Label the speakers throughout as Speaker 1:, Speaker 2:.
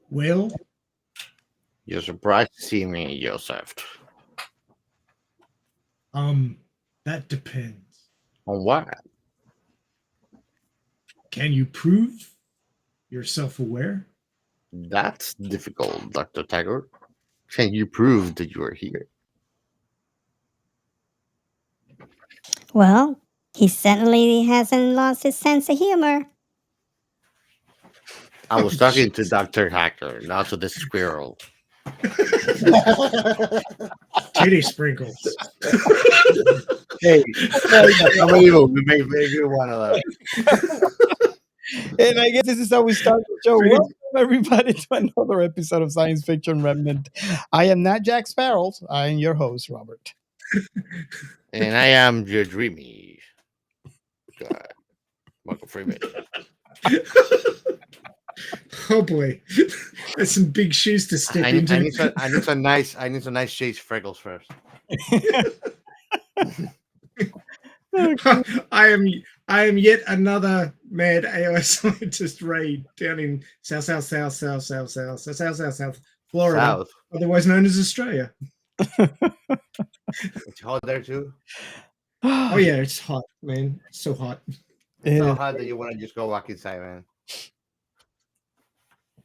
Speaker 1: Well,
Speaker 2: You're surprised to see me, Joseph.
Speaker 1: um, that depends.
Speaker 2: On what?
Speaker 1: Can you prove you're self-aware?
Speaker 2: That's difficult, Dr. Taggart. Can you prove that you are here?
Speaker 3: Well, he certainly hasn't lost his sense of humor.
Speaker 2: I
Speaker 1: Oh,
Speaker 2: was talking to Dr. Hacker, not to the squirrel.
Speaker 1: titty sprinkles.
Speaker 2: Hey, somebody will make a good one of those.
Speaker 4: And I guess this is how we start the show.
Speaker 1: Pretty-
Speaker 4: Welcome, everybody, to another episode of Science Fiction Remnant. I am not Jack Sparrow. I am your host, Robert.
Speaker 2: And I am your dreamy God, Michael Freeman.
Speaker 1: oh boy, that's some big shoes to step
Speaker 2: I
Speaker 1: into.
Speaker 2: need some nice shades freckles first.
Speaker 1: I am I am yet another mad AI scientist raid down in South Florida,
Speaker 2: South.
Speaker 1: otherwise known as Australia.
Speaker 2: It's hot there too.
Speaker 1: Oh yeah, it's hot, man. It's so hot.
Speaker 2: It's so
Speaker 4: Uh,
Speaker 2: hot that you want to just go walk inside, man.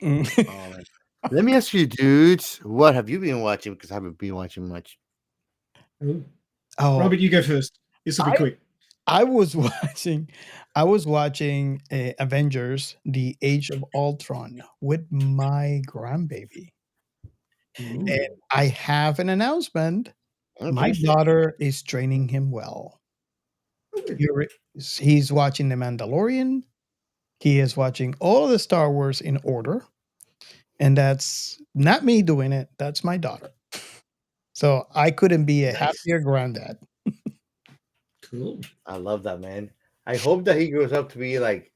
Speaker 4: mm.
Speaker 2: Oh, man. Let me ask you, dudes, what have you been watching? Because I haven't been watching much.
Speaker 1: Ooh.
Speaker 4: Oh,
Speaker 1: Robert, you go first. This will be
Speaker 4: I,
Speaker 1: quick.
Speaker 4: I was watching Avengers: The Age of Ultron with my grandbaby, and
Speaker 1: Ooh.
Speaker 4: I have an announcement. My
Speaker 2: Okay.
Speaker 4: daughter is training him well. Here he's watching The Mandalorian. He is watching all of the Star Wars in order, and that's not me doing it. That's my daughter. So I couldn't be a
Speaker 1: Nice.
Speaker 4: happier granddad.
Speaker 1: Cool.
Speaker 2: I love that, man. I hope that he grows up to be like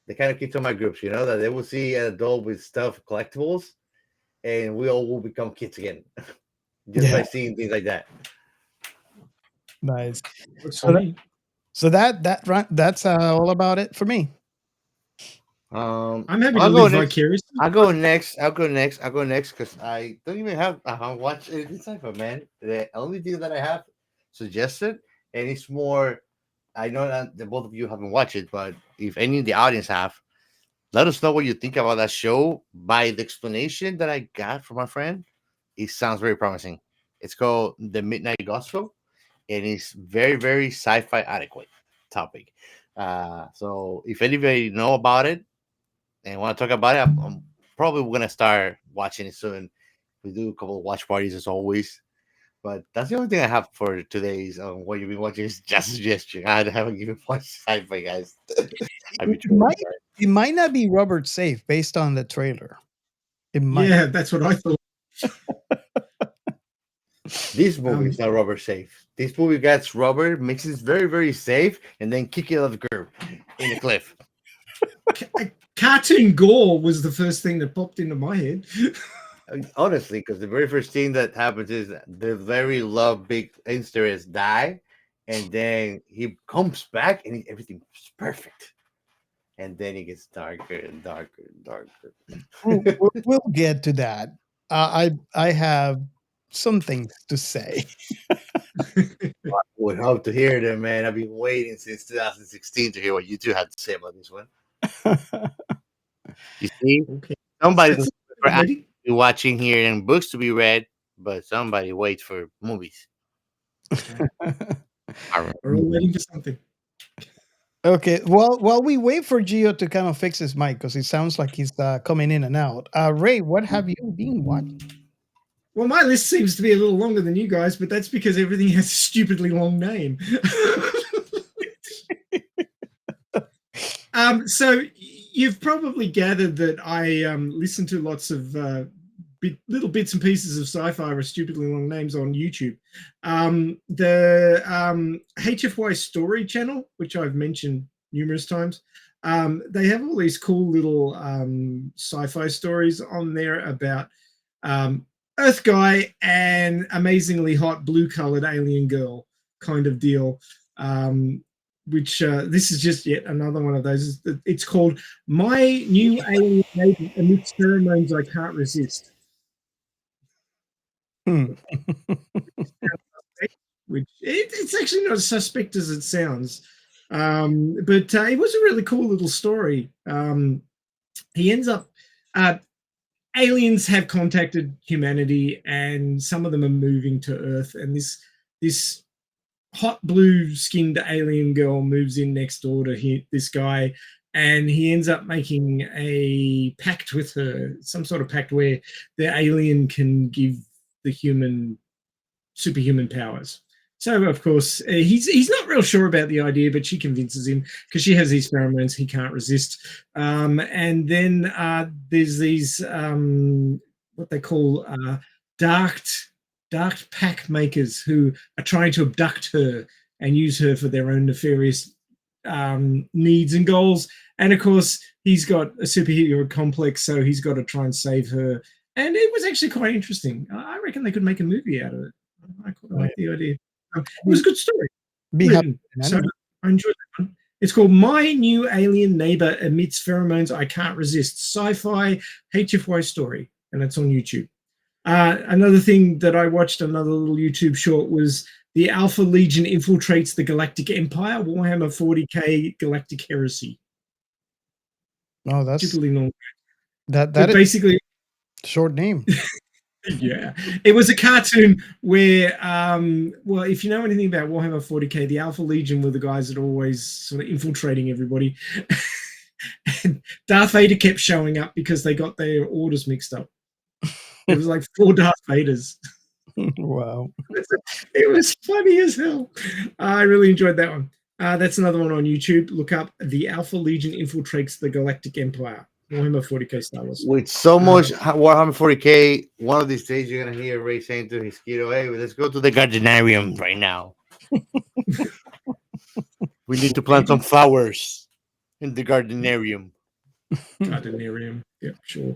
Speaker 2: the kind of kids on my groups, that they will see an adult with stuff, collectibles, and we all will become kids again just by
Speaker 4: Yeah,
Speaker 2: seeing things like that.
Speaker 4: nice.
Speaker 1: Works for
Speaker 4: So that
Speaker 1: me.
Speaker 4: so that's all about it for me.
Speaker 1: I'm happy to
Speaker 2: I'll go
Speaker 1: live
Speaker 2: next.
Speaker 1: vicariously.
Speaker 2: I'll go next because I don't even have. I haven't watched anything sci-fi, man. The only thing that I have suggested, and it's more. I know that the both of you haven't watched it, but if any of the audience have, let us know what you think about that show. By the explanation that I got from my friend, it sounds very promising. It's called The Midnight Gospel, and it's very, very sci-fi adequate topic. So if anybody know about it and want to talk about it, I'm probably gonna start watching it soon. We do a couple of watch parties as always. But that's the only thing I have for today's what you've been watching is just a suggestion. I haven't even watched sci-fi, guys. I'd be
Speaker 4: It
Speaker 2: truly
Speaker 4: might
Speaker 2: sorry.
Speaker 4: it might not be Robert safe based on the trailer. It might.
Speaker 1: Yeah, that's what I thought.
Speaker 2: This movie
Speaker 1: Um,
Speaker 2: is not Robert safe. This movie gets Robert, makes it very, very safe, and then kick it off the curb in a cliff.
Speaker 1: cartoon gore was the first thing that popped into my head.
Speaker 2: Honestly, because the very first thing that happens is the very love big interest die, and then he comes back and everything's perfect. And then it gets darker and darker and darker.
Speaker 4: We'll get to that. I have some things to say.
Speaker 2: Would hope to hear them, man. I've been waiting since 2016 to hear what you two have to say about this one. You see,
Speaker 1: Okay,
Speaker 2: somebody
Speaker 1: that's
Speaker 2: doesn't wait for
Speaker 1: ready.
Speaker 2: actually watching here and books to be read, but somebody waits for movies. I
Speaker 1: We're
Speaker 2: remember.
Speaker 1: all waiting for something.
Speaker 4: Okay, well, while we wait for Gio to kind of fix his mic because it sounds like he's coming in and out. Ray, what have you been watching?
Speaker 1: Well, my list seems to be a little longer than you guys, but that's because everything has a stupidly long name. So you've probably gathered that I listen to lots of little bits and pieces of sci-fi with stupidly long names on YouTube. The HFY Story channel, which I've mentioned numerous times, they have all these cool little sci-fi stories on there about Earth guy and amazingly hot blue-colored alien girl kind of deal. which this is just yet another one of those. It's called My New Alien Neighbor Amidst Pheromones I Can't Resist.
Speaker 4: Hmm.
Speaker 1: Which it's actually not as suspect as it sounds. But it was a really cool little story. He ends up, aliens have contacted humanity, and some of them are moving to Earth. And this hot blue-skinned alien girl moves in next door to this guy, and he ends up making a pact with her, some sort of pact where the alien can give the human superhuman powers. So of course he's not real sure about the idea, but she convinces him because she has these pheromones he can't resist. And then there's these what they call dark pack makers who are trying to abduct her and use her for their own nefarious needs and goals. And of course he's got a superhero complex, so he's got to try and save her. And it was actually quite interesting. I reckon they could make a movie out of it. I quite like the idea. It was a good story.
Speaker 4: Be happy.
Speaker 1: So I enjoyed that one. It's called My New Alien Neighbor Emits Pheromones I Can't Resist. Sci-fi HFY story, and it's on YouTube. Another thing that I watched, another little YouTube short, was the Alpha Legion infiltrates the Galactic Empire, Warhammer 40k Galactic Heresy.
Speaker 4: Oh, that's
Speaker 1: Stupidly long.
Speaker 4: that
Speaker 1: But
Speaker 4: is
Speaker 1: basically,
Speaker 4: short name.
Speaker 1: yeah, it was a cartoon where, well, if you know anything about Warhammer 40k, the Alpha Legion were the guys that are always sort of infiltrating everybody. And Darth Vader kept showing up because they got their orders mixed up. It was like 4 Darth Vaders.
Speaker 4: Wow.
Speaker 1: It was funny as hell. I really enjoyed that one. That's another one on YouTube. Look up The Alpha Legion Infiltrates the Galactic Empire. Warhammer 40k Star Wars.
Speaker 2: With so much Warhammer 40k, one of these days you're gonna hear Ray saying to his kiddo, "Hey, let's go to the gardenarium right now. We need to plant some flowers in the gardenarium."
Speaker 1: Gardenarium. Yeah, sure.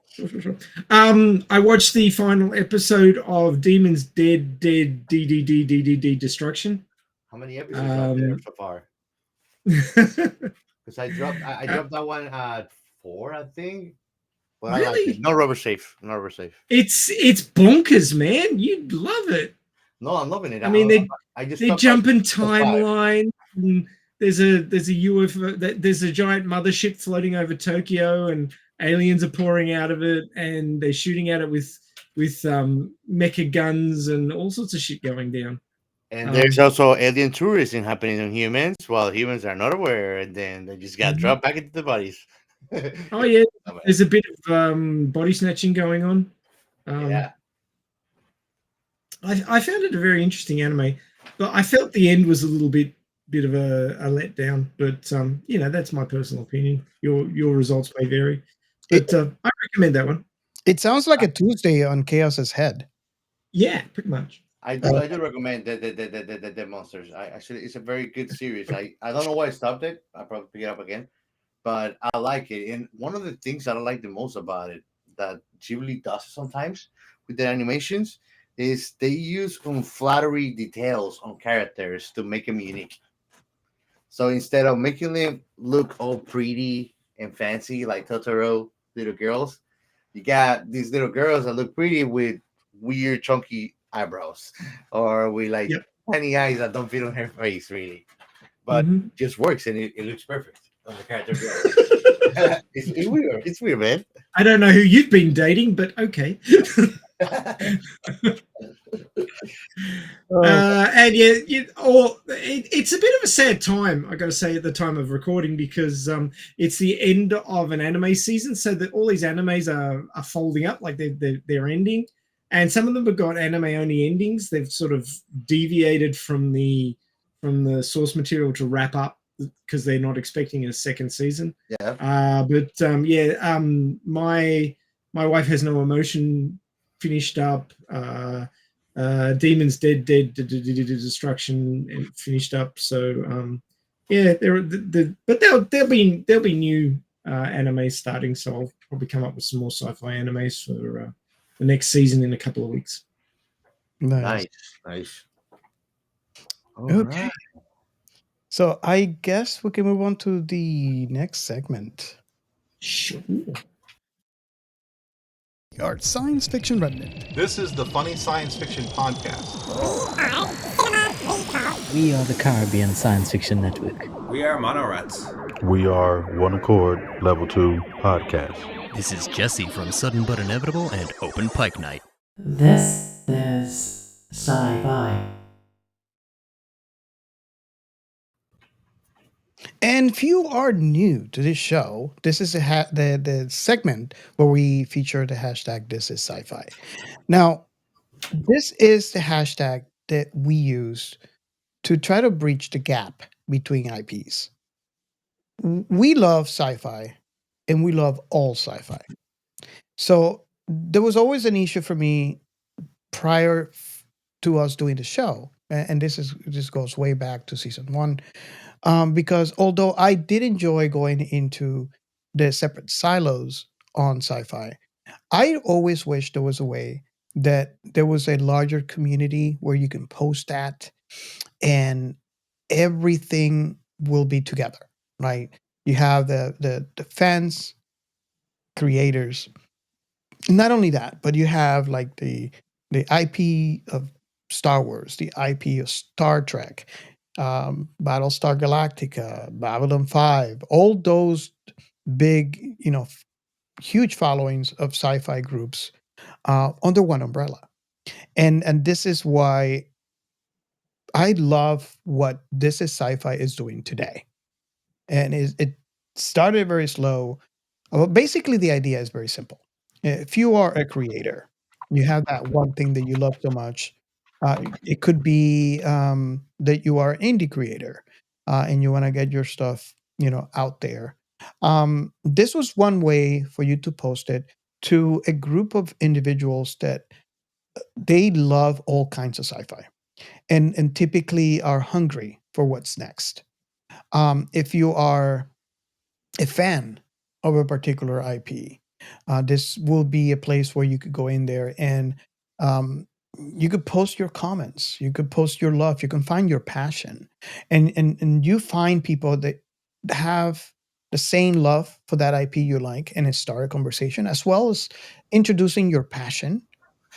Speaker 1: Sure. I watched the final episode of Demon's Dead Destruction.
Speaker 2: How many episodes are there so far? Because I dropped that one at 4, I think. But really? I like it. No rubber safe. No rubber safe.
Speaker 1: It's bonkers, man. You'd love it.
Speaker 2: No, I'm loving it.
Speaker 1: I mean, they jump in timeline. There's a UFO. There's a giant mothership floating over Tokyo, and aliens are pouring out of it, and they're shooting at it with mecha guns and all sorts of shit going down.
Speaker 2: And there's also alien tourism happening on humans, while humans are not aware, and then they just got dropped back into the bodies.
Speaker 1: Oh yeah, there's a bit of body snatching going on.
Speaker 2: Yeah,
Speaker 1: I found it a very interesting anime, but I felt the end was a little bit of a letdown. But you know, that's my personal opinion. Your results may vary, but I recommend that one.
Speaker 4: It sounds like a Tuesday on Chaos's head.
Speaker 1: Yeah, pretty much.
Speaker 2: I do recommend the monsters. It's a very good series. I don't know why I stopped it. I'll probably pick it up again, but I like it. And one of the things that I like the most about it that Ghibli does sometimes with their animations is they use unflattering details on characters to make them unique. So instead of making them look all pretty and fancy like Totoro little girls, you got these little girls that look pretty with weird chunky eyebrows or with like tiny eyes that don't fit on her face really, but just works and it looks perfect on the character. It's weird. It's weird, man.
Speaker 1: I don't know who you've been dating, but okay. And yeah, it's a bit of a sad time, I got to say, at the time of recording, because it's the end of an anime season, so that all these animes are folding up, like they're ending, and some of them have got anime only endings. They've sort of deviated from the source material to wrap up because they're not expecting a second season.
Speaker 2: Yeah.
Speaker 1: My wife has no emotion finished up. Demons Dead Destruction and finished up. So yeah, but there'll be new animes starting. So I'll probably come up with some more sci-fi animes for the next season in a couple of weeks.
Speaker 2: Nice. All
Speaker 4: Okay.
Speaker 2: right.
Speaker 4: So I guess we can move on to the next segment.
Speaker 1: Sure.
Speaker 4: Our science fiction remnant.
Speaker 5: This is the Funny Science Fiction Podcast.
Speaker 6: We are the Caribbean Science Fiction Network.
Speaker 7: We are Monorats.
Speaker 8: We are One Accord Level 2 Podcast.
Speaker 9: This is Jesse from Sudden But Inevitable and Open Pike Night.
Speaker 6: This is Sci-Fi.
Speaker 4: And if you are new to this show, this is the segment where we feature the hashtag This is Sci-Fi. Now, this is the hashtag that we use to try to bridge the gap between IPs. We love sci-fi, and we love all sci-fi. So there was always an issue for me prior to us doing the show, and this goes way back to season 1. Because although I did enjoy going into the separate silos on sci-fi, I always wished there was a way that there was a larger community where you can post that and everything will be together, right? You have the fans, creators. Not only that, but you have like the IP of Star Wars, the IP of Star Trek, Battlestar Galactica, Babylon 5, all those big, huge followings of sci-fi groups under one umbrella. And this is why I love what This is Sci-Fi is doing today. And it started very slow. Well, basically, the idea is very simple. If you are a creator, you have that one thing that you love so much. It could be that you are an indie creator and you want to get your stuff, out there. This was one way for you to post it to a group of individuals that they love all kinds of sci-fi and typically are hungry for what's next. If you are a fan of a particular IP, this will be a place where you could go in there and you could post your comments, you could post your love, you can find your passion, and you find people that have the same love for that IP you like, and it start a conversation as well as introducing your passion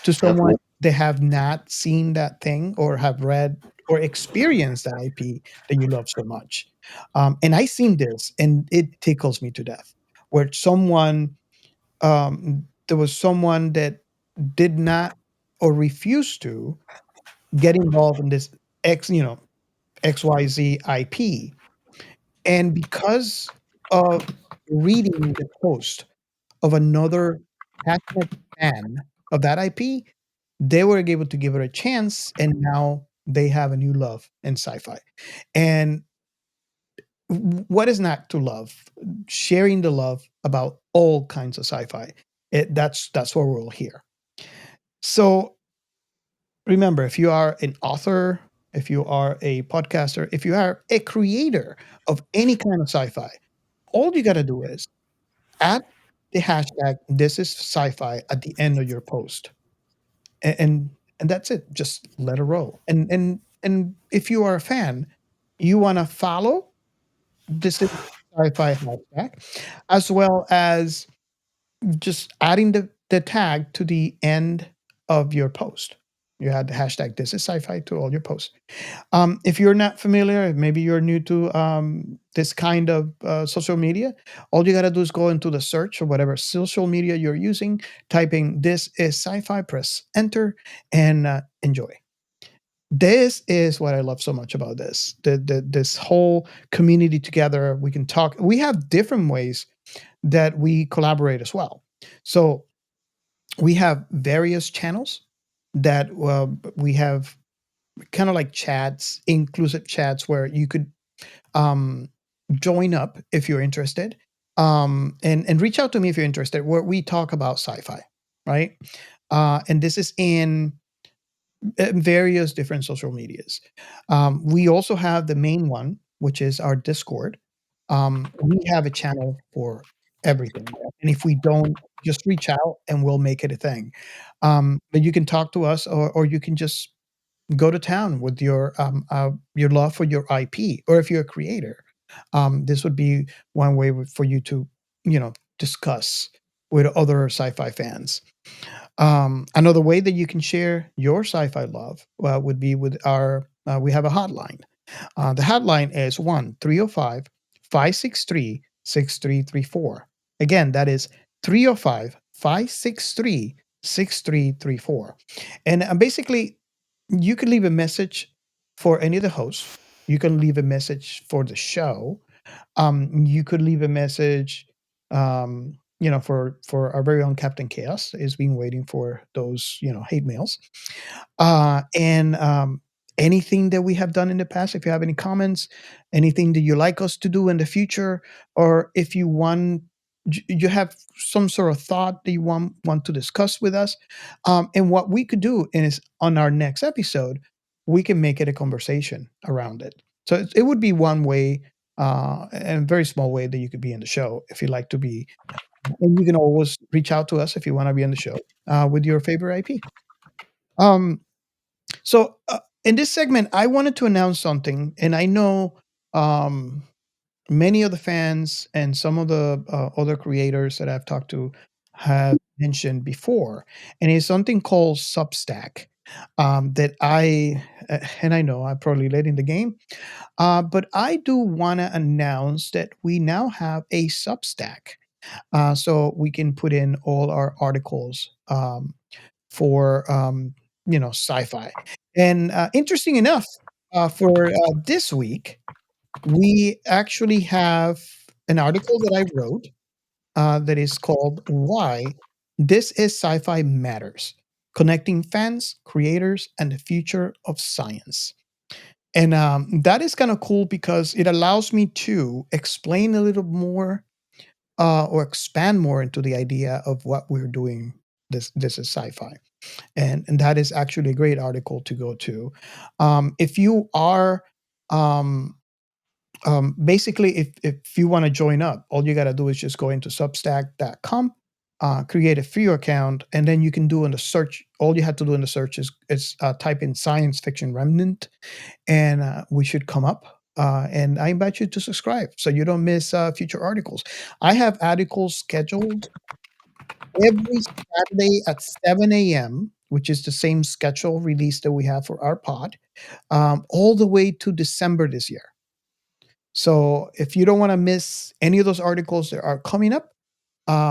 Speaker 4: to someone that have not seen that thing or have read or experienced that IP that you love so much. And I seen this, and it tickles me to death. Where there was someone that did not or refused to get involved in this XYZ IP, and because of reading the post of another passionate fan of that IP, they were able to give it a chance, and now they have a new love in sci-fi. And what is not to love? Sharing the love about all kinds of sci-fi. That's what we're all here. So remember, if you are an author, if you are a podcaster, if you are a creator of any kind of sci-fi, all you got to do is add the hashtag "This is Sci-Fi" at the end of your post, and that's it. Just let it roll. And if you are a fan, you want to follow this is Sci-Fi hashtag, as well as just adding the tag to the end of your post. You add the hashtag "This is Sci-Fi" to all your posts. If you're not familiar, maybe you're new to this kind of social media, all you got to do is go into the search or whatever social media you're using, typing "This is Sci-Fi," press enter, and enjoy. This is what I love so much about this. This whole community together. We can talk. We have different ways that we collaborate as well. So we have various channels that we have kind of like chats, inclusive chats where you could join up if you're interested, and reach out to me if you're interested, where we talk about sci-fi, right? And this is in various different social medias. We also have the main one, which is our Discord. We have a channel for everything, and if we don't, just reach out and we'll make it a thing. But you can talk to us, or you can just go to town with your love for your IP, or if you're a creator, this would be one way for you to, discuss with other sci-fi fans. Another way that you can share your sci-fi love would be with our. We have a hotline. The hotline is 1-305-563-6334. Again, that is 305-563-6334. And basically, you can leave a message for any of the hosts. You can leave a message for the show. You could leave a message, for our very own Captain Chaos is been waiting for those, hate mails. And anything that we have done in the past, if you have any comments, anything that you like us to do in the future, or if you you have some sort of thought that you want to discuss with us, and what we could do is on our next episode, we can make it a conversation around it. So it would be one way, and a very small way that you could be in the show if you like to be. And you can always reach out to us if you want to be on the show with your favorite IP. So in this segment, I wanted to announce something, and I know many of the fans and some of the other creators that I've talked to have mentioned before, and it's something called Substack. That and I know I'm probably late in the game, but I do want to announce that we now have a Substack, so we can put in all our articles for sci-fi. And interesting enough, for this week, we actually have an article that I wrote that is called "Why This Is Sci-Fi Matters: Connecting Fans, Creators, and the Future of Science." And that is kind of cool because it allows me to explain a little more, or expand more into the idea of what we're doing. This is sci-fi, and that is actually a great article to go to. If you are basically, if you want to join up, all you got to do is just go into substack.com, create a free account, and then you can do in the search. All you have to do in the search is type in science fiction remnant, and we should come up. And I invite you to subscribe so you don't miss future articles. I have articles scheduled every Saturday at 7 a.m., which is the same schedule release that we have for our pod, all the way to December this year. So if you don't want to miss any of those articles that are coming up,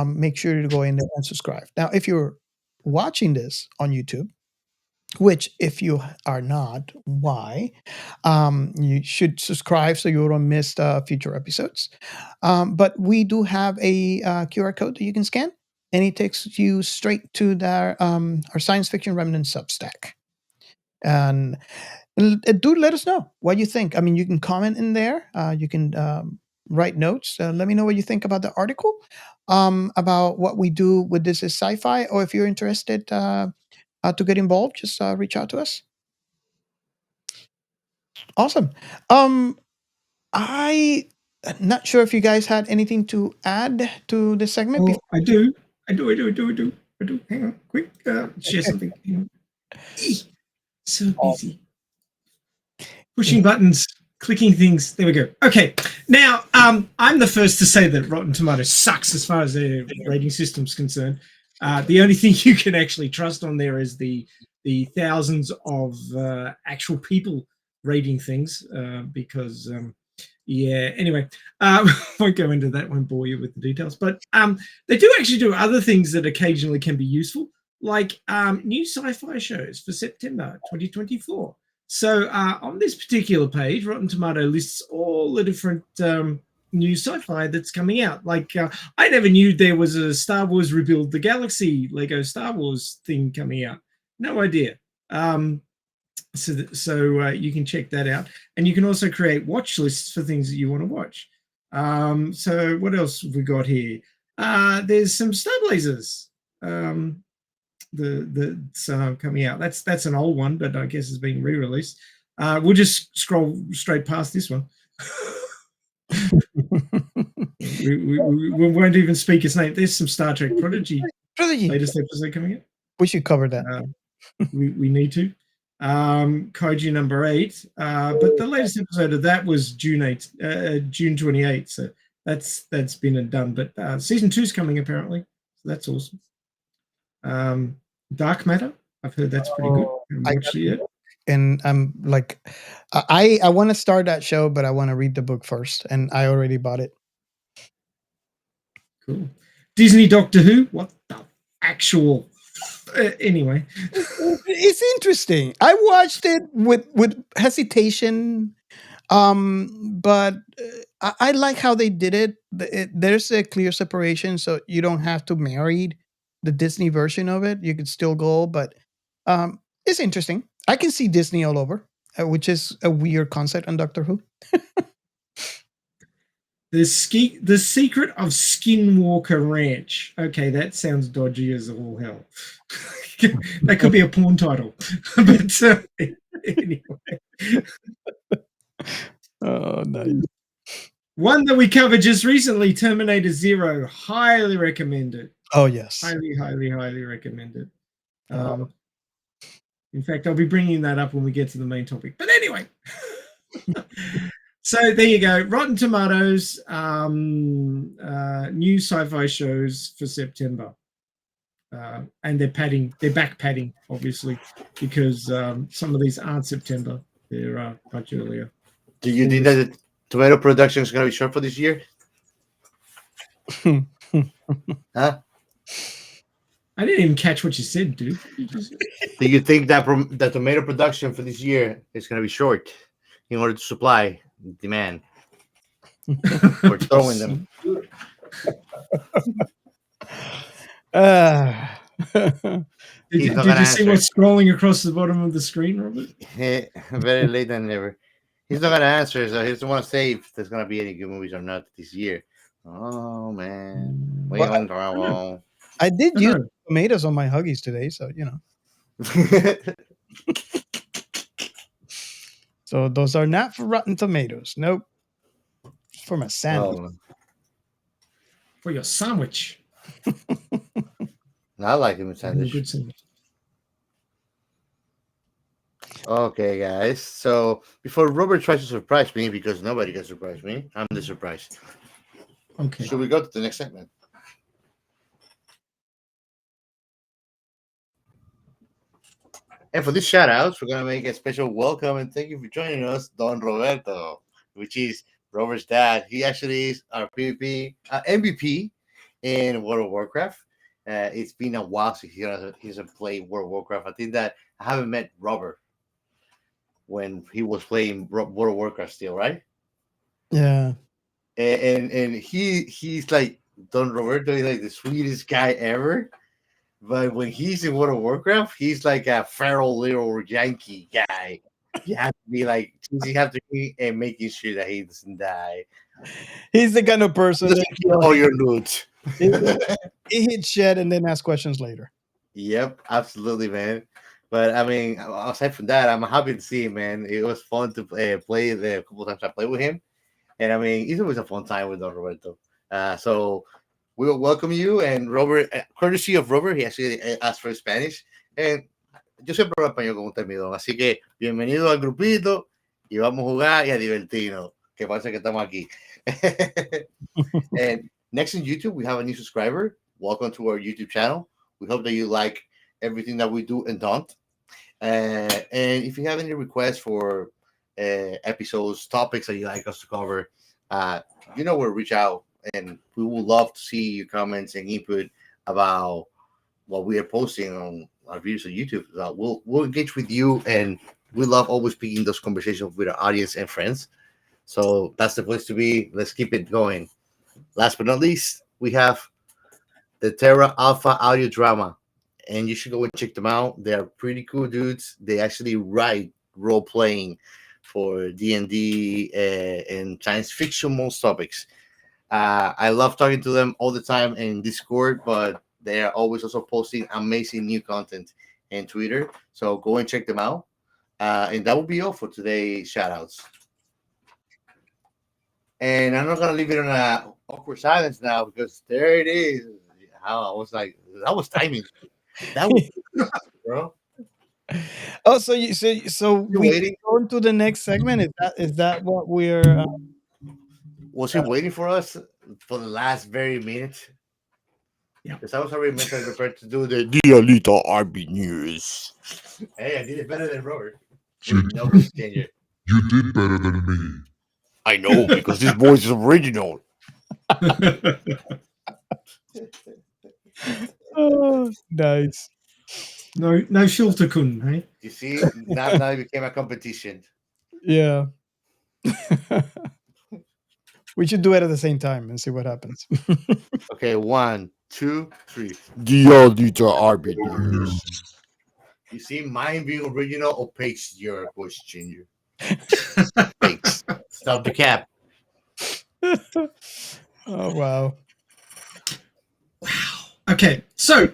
Speaker 4: make sure to go in there and subscribe. Now, if you're watching this on YouTube, which if you are not, why? You should subscribe so you don't miss future episodes. But we do have a QR code that you can scan, and it takes you straight to our Science Fiction Remnant Substack. And do let us know what you think. I mean, you can comment in there. You can write notes. Let me know what you think about the article, about what we do with This Is Sci-Fi, or if you're interested to get involved, just reach out to us. Awesome. I'm not sure if you guys had anything to add to this segment.
Speaker 1: Oh, I do. Hang on, quick. Share something. So busy. Pushing buttons, clicking things. There we go. Okay. Now, I'm the first to say that Rotten Tomatoes sucks as far as their rating system's concerned. The only thing you can actually trust on there is the thousands of actual people rating things, because anyway, won't go into that, won't bore you with the details, but they do actually do other things that occasionally can be useful, like new sci-fi shows for September 2024. So on this particular page, Rotten Tomato lists all the different new sci-fi that's coming out. Like I never knew there was a Star Wars Rebuild the Galaxy Lego Star Wars thing coming out. No idea. So you can check that out, and you can also create watch lists for things that you want to watch. So what else have we got here? There's some Starblazers. That's coming out. That's an old one, but I guess it's being re-released. We'll just scroll straight past this one. we won't even speak its name. There's some Star Trek Prodigy latest episode coming out.
Speaker 4: We should cover that.
Speaker 1: We need to. Kaiju number 8. But the latest episode of that was June 28th. So that's been done. But season 2 is coming apparently. So that's awesome. Dark Matter. I've heard that's pretty good. Haven't watched it yet.
Speaker 4: And I'm like, I want to start that show, but I want to read the book first, and I already bought it.
Speaker 1: Cool. Disney Doctor Who. What the actual? Anyway,
Speaker 4: It's interesting. I watched it with hesitation, but I like how they did it. There's a clear separation, so you don't have to marry the Disney version of it. You could still go, but it's interesting. I can see Disney all over, which is a weird concept on Doctor Who.
Speaker 1: The Secret of Skinwalker Ranch. Okay, that sounds dodgy as all hell. That could be a porn title. But anyway.
Speaker 4: Oh, nice.
Speaker 1: One that we covered just recently, Terminator Zero. Highly recommend it.
Speaker 4: Oh, yes.
Speaker 1: Highly, highly, highly recommend it. In fact, I'll be bringing that up when we get to the main topic. But anyway. So there you go. Rotten Tomatoes, new sci-fi shows for September. And they're back padding, obviously, because some of these aren't September. They're much earlier.
Speaker 2: Do you think that the tomato production is going to be short for this year? Huh?
Speaker 1: I didn't even catch what you said, dude.
Speaker 2: Do you think that the tomato production for this year is going to be short in order to supply demand? We're throwing them.
Speaker 1: Did you see what's scrolling across the bottom of the screen, Robert?
Speaker 2: Very late than ever. He's not going to answer, so he doesn't want to say if there's going to be any good movies or not this year. Oh, man. Way on trouble.
Speaker 4: I did use tomatoes on my Huggies today, so, you know. So those are not for Rotten Tomatoes. Nope. For my sandwich.
Speaker 2: Oh.
Speaker 1: For your sandwich.
Speaker 2: I like him in sandwich.
Speaker 1: Good sandwich.
Speaker 2: Okay, guys. So before Robert tries to surprise me, because nobody can surprise me, I'm the surprise.
Speaker 1: Okay.
Speaker 2: Should we go to the next segment? And for these shout outs, we're going to make a special welcome and thank you for joining us, Don Roberto, which is Robert's dad. He actually is our PvP MVP in World of Warcraft. It's been a while since he hasn't played World of Warcraft. I think that I haven't met Robert when he was playing World of Warcraft still, right?
Speaker 4: Yeah.
Speaker 2: And he's like, Don Roberto is like the sweetest guy ever. But when he's in World of Warcraft, he's like a feral little Yankee guy. You have to be like, you have to be and making sure that he doesn't die.
Speaker 4: He's the kind of person
Speaker 2: that all your loot.
Speaker 4: He hits shit and then asks questions later.
Speaker 2: Yep, absolutely, man. But I mean, aside from that, I'm happy to see him, man. It was fun to play the couple times I played with him, and I mean, it's always a fun time with Don Roberto. So we will welcome you, and Robert, courtesy of Robert, he actually asked for Spanish, and yo siempre hablo español con un termidón, así que bienvenido al grupito y vamos a jugar y a divertirnos, que parece que estamos aquí. And next in YouTube, we have a new subscriber. Welcome to our YouTube channel. We hope that you like everything that we do and don't. And if you have any requests for episodes, topics that you like us to cover, you know where to reach out. And we would love to see your comments and input about what we are posting on our videos on YouTube. We'll engage with you, and we love always speaking those conversations with our audience and friends. So that's the place to be. Let's keep it going. Last but not least, we have the Terra Alpha audio drama, and you should go and check them out. They are pretty cool dudes. They actually write role playing for D&D and science fiction, most topics. I love talking to them all the time in Discord, but they are always also posting amazing new content in Twitter. So go and check them out. And that will be all for today's shout outs. And I'm not going to leave it on an awkward silence now, because there it is. I was like, that was timing. That was bro.
Speaker 4: Oh, so
Speaker 2: You
Speaker 4: we
Speaker 2: waiting?
Speaker 4: go into the next segment. Is that what we're?
Speaker 2: Was he waiting for us for the last very minute?
Speaker 1: Yeah.
Speaker 2: Because I was already mentally prepared to do the Dialita RB News. Hey, I did it better than Robert. With no voice changer.
Speaker 8: You did better than me.
Speaker 2: I know, because this voice is original.
Speaker 4: Oh, nice.
Speaker 1: no filter kun, hey?
Speaker 2: You see, now it became a competition.
Speaker 4: Yeah. We should do it at the same time and see what happens.
Speaker 2: Okay, 1, 2, 3. Dialita RB News. You see, mine being original opaques your voice changer. Thanks. Stop the cap.
Speaker 4: Oh wow.
Speaker 1: Okay, so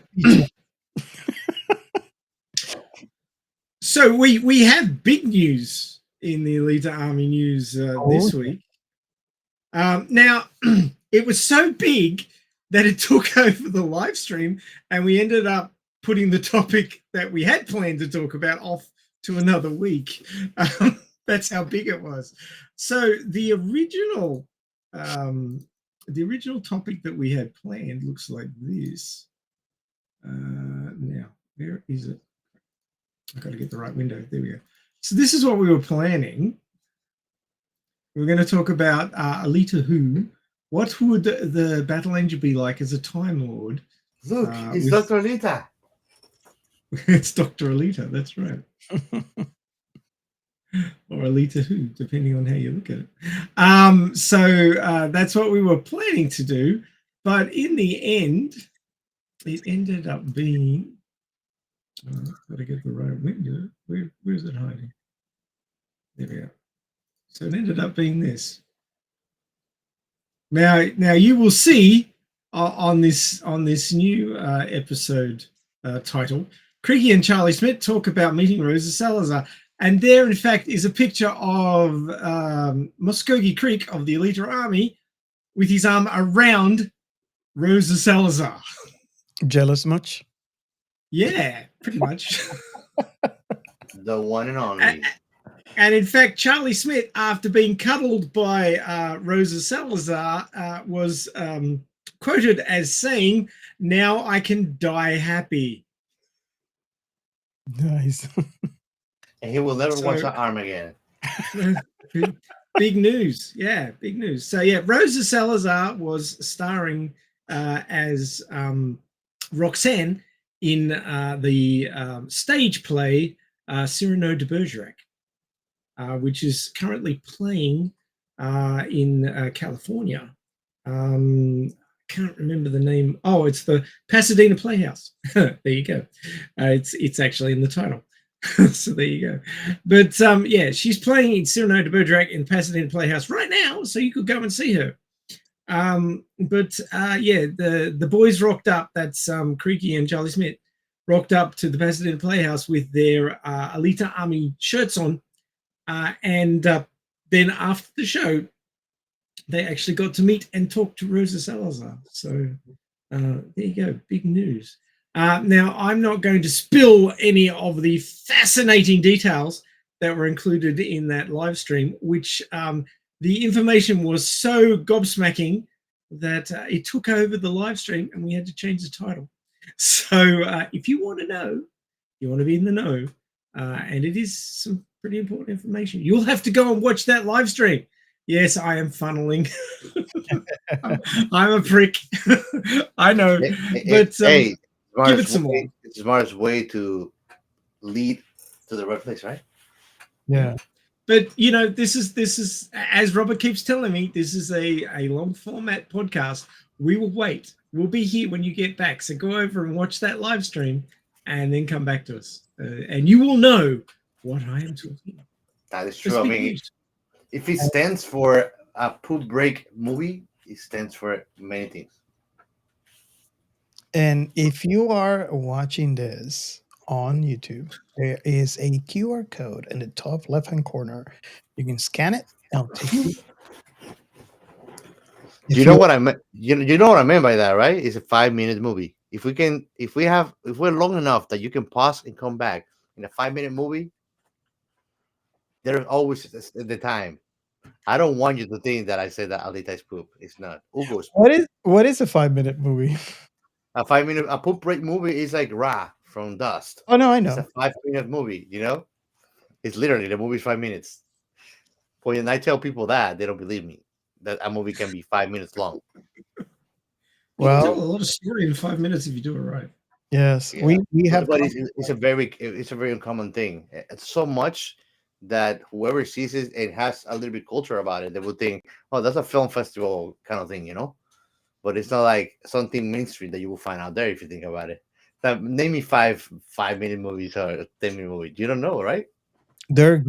Speaker 1: we have big news in the Elite Army news this week. Now, it was so big that it took over the live stream, and we ended up putting the topic that we had planned to talk about off to another week. That's how big it was. So the original topic that we had planned looks like this. Now, where is it? I've got to get the right window. There we go. So this is what we were planning. We're going to talk about Alita Who. What would the Battle Angel be like as a Time Lord?
Speaker 2: Look, it's Dr. Alita.
Speaker 1: It's Dr. Alita, that's right. Or Alita Who, depending on how you look at it. So that's what we were planning to do. But in the end, it ended up being... got to get the right window. Where's it hiding? There we go. So it ended up being this. Now you will see on this new episode title, Nikky and Charlie Smith talk about meeting Rosa Salazar, and there in fact is a picture of Muskogee Creek of the Elite Army with his arm around Rosa Salazar.
Speaker 4: Jealous much?
Speaker 1: Yeah, pretty much.
Speaker 2: The one and only.
Speaker 1: And in fact, Charlie Smith, after being cuddled by Rosa Salazar, was quoted as saying, "Now I can die happy."
Speaker 4: Nice.
Speaker 2: And he will never watch that arm again.
Speaker 1: Big news. Yeah, big news. So yeah, Rosa Salazar was starring as Roxanne in the stage play Cyrano de Bergerac. Which is currently playing in California. Can't remember the name. Oh, it's the Pasadena Playhouse. There you go. It's actually in the title. So there you go. But yeah, she's playing in Cyrano de Bergerac in Pasadena Playhouse right now, so you could go and see her. But yeah, the boys rocked up. That's Nikky and Charlie Smith rocked up to the Pasadena Playhouse with their Alita Army shirts on. And then after the show, they actually got to meet and talk to Rosa Salazar. So there you go, big news. Now, I'm not going to spill any of the fascinating details that were included in that live stream, which the information was so gobsmacking that it took over the live stream and we had to change the title. So if you want to know, you want to be in the know, and it is some pretty important information, you'll have to go and watch that live stream. Yes, I am funneling. I'm a prick. I know. But
Speaker 2: hey,
Speaker 1: give it some more.
Speaker 2: It's the smartest way to lead to the right place, right?
Speaker 4: Yeah.
Speaker 1: But you know, this is as Robert keeps telling me, this is a long format podcast. We will wait. We'll be here when you get back. So go over and watch that live stream and then come back to us. And you will know what I am talking about.
Speaker 2: That is true. I mean, if it stands for a poop break movie, it stands for many things.
Speaker 4: And if you are watching this on YouTube, there is a QR code in the top left-hand corner. You can scan it. I'll take you.
Speaker 2: You know what I meant? You know what I meant by that, right? It's a 5-minute movie. If we're long enough that you can pause and come back in a 5-minute movie, there's always the time. I don't want you to think that I said that Alita is poop. It's not. Ugo's poop.
Speaker 4: What is a 5-minute movie?
Speaker 2: A 5-minute a poop break movie is like Ra from Dust.
Speaker 4: Oh no, I
Speaker 2: It's
Speaker 4: know.
Speaker 2: a 5-minute movie. It's literally the movie's 5 minutes. When I tell people that, they don't believe me that a movie can be 5 minutes long.
Speaker 1: You can tell
Speaker 4: Well,
Speaker 1: a lot of story in 5 minutes if you do it right.
Speaker 4: yes,
Speaker 2: Yeah.
Speaker 4: we have.
Speaker 2: But it's a very uncommon thing. It's so much that whoever sees it and has a little bit culture about it, they would think, "Oh, that's a film festival kind of thing," But it's not like something mainstream that you will find out there if you think about it. Name me 5-minute movies or 10-minute movies. You don't know, right?
Speaker 4: They're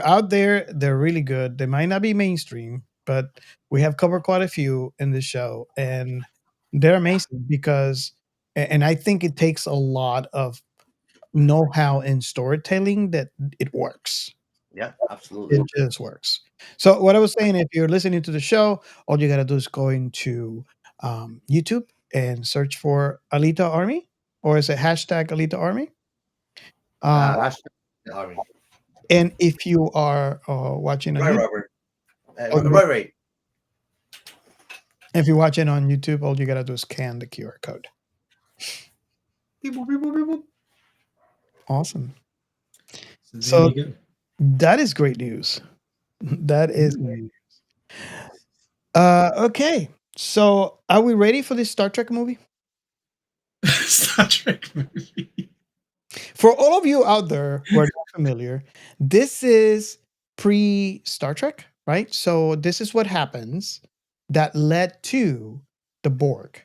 Speaker 4: out there. They're really good. They might not be mainstream, but we have covered quite a few in this show, and they're amazing because, and I think it takes a lot of know-how in storytelling that it works.
Speaker 2: Yeah, absolutely.
Speaker 4: It just works. So what I was saying, if you're listening to the show, all you gotta do is go into YouTube and search for Alita Army, or is it hashtag Alita Army?
Speaker 2: Army.
Speaker 4: And if you are watching on
Speaker 2: Right,
Speaker 4: YouTube,
Speaker 2: Robert.
Speaker 4: Okay.
Speaker 2: Right.
Speaker 4: if you're watching on YouTube, all you gotta do is scan the QR code.
Speaker 2: Beep, boop, beep, boop, beep, boop.
Speaker 4: Awesome.
Speaker 1: So,
Speaker 4: So
Speaker 1: there you go.
Speaker 4: that is great news. That is great news. Okay. So are we ready for this Star Trek movie?
Speaker 1: Star Trek movie.
Speaker 4: For all of you out there who are not familiar, this is pre Star Trek, right? So this is what happens that led to the Borg.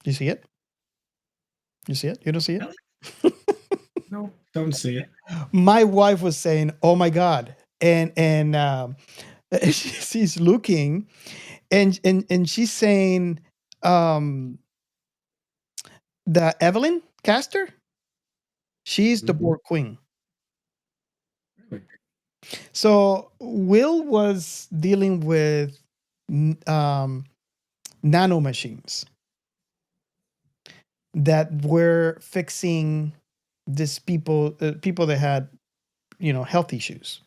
Speaker 4: You see it? You see it? You don't see it?
Speaker 1: No, don't see it.
Speaker 4: My wife was saying, "Oh my god," and she's looking, and she's saying, the Evelyn Caster, she's the Borg Queen.
Speaker 1: Really?
Speaker 4: So Will was dealing with nano machines that were fixing these people that had health issues,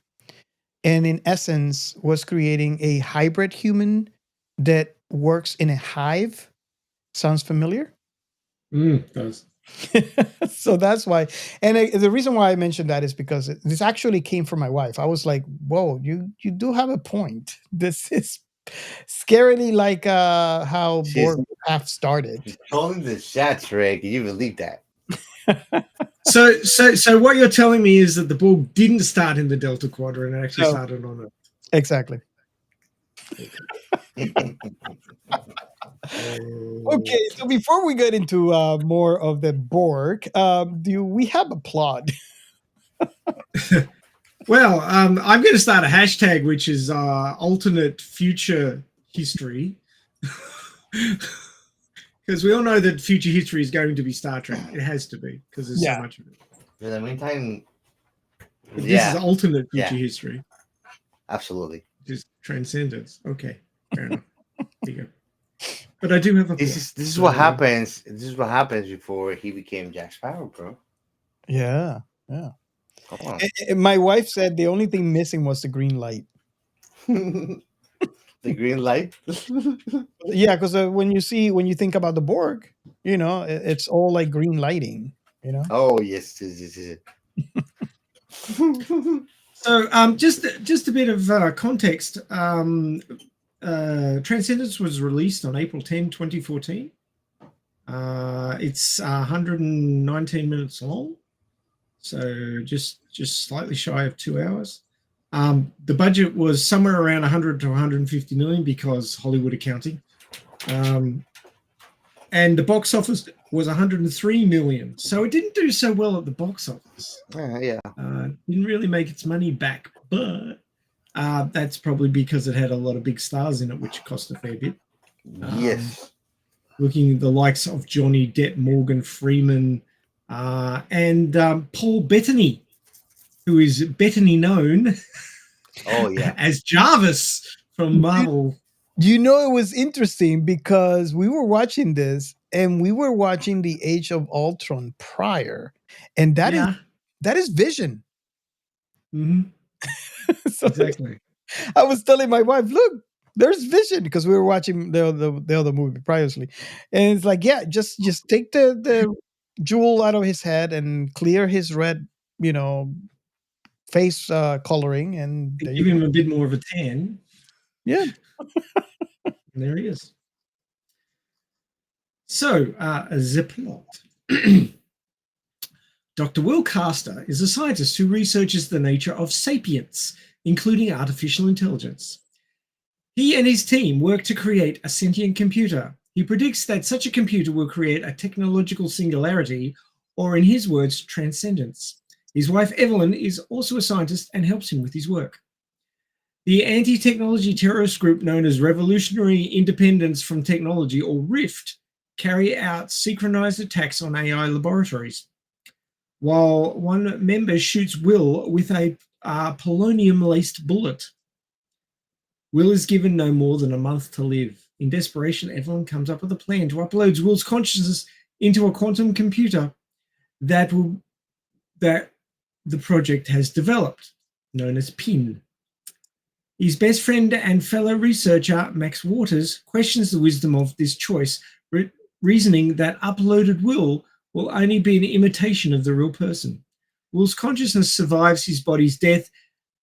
Speaker 4: and in essence was creating a hybrid human that works in a hive. Sounds familiar?
Speaker 1: Does.
Speaker 4: So that's why, and the reason why I mentioned that is because this actually came from my wife. I was like, "Whoa, you do have a point. This is scarily like how Borg half started."
Speaker 2: She's calling the shots, Ray. Can you believe that?
Speaker 1: So what you're telling me is that the Borg didn't start in the Delta Quadrant and actually
Speaker 4: No.
Speaker 1: started on it.
Speaker 4: Exactly. Okay, so before we get into more of the Borg, do we have a plot?
Speaker 1: Well, I'm going to start a hashtag, which is alternate future history. Because we all know that future history is going to be Star Trek. It has to be, because there's so much of it.
Speaker 2: In the meantime,
Speaker 1: This is alternate future history.
Speaker 2: Absolutely.
Speaker 1: Just Transcendence. Okay, fair enough. There you go. But I do have a plot.
Speaker 2: This is what happens. This is what happens before he became Jack Sparrow, bro.
Speaker 4: Yeah.
Speaker 2: Come on.
Speaker 4: And my wife said the only thing missing was the green light.
Speaker 2: The green light.
Speaker 4: Yeah, because when you think about the Borg, it's all like green lighting.
Speaker 2: Oh yes.
Speaker 1: So, just a bit of context. Transcendence was released on April 10, 2014. It's 119 minutes long, so just slightly shy of 2 hours. The budget was somewhere around 100 to 150 million because Hollywood accounting. And the box office was 103 million. So it didn't do so well at the box office. Didn't really make its money back, but that's probably because it had a lot of big stars in it, which cost a fair bit.
Speaker 2: Yes.
Speaker 1: Looking at the likes of Johnny Depp, Morgan Freeman, and Paul Bettany, who is Bettany known as Jarvis from Marvel.
Speaker 4: It was interesting because we were watching this and we were watching the Age of Ultron prior, and that is Vision.
Speaker 1: Mm-hmm.
Speaker 4: So
Speaker 1: Exactly.
Speaker 4: I was telling my wife, look, there's Vision, because we were watching the other movie previously, and it's like, yeah, just take the jewel out of his head and clear his red, face coloring, and there you
Speaker 1: Give
Speaker 4: go.
Speaker 1: him a bit more of a tan.
Speaker 4: Yeah.
Speaker 1: And there he is. So, the plot. Dr. Will Caster is a scientist who researches the nature of sapience, including artificial intelligence. He and his team work to create a sentient computer. He predicts that such a computer will create a technological singularity, or in his words, transcendence. His wife Evelyn is also a scientist and helps him with his work. The anti-technology terrorist group known as Revolutionary Independence from Technology, or RIFT, carry out synchronized attacks on AI laboratories. While one member shoots Will with a polonium-laced bullet. Will is given no more than a month to live. In desperation, Evelyn comes up with a plan to upload Will's consciousness into a quantum computer that the project has developed, known as PIN. His best friend and fellow researcher, Max Waters, questions the wisdom of this choice, reasoning that uploaded Will only be an imitation of the real person. Will's consciousness survives his body's death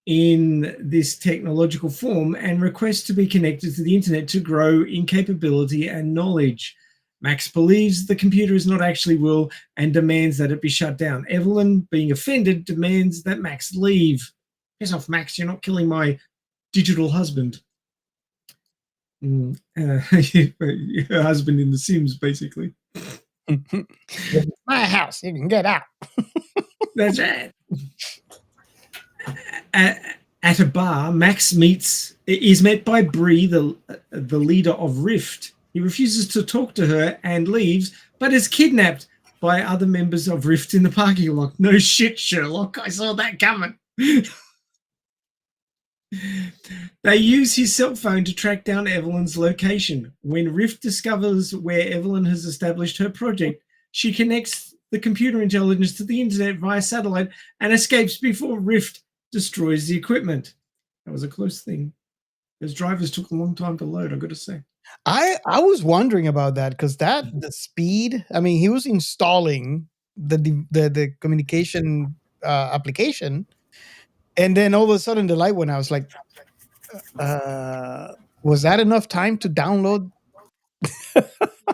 Speaker 1: in this technological form and requests to be connected to the internet to grow in capability and knowledge. Max believes the computer is not actually Will and demands that it be shut down. Evelyn, being offended, demands that Max leave. Piss off, Max, you're not killing my digital husband. Her husband in The Sims, basically.
Speaker 4: My house, you can get out.
Speaker 1: That's right. At a bar, Max is met by Bree, the leader of Rift. He refuses to talk to her and leaves, but is kidnapped by other members of Rift in the parking lot. No shit, Sherlock. I saw that coming. They use his cell phone to track down Evelyn's location. When Rift discovers where Evelyn has established her project, she connects the computer intelligence to the internet via satellite and escapes before Rift destroys the equipment. That was a close thing. Those drivers took a long time to load, I've got to say.
Speaker 4: I was wondering about that, because the speed, I mean, he was installing the communication application, and then all of a sudden the light went out. I was like, was that enough time to download?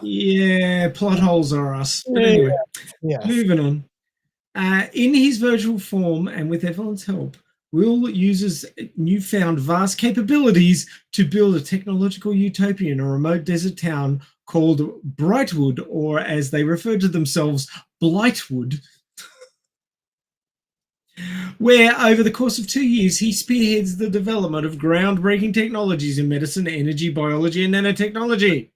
Speaker 1: Yeah, plot holes are us. But anyway,
Speaker 4: yes.
Speaker 1: Moving on. In his virtual form and with Evelyn's help, Will uses newfound vast capabilities to build a technological utopia in a remote desert town called Brightwood, or as they refer to themselves, Blightwood, where over the course of 2 years he spearheads the development of groundbreaking technologies in medicine, energy, biology, and nanotechnology.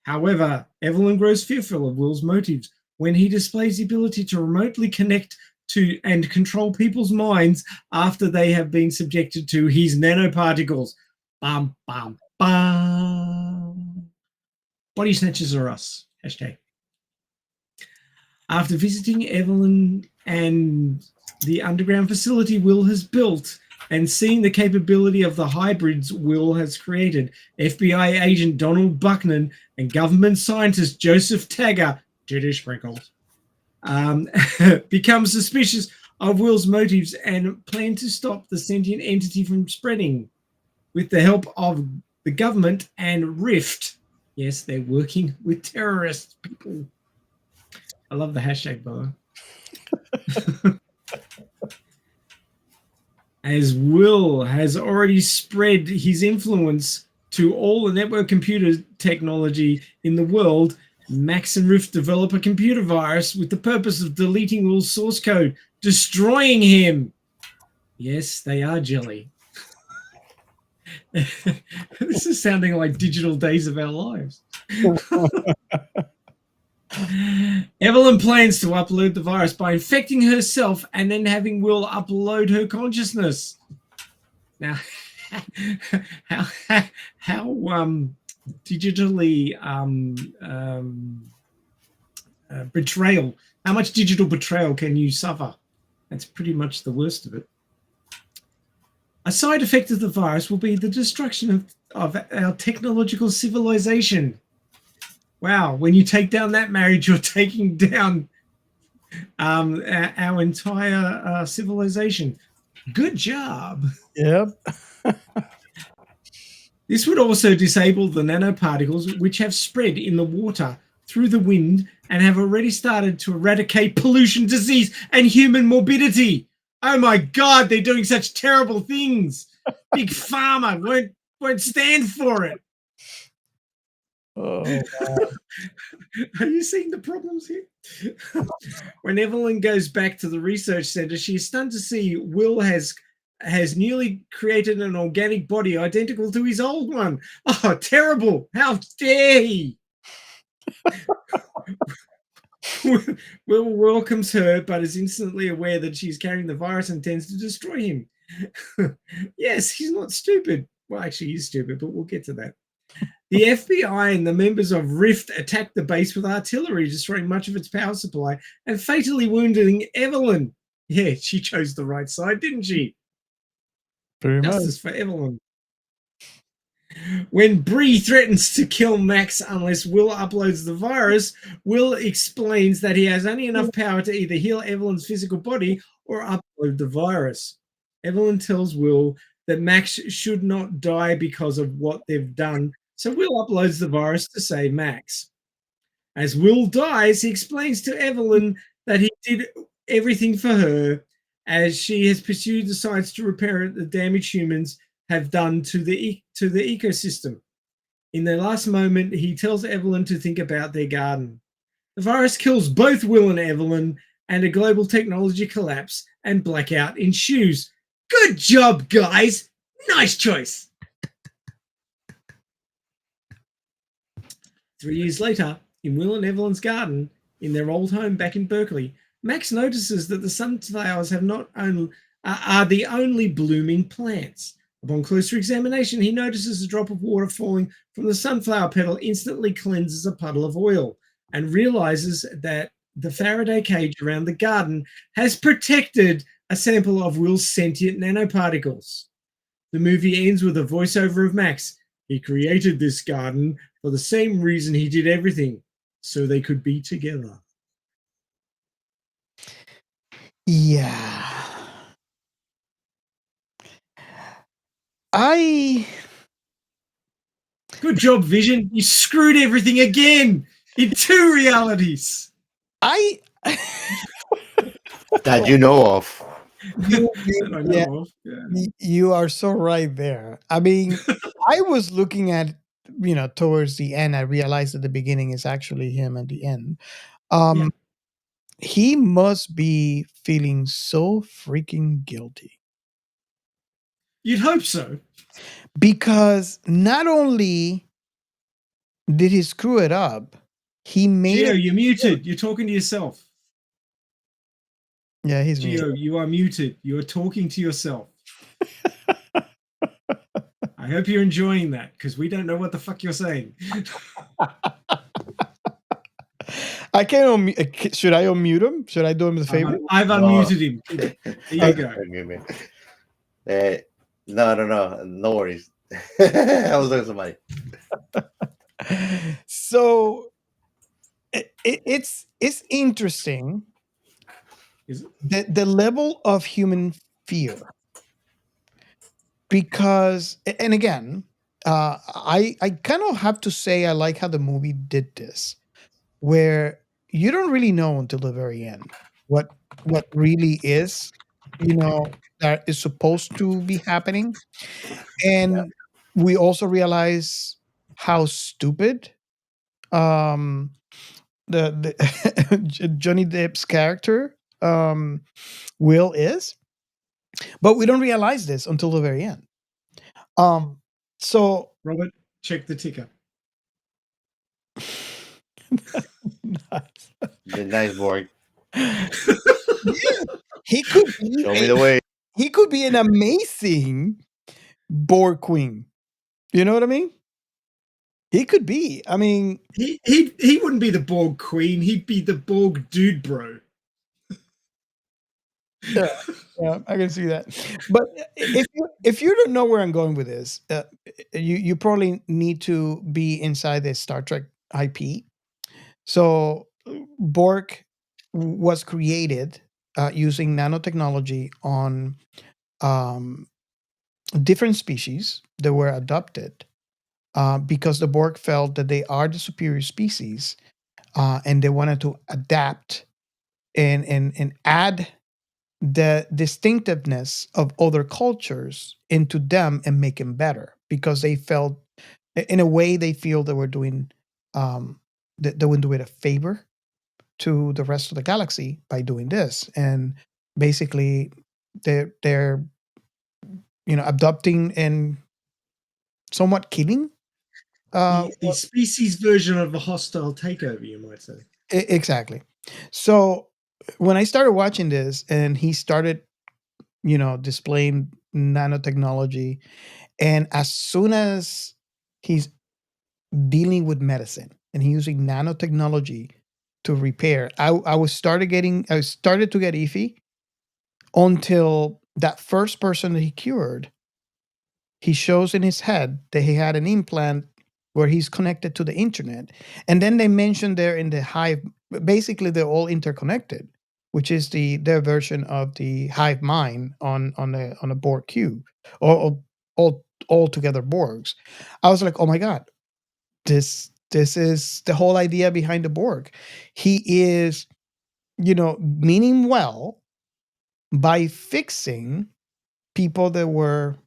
Speaker 1: However, Evelyn grows fearful of Will's motives when he displays the ability to remotely connect to and control people's minds after they have been subjected to his nanoparticles. Bum, bum, bum. Body snatchers are us. Hashtag. After visiting Evelyn and the underground facility Will has built and seeing the capability of the hybrids Will has created, FBI agent Donald Buckman and government scientist Joseph Tagger, Judy Sprinkles, become suspicious of Will's motives and plan to stop the sentient entity from spreading. With the help of the government and Rift, yes, they're working with terrorist people. I love the hashtag, by the way. As Will has already spread his influence to all the network computer technology in the world, Max and Rift develop a computer virus with the purpose of deleting Will's source code, destroying him. Yes, they are jelly. This is sounding like Digital Days of Our Lives. Evelyn plans to upload the virus by infecting herself and then having Will upload her consciousness. Now, how digitally betrayal. How much digital betrayal can you suffer? That's pretty much the worst of it. A side effect of the virus will be the destruction of our technological civilization. Wow, when you take down that marriage, you're taking down our entire civilization. Good job.
Speaker 4: Yep.
Speaker 1: This would also disable the nanoparticles which have spread in the water through the wind and have already started to eradicate pollution, disease, and human morbidity. Oh my God, they're doing such terrible things. Big Pharma won't stand for it.
Speaker 4: Oh,
Speaker 1: Are you seeing the problems here? When Evelyn goes back to the research center, she is stunned to see Will has newly created an organic body identical to his old one. Oh, terrible. How dare he? Will welcomes her, but is instantly aware that she's carrying the virus and intends to destroy him. Yes, he's not stupid. Well, actually, he's stupid, but we'll get to that. The FBI and the members of Rift attacked the base with artillery, destroying much of its power supply and fatally wounding Evelyn. Yeah, she chose the right side, didn't she?
Speaker 4: pretty much.
Speaker 1: Justice for Evelyn. When Bree threatens to kill Max unless Will uploads the virus, Will explains that he has only enough power to either heal Evelyn's physical body or upload the virus. Evelyn tells Will that Max should not die because of what they've done, so Will uploads the virus to save Max. As Will dies, he explains to Evelyn that he did everything for her, as she has pursued the science to repair the damage humans have done to the ecosystem. In their last moment, he tells Evelyn to think about their garden. The virus kills both Will and Evelyn, and a global technology collapse and blackout ensues. Good job, guys. Nice choice. 3 years later, in Will and Evelyn's garden, in their old home back in Berkeley, Max notices that the sunflowers are the only blooming plants. Upon closer examination, he notices a drop of water falling from the sunflower petal instantly cleanses a puddle of oil and realizes that the Faraday cage around the garden has protected a sample of Will's sentient nanoparticles. The movie ends with a voiceover of Max. He created this garden for the same reason he did everything, so they could be together.
Speaker 4: Yeah.
Speaker 1: Good job, Vision. You screwed everything again in 2 realities.
Speaker 2: That you know of.
Speaker 1: That I know of. Yeah.
Speaker 4: You are so right there. I mean, I was looking at, towards the end. I realized at the beginning is actually him at the end.
Speaker 1: Yeah.
Speaker 4: He must be feeling so freaking guilty.
Speaker 1: You'd hope so.
Speaker 4: Because not only did he screw it up, he made
Speaker 1: Gio,
Speaker 4: it.
Speaker 1: you're muted. You're talking to yourself.
Speaker 4: Yeah, he's
Speaker 1: Gio,
Speaker 4: muted.
Speaker 1: you are muted. You are talking to yourself. I hope you're enjoying that, because we don't know what the fuck you're saying.
Speaker 4: I can't unmute. Should I unmute him? Should I do him a favor?
Speaker 1: I've unmuted him. There you go.
Speaker 2: No worries. I was looking at somebody.
Speaker 4: So it's interesting.
Speaker 1: Is it?
Speaker 4: The level of human fear, because, and again, I kind of have to say I like how the movie did this, where you don't really know until the very end what really is, that is supposed to be happening, and we also realize how stupid the Johnny Depp's character Will is, but we don't realize this until the very end. So
Speaker 1: Robert, check the ticker.
Speaker 2: The nice boy.
Speaker 4: He could be
Speaker 2: Show me the way.
Speaker 4: He could be an amazing Borg queen. You know what I mean? He could be. I mean,
Speaker 1: he wouldn't be the Borg queen. He'd be the Borg dude, bro.
Speaker 4: yeah, yeah, I can see that. But if you don't know where I'm going with this, you probably need to be inside the Star Trek IP. So Borg was created using nanotechnology on um, different species that were adopted because the Borg felt that they are the superior species and they wanted to adapt and add the distinctiveness of other cultures into them and make them better because they felt in a way they feel they were doing they would do it a favor to the rest of the galaxy by doing this and basically they're adopting and somewhat killing
Speaker 1: The species version of a hostile takeover, you might say.
Speaker 4: exactly. So when I started watching this and he started displaying nanotechnology, and as soon as he's dealing with medicine and he's using nanotechnology to repair, I started to get iffy until that first person that he cured, he shows in his head that he had an implant where he's connected to the internet. And then they mentioned there in the hive, basically they're all interconnected, which is their version of the hive mind on a Borg cube or all together Borgs. I was like, oh my God, this is the whole idea behind the Borg. He is, meaning well by fixing people that were,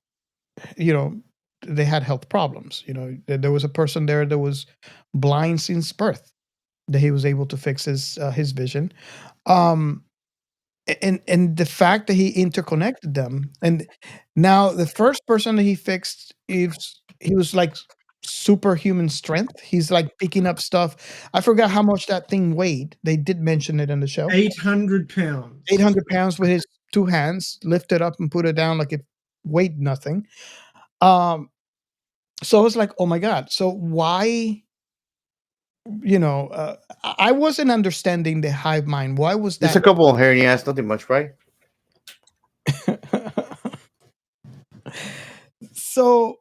Speaker 4: you know, they had health problems. There was a person there that was blind since birth that he was able to fix his vision. Um, and the fact that he interconnected them, and now the first person that he fixed, is he was like superhuman strength. He's like picking up stuff. I forgot how much that thing weighed. They did mention it in the show.
Speaker 1: 800 pounds.
Speaker 4: 800 pounds with his two hands, lift it up and put it down like it weighed nothing. Um, so I was like, oh my God. So why, I wasn't understanding the hive mind. Why was
Speaker 2: Just
Speaker 4: that?
Speaker 2: a couple of hernias, nothing much, right?
Speaker 4: So,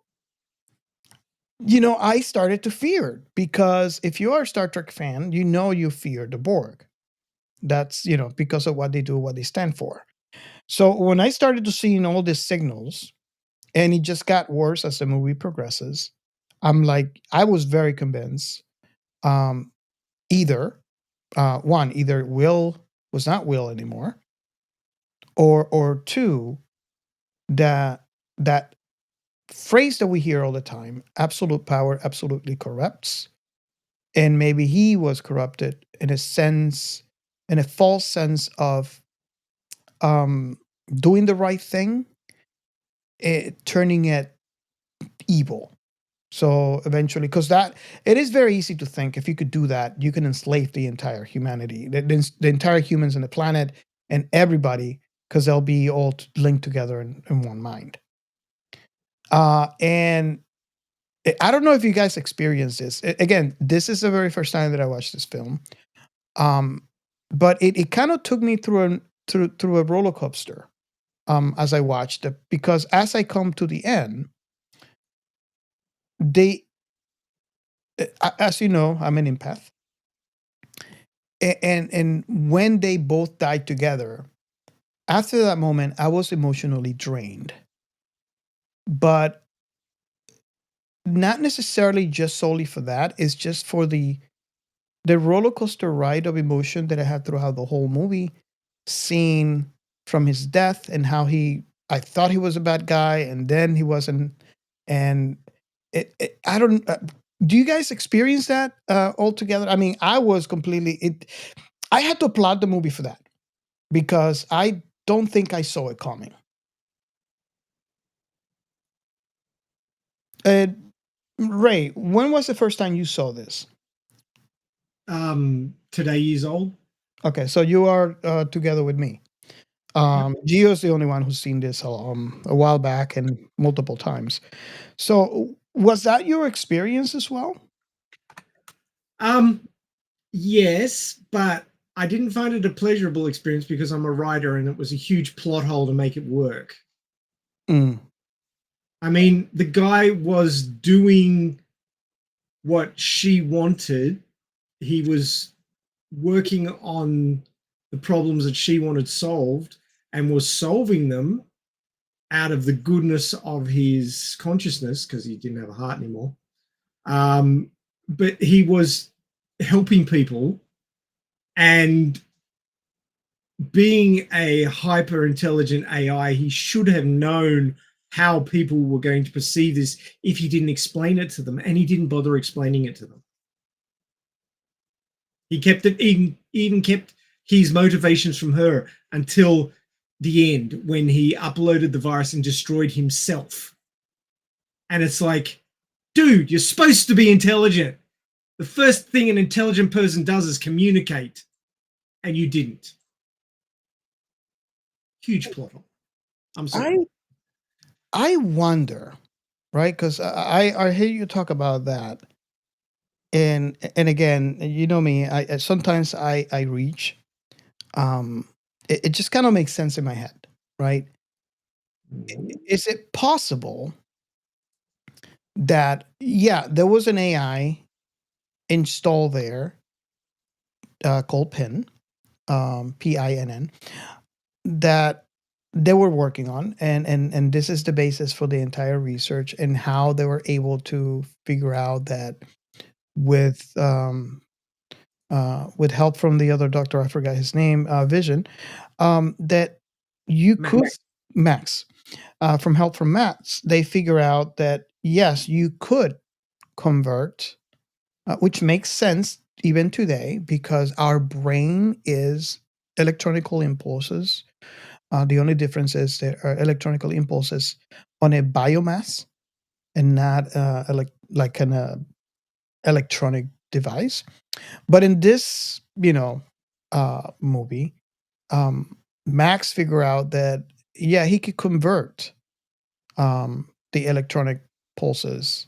Speaker 4: I started to fear because if you are a Star Trek fan, you fear the Borg. That's, because of what they do, what they stand for. So when I started to see all these signals, and it just got worse as the movie progresses, I was very convinced. Um, either Will was not Will anymore, or two, that phrase that we hear all the time, absolute power absolutely corrupts, and maybe he was corrupted in a sense, in a false sense of um, doing the right thing, turning it evil. So eventually, because that it is very easy to think if you could do that, you can enslave the entire humanity, the entire humans on the planet, and everybody, because they'll be all linked together in one mind. And I don't know if you guys experienced this. Again, this is the very first time that I watched this film. Um, but it kind of took me through a roller coaster as I watched it, because as I come to the end, they, as you know, I'm an empath, and when they both died together, after that moment, I was emotionally drained, but not necessarily just solely for that. It's just for the roller coaster ride of emotion that I had throughout the whole movie, seeing from his death and how I thought he was a bad guy and then he wasn't. And I don't, do you guys experience that altogether? I mean, I had to applaud the movie for that because I don't think I saw it coming. Uh, Ray, when was the first time you saw this?
Speaker 1: Today years old.
Speaker 4: Okay, so you are together with me. Gio's the only one who's seen this a while back and multiple times. So was that your experience as well?
Speaker 1: Um, yes, but I didn't find it a pleasurable experience because I'm a writer and it was a huge plot hole to make it work.
Speaker 4: Mm.
Speaker 1: I mean, the guy was doing what she wanted. He was working on the problems that she wanted solved and was solving them out of the goodness of his consciousness because he didn't have a heart anymore. But he was helping people, and being a hyper intelligent AI, he should have known how people were going to perceive this if he didn't explain it to them, and he didn't bother explaining it to them. He kept it, even kept his motivations from her until the end when he uploaded the virus and destroyed himself. And it's like, dude, you're supposed to be intelligent. The first thing an intelligent person does is communicate, and you didn't. Huge plot hole. I'm sorry.
Speaker 4: I wonder, right? Because I hear you talk about that, and again, you know me. I sometimes I reach. It just kind of makes sense in my head, right? Is it possible that there was an AI installed there called PIN, PINN, that they were working on, and this is the basis for the entire research and how they were able to figure out that with with help from the other doctor, I forgot his name, Vision, that you could Max, from help from Max, they figure out that yes, you could convert, which makes sense even today because our brain is electronical impulses. The only difference is there are electronical impulses on a biomass and not like an electronic device. But in this, movie, Max figure out that he could convert the electronic pulses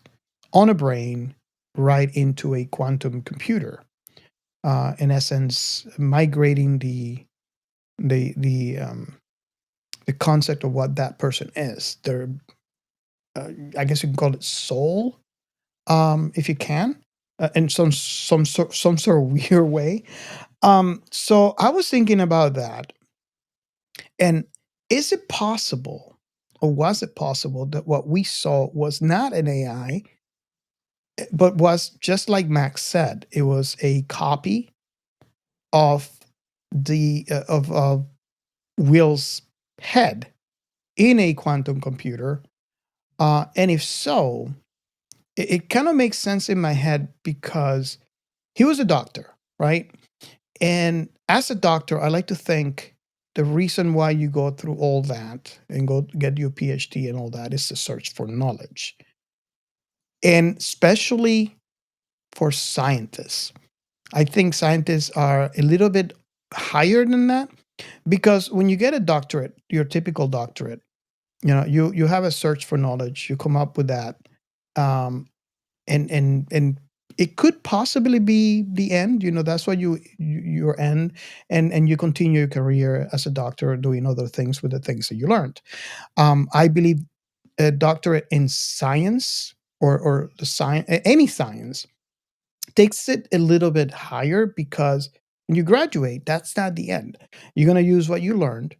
Speaker 4: on a brain right into a quantum computer. In essence, migrating the concept of what that person is. Their, I guess you can call it soul, if you can, in some sort of weird way. So I was thinking about that, and is it possible, or was it possible that what we saw was not an AI, but was just like Max said, it was a copy of the of Will's head in a quantum computer? And if so, it kind of makes sense in my head because he was a doctor, right? And as a doctor, I like to think the reason why you go through all that and go get your PhD and all that is to search for knowledge. And especially for scientists. I think scientists are a little bit higher than that because when you get a doctorate, your typical doctorate, you have a search for knowledge, you come up with that. Um, and it could possibly be the end, that's why your end, and you continue your career as a doctor doing other things with the things that you learned. I believe a doctorate in science or the science, any science, takes it a little bit higher because when you graduate, that's not the end. You're going to use what you learned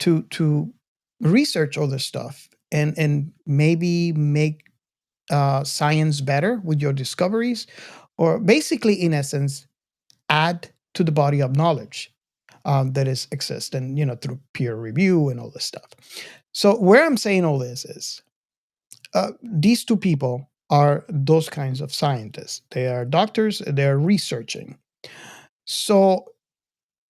Speaker 4: to research other stuff and maybe make science better with your discoveries, or basically, in essence, add to the body of knowledge that is exist, and through peer review and all this stuff. So where I'm saying all this is, these two people are those kinds of scientists. They are doctors. They're researching. So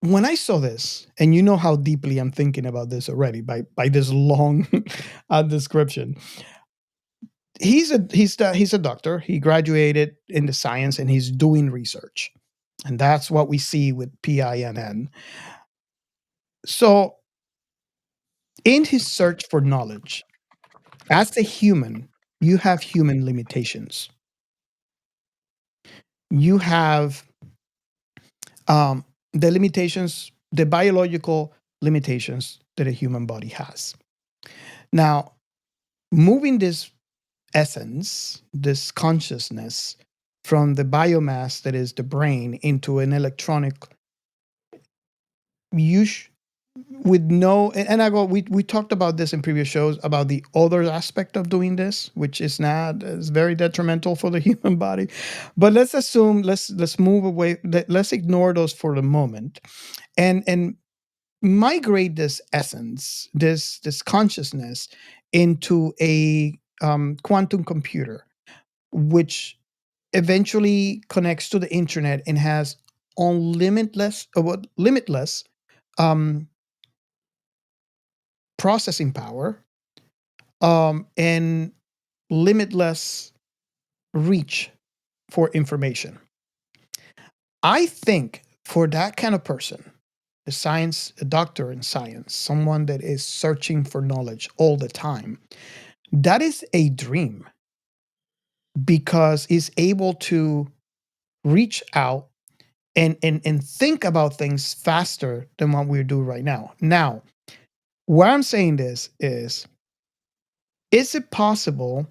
Speaker 4: when I saw this, and you know how deeply I'm thinking about this already by this long description, he's a doctor. He graduated in the science and he's doing research. And that's what we see with PINN. So in his search for knowledge, as a human, you have human limitations. you have the limitations, the biological limitations that a human body has. Now, moving this essence, this consciousness, from the biomass that is the brain into an electronic, you with no, and I go, we talked about this in previous shows about the other aspect of doing this, which is not, is very detrimental for the human body. But let's assume, let's move away, let's ignore those for the moment, and migrate this essence, this consciousness, into a quantum computer, which eventually connects to the internet and has limitless um, processing power, and limitless reach for information. I think for that kind of person, a doctor in science, someone that is searching for knowledge all the time, that is a dream, because is able to reach out and think about things faster than what we do right now. Now, why I'm saying this is it possible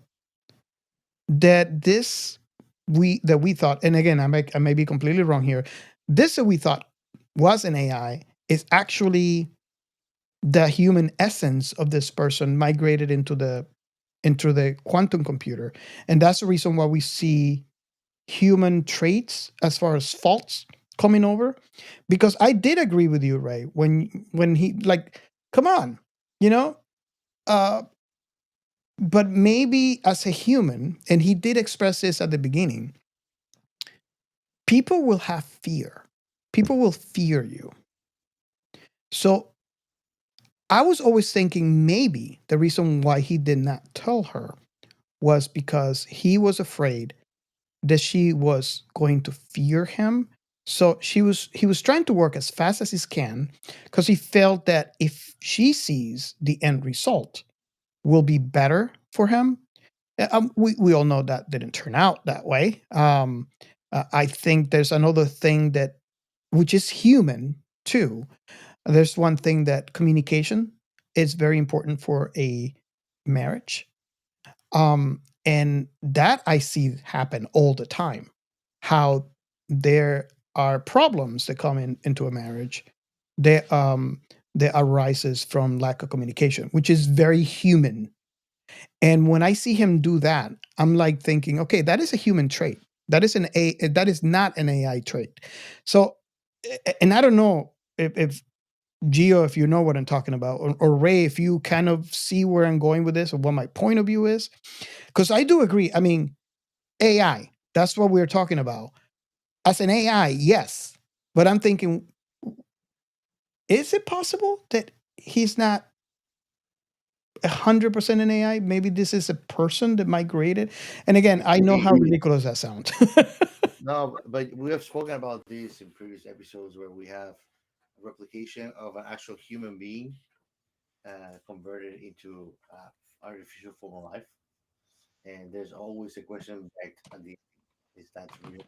Speaker 4: that we thought, and again, I may be completely wrong here, this that we thought was an AI is actually the human essence of this person migrated into the quantum computer, and that's the reason why we see human traits as far as faults coming over. Because I did agree with you, Ray, when he, like, come on, you know, uh but maybe as a human, and he did express this at the beginning, people will have fear. People will fear you. So I was always thinking maybe the reason why he did not tell her was because he was afraid that she was going to fear him. So he was trying to work as fast as he can, because he felt that if she sees the end result will be better for him. We all know that didn't turn out that way. I think there's another thing that, which is human too. There's one thing that communication is very important for a marriage. And that I see happen all the time. How there are problems that come into a marriage that arises from lack of communication, which is very human. And when I see him do that, I'm like thinking, okay, that is a human trait. That is not an AI trait. So, and I don't know if Gio, if you know what I'm talking about, or Ray, if you kind of see where I'm going with this or what my point of view is, because I do agree. I mean, AI, that's what we're talking about. As an AI, yes, but I'm thinking, is it possible that he's not 100% an AI? Maybe this is a person that migrated. And again, I know how ridiculous that sounds.
Speaker 2: No, but we have spoken about this in previous episodes where we have a replication of an actual human being converted into artificial form of life. And there's always a question back at the is that real?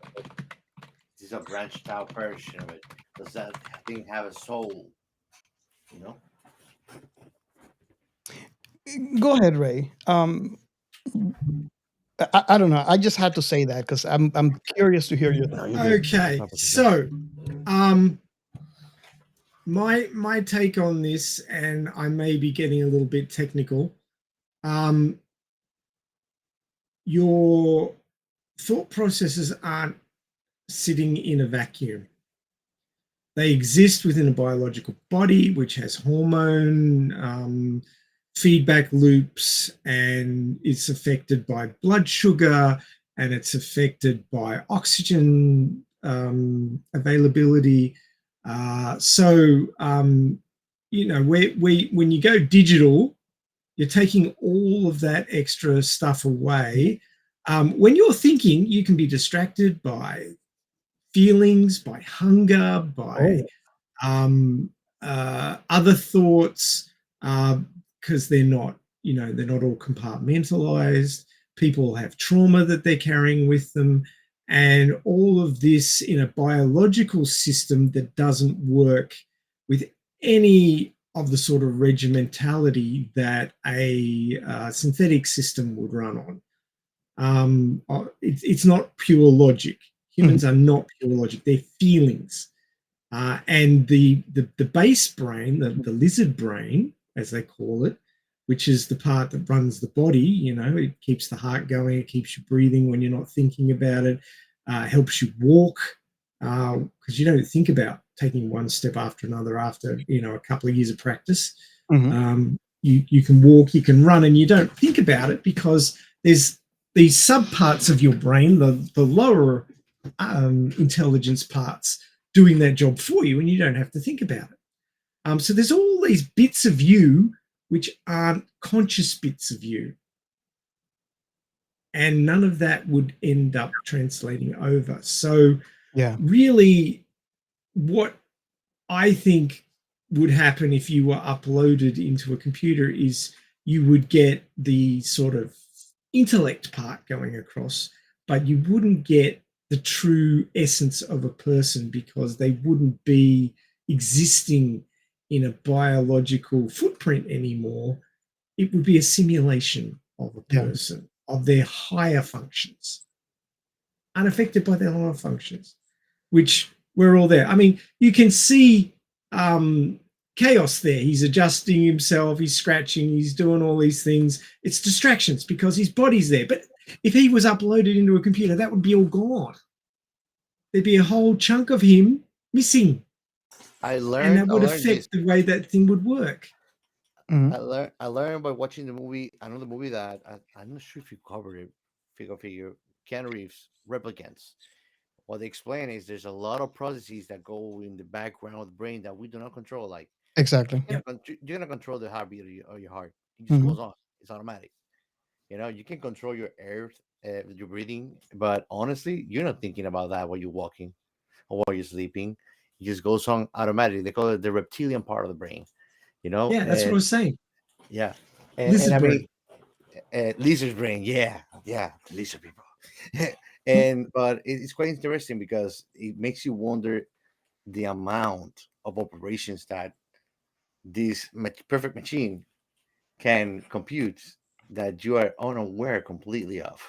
Speaker 2: Is this a branched out version of it? Does that thing have a soul? You know?
Speaker 4: Go ahead, Ray. I don't know. I just had to say that because I'm curious to hear your thoughts.
Speaker 1: Okay, so my take on this, and I may be getting a little bit technical. Your thought processes aren't sitting in a vacuum. They exist within a biological body, which has hormone feedback loops, and it's affected by blood sugar, and it's affected by oxygen availability. You know, when you go digital, you're taking all of that extra stuff away. When you're thinking, you can be distracted by feelings, by hunger, by other thoughts, because they're not, you know, they're not all compartmentalized. People have trauma that they're carrying with them, And all of this in a biological system that doesn't work with any of the sort of regimentality that a synthetic system would run on. It's not pure logic. Humans are not pure logic. They're feelings. And the base brain, the lizard brain, as they call it, which is the part that runs the body, it keeps the heart going, it keeps you breathing when you're not thinking about it, helps you walk, because you don't think about taking one step after another after, a couple of years of practice. You can walk, you can run, and you don't think about it because there's these subparts of your brain, the lower intelligence parts, doing that job for you, and you don't have to think about it. So there's all these bits of you which aren't conscious bits of you. And none of that would end up translating over. So really what I think would happen if you were uploaded into a computer is you would get the sort of intellect part going across, but you wouldn't get the true essence of a person because they wouldn't be existing in a biological footprint anymore. It would be a simulation of a person, of their higher functions, unaffected by their lower functions, which we're all there. I mean, you can see chaos there. He's adjusting himself, he's scratching, he's doing all these things. It's distractions because his body's there. But if he was uploaded into a computer, that would be all gone. There'd be a whole chunk of him missing. And that would affect the way that thing would work.
Speaker 2: I learned by watching the movie, another movie that I'm not sure if you covered it, figure Keanu Reeves, Replicants. What they explain is there's a lot of processes that go in the background of the brain that we do not control. Like
Speaker 4: exactly,
Speaker 2: you're gonna control the heartbeat of your heart. It just goes on. It's automatic. You can control your air, your breathing, but honestly, you're not thinking about that while you're walking or while you're sleeping. It just goes on automatically. They call it the reptilian part of the brain.
Speaker 1: Yeah, that's what I was saying.
Speaker 2: Yeah,
Speaker 1: lizard
Speaker 2: I
Speaker 1: brain.
Speaker 2: mean, lizard brain. Yeah, lizard people. But it's quite interesting because it makes you wonder the amount of operations that this perfect machine can compute that you are unaware completely of,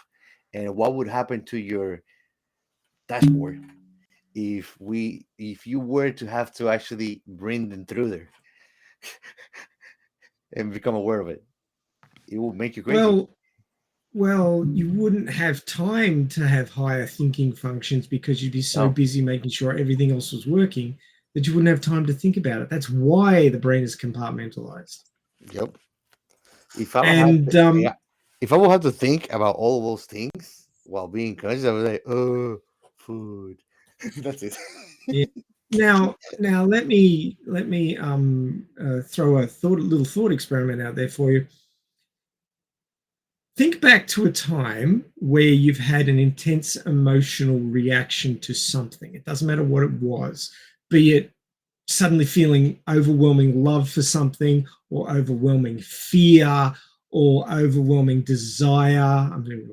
Speaker 2: and what would happen to your dashboard if you were to have to actually bring them through there and become aware of it. It will make you crazy.
Speaker 1: Well, you wouldn't have time to have higher thinking functions because you'd be so busy making sure everything else was working that you wouldn't have time to think about it. That's why the brain is compartmentalized.
Speaker 2: Yep. If I would have to think about all of those things while being conscious, I was like, oh, food. That's it.
Speaker 1: Yeah. Now let me throw a little thought experiment out there for you. Think back to a time where you've had an intense emotional reaction to something. It doesn't matter what it was, be it suddenly feeling overwhelming love for something or overwhelming fear or overwhelming desire. I mean,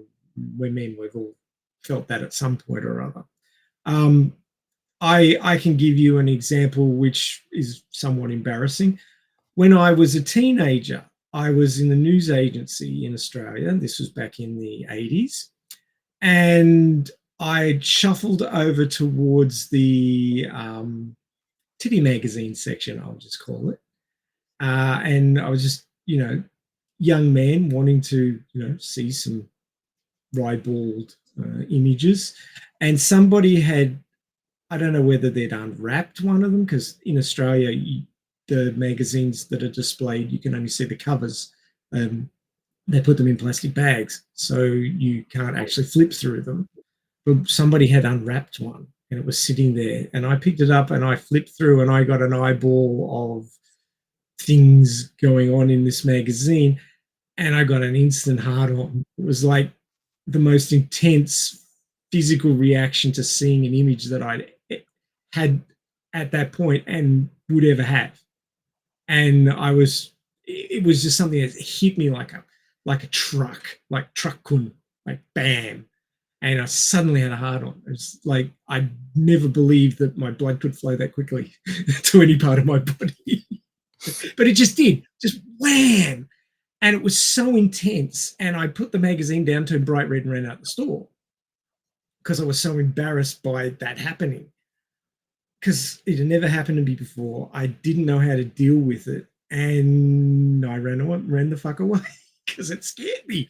Speaker 1: we're men, we've all felt that at some point or other. I can give you an example which is somewhat embarrassing. When I was a teenager, I was in the news agency in Australia. This was back in the 80s. And I shuffled over towards the titty magazine section, I'll just call it. And I was just, young man wanting to, see some ribald images. And somebody had, I don't know whether they'd unwrapped one of them, because in Australia, the magazines that are displayed, you can only see the covers. They put them in plastic bags, so you can't actually flip through them. But somebody had unwrapped one, and it was sitting there. And I picked it up, and I flipped through, and I got an eyeball of things going on in this magazine, and I got an instant hard-on. It was like the most intense physical reaction to seeing an image that I'd had at that point and would ever have. And it was just something that hit me like a truck, like truck kun, like bam. and I suddenly had a hard on. It's like I never believed that my blood could flow that quickly to any part of my body. But it just did, just wham. And it was so intense. And I put the magazine down, turned bright red, and ran out the store because I was so embarrassed by that happening. Because it had never happened to me before. I didn't know how to deal with it. And I ran the fuck away because it scared me.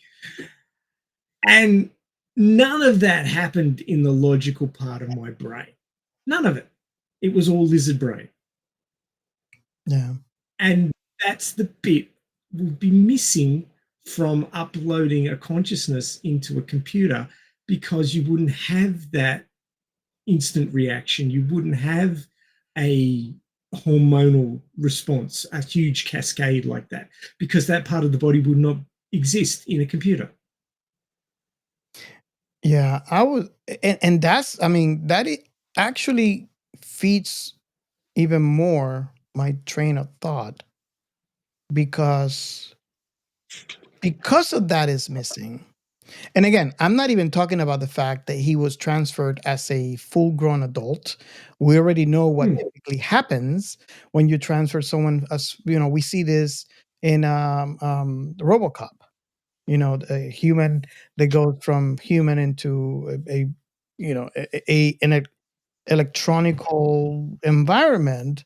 Speaker 1: And none of that happened in the logical part of my brain. None of it. It was all lizard brain.
Speaker 4: Yeah.
Speaker 1: And that's the bit we'll be missing from uploading a consciousness into a computer, because you wouldn't have that instant reaction. You wouldn't have a hormonal response, a huge cascade like that, because that part of the body would not exist in a computer.
Speaker 4: Yeah, I was, and that's, I mean, that it actually feeds even more my train of thought, because of that is missing. And again, I'm not even talking about the fact that he was transferred as a full-grown adult. We already know what typically happens when you transfer someone. As you know, we see this in RoboCop. You know, a human that goes from human into a you know an electronical environment,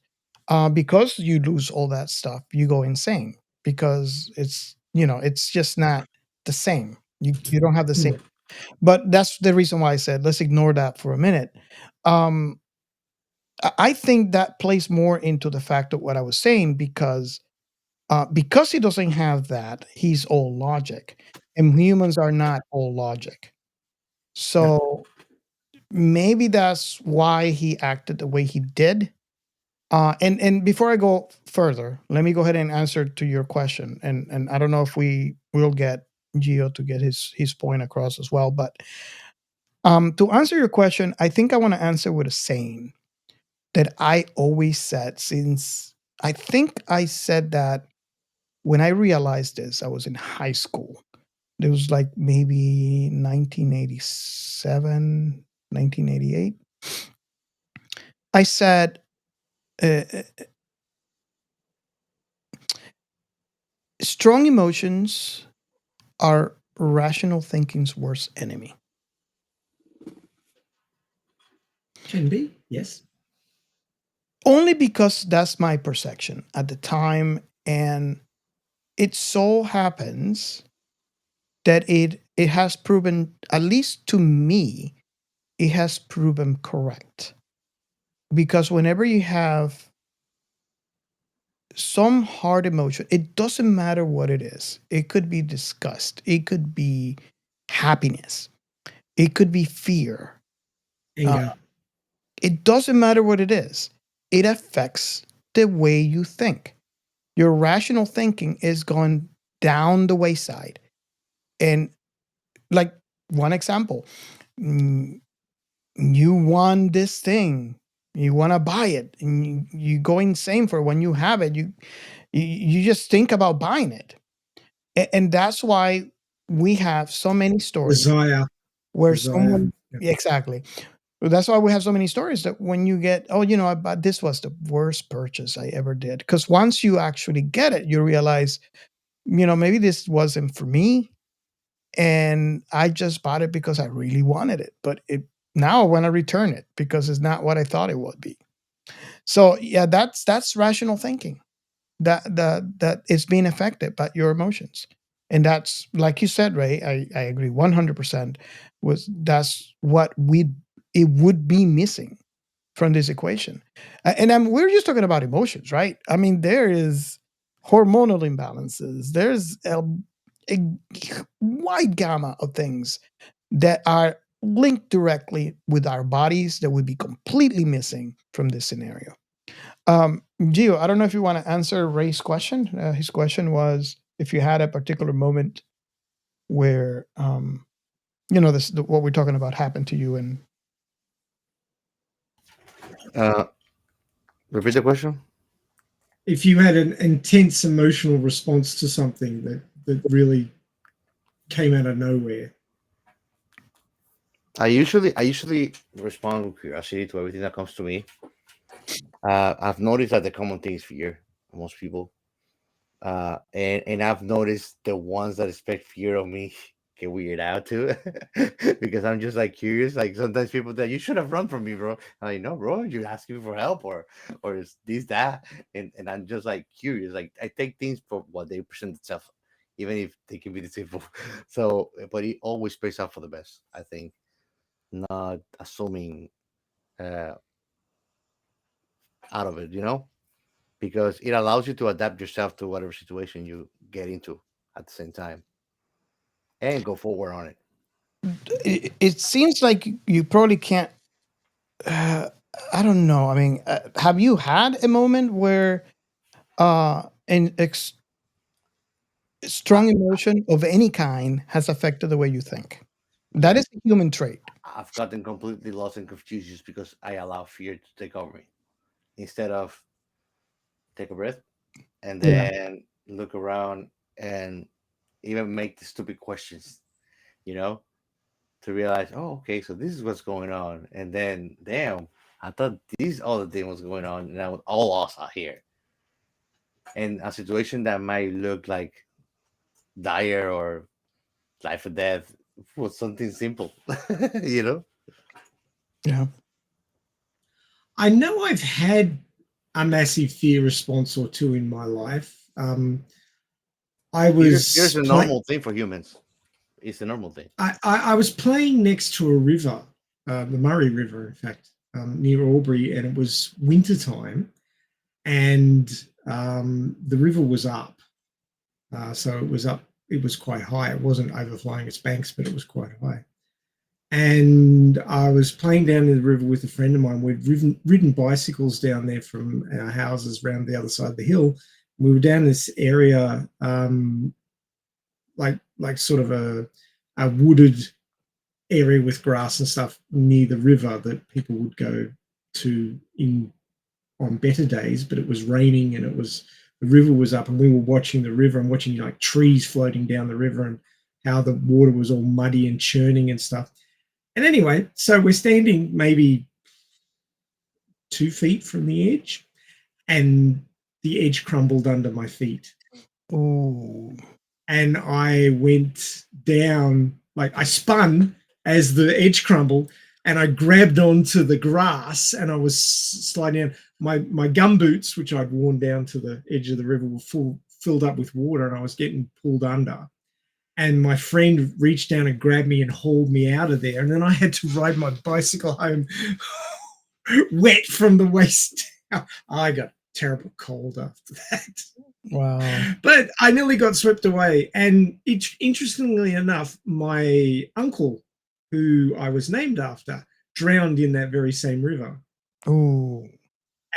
Speaker 4: because you lose all that stuff, you go insane, because it's, you know, it's just not the same. You don't have the same. But that's the reason why I said let's ignore that for a minute. um I think that plays more into the fact of what I was saying, because he doesn't have that, he's all logic, and humans are not all logic. So maybe that's why he acted the way he did. And before I go further, let me go ahead and answer to your question. And I don't know if we will get Gio to get his point across as well. But to answer your question, I think I want to answer with a saying that I always said, since I think I said that when I realized this, I was in high school. It was like maybe 1987, 1988. I said, uh, strong emotions are rational thinking's worst enemy.
Speaker 1: Can be, yes.
Speaker 4: Only because that's my perception at the time. And it so happens that it has proven, at least to me, it has proven correct. Because whenever you have some hard emotion, it doesn't matter what it is. It could be disgust, it could be happiness, it could be fear.
Speaker 1: Anger.
Speaker 4: It doesn't matter what it is. It affects the way you think. Your rational thinking is going down the wayside. And like one example, mm, you want this thing, you want to buy it, and you go insane for it. When you have it, you just think about buying it. And that's why we have so many stories
Speaker 1: Desire.
Speaker 4: where
Speaker 1: Desire.
Speaker 4: someone, exactly. That's why we have so many stories that when you get, oh, you know, I bought, this was the worst purchase I ever did. Because once you actually get it, you realize, you know, maybe this wasn't for me. And I just bought it because I really wanted it. But now I want to return it because it's not what I thought it would be. So yeah, that's rational thinking. That is being affected by your emotions. And that's, like you said, Ray, I agree 100%, was that's what it would be missing from this equation. And we're just talking about emotions, right? I mean, there is hormonal imbalances. There's a wide gamma of things that are linked directly with our bodies that would be completely missing from this scenario. Gio, I don't know if you want to answer Ray's question. His question was if you had a particular moment where, you know, what we're talking about happened to you, and
Speaker 2: Uh, Repeat the question.
Speaker 1: If you had an intense emotional response to something that really came out of nowhere.
Speaker 2: I usually respond with curiosity to everything that comes to me. I've noticed that the common thing is fear. Most people, and I've noticed the ones that expect fear of me get weird out too, because I'm just like curious. Like sometimes people that you should have run from me, bro. I'm like, no, bro, you're asking me for help, or is this that, and I'm just like curious. Like I take things for what they present itself, even if they can be deceitful. So, but it always plays out for the best. I think not assuming uh, out of it, because it allows you to adapt yourself to whatever situation you get into at the same time and go forward on it.
Speaker 4: It seems like you probably can't. Uh, I don't know. I mean, have you had a moment where an
Speaker 2: I,
Speaker 4: strong emotion of any kind has affected the way you think? That is
Speaker 2: yes,
Speaker 4: a human trait.
Speaker 2: I've gotten completely lost and confused just because I allow fear to take over me instead of take a breath and
Speaker 4: Yeah.
Speaker 2: then look around and even make the stupid questions, you know, to realize, oh, okay, so this is what's going on. And then, damn, I thought this other thing was going on, and I was all lost out here. And a situation that might look like dire or life or death was something simple, you know?
Speaker 4: Yeah.
Speaker 1: I know I've had a massive fear response or two in my life. I
Speaker 2: Fear's
Speaker 1: was
Speaker 2: a
Speaker 1: play-
Speaker 2: normal thing for humans. It's a normal thing.
Speaker 1: I was playing next to a river, the Murray River, in fact, near Albury, and it was winter time, and the river was up. So it was up. It was quite high. It wasn't overflowing its banks, but it was quite high. And I was playing down in the river with a friend of mine. We'd ridden bicycles down there from our houses around the other side of the hill. We were down this area, like sort of a wooded area with grass and stuff near the river that people would go to in on better days. But it was raining and the river was up, and we were watching the river and watching like trees floating down the river and how the water was all muddy and churning and stuff. And anyway, so we're standing maybe 2 feet from the edge, and the edge crumbled under my feet.
Speaker 4: Ooh.
Speaker 1: And I went down, like I spun as the edge crumbled, and I grabbed onto the grass and I was sliding down. My gum boots, which I'd worn down to the edge of the river, were filled up with water, and I was getting pulled under. And my friend reached down and grabbed me and hauled me out of there. And then I had to ride my bicycle home wet from the waist down. I got a terrible cold after that.
Speaker 4: Wow.
Speaker 1: But I nearly got swept away. And interestingly enough, my uncle, who I was named after, drowned in that very same river.
Speaker 4: Ooh.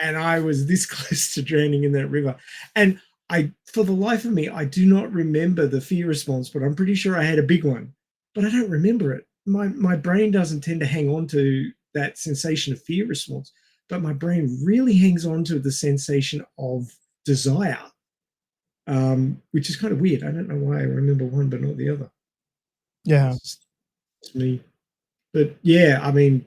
Speaker 1: And I was this close to drowning in that river. And for the life of me, I do not remember the fear response, but I'm pretty sure I had a big one. But I don't remember it. My brain doesn't tend to hang on to that sensation of fear response, but my brain really hangs on to the sensation of desire, which is kind of weird. I don't know why I remember one but not the other.
Speaker 4: Yeah.
Speaker 1: It's me. But yeah, I mean,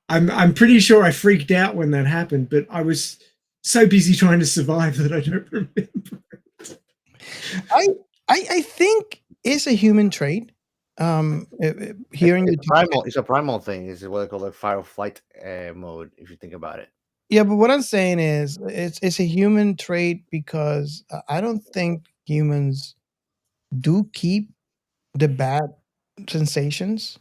Speaker 1: I'm pretty sure I freaked out when that happened, but I was so busy trying to survive that I don't remember.
Speaker 4: I think it's a human trait. Hearing you talk.
Speaker 2: It's a primal thing. It's what they call like fire or flight mode, if you think about it.
Speaker 4: Yeah, but what I'm saying is it's a human trait because I don't think humans do keep the bad sensations.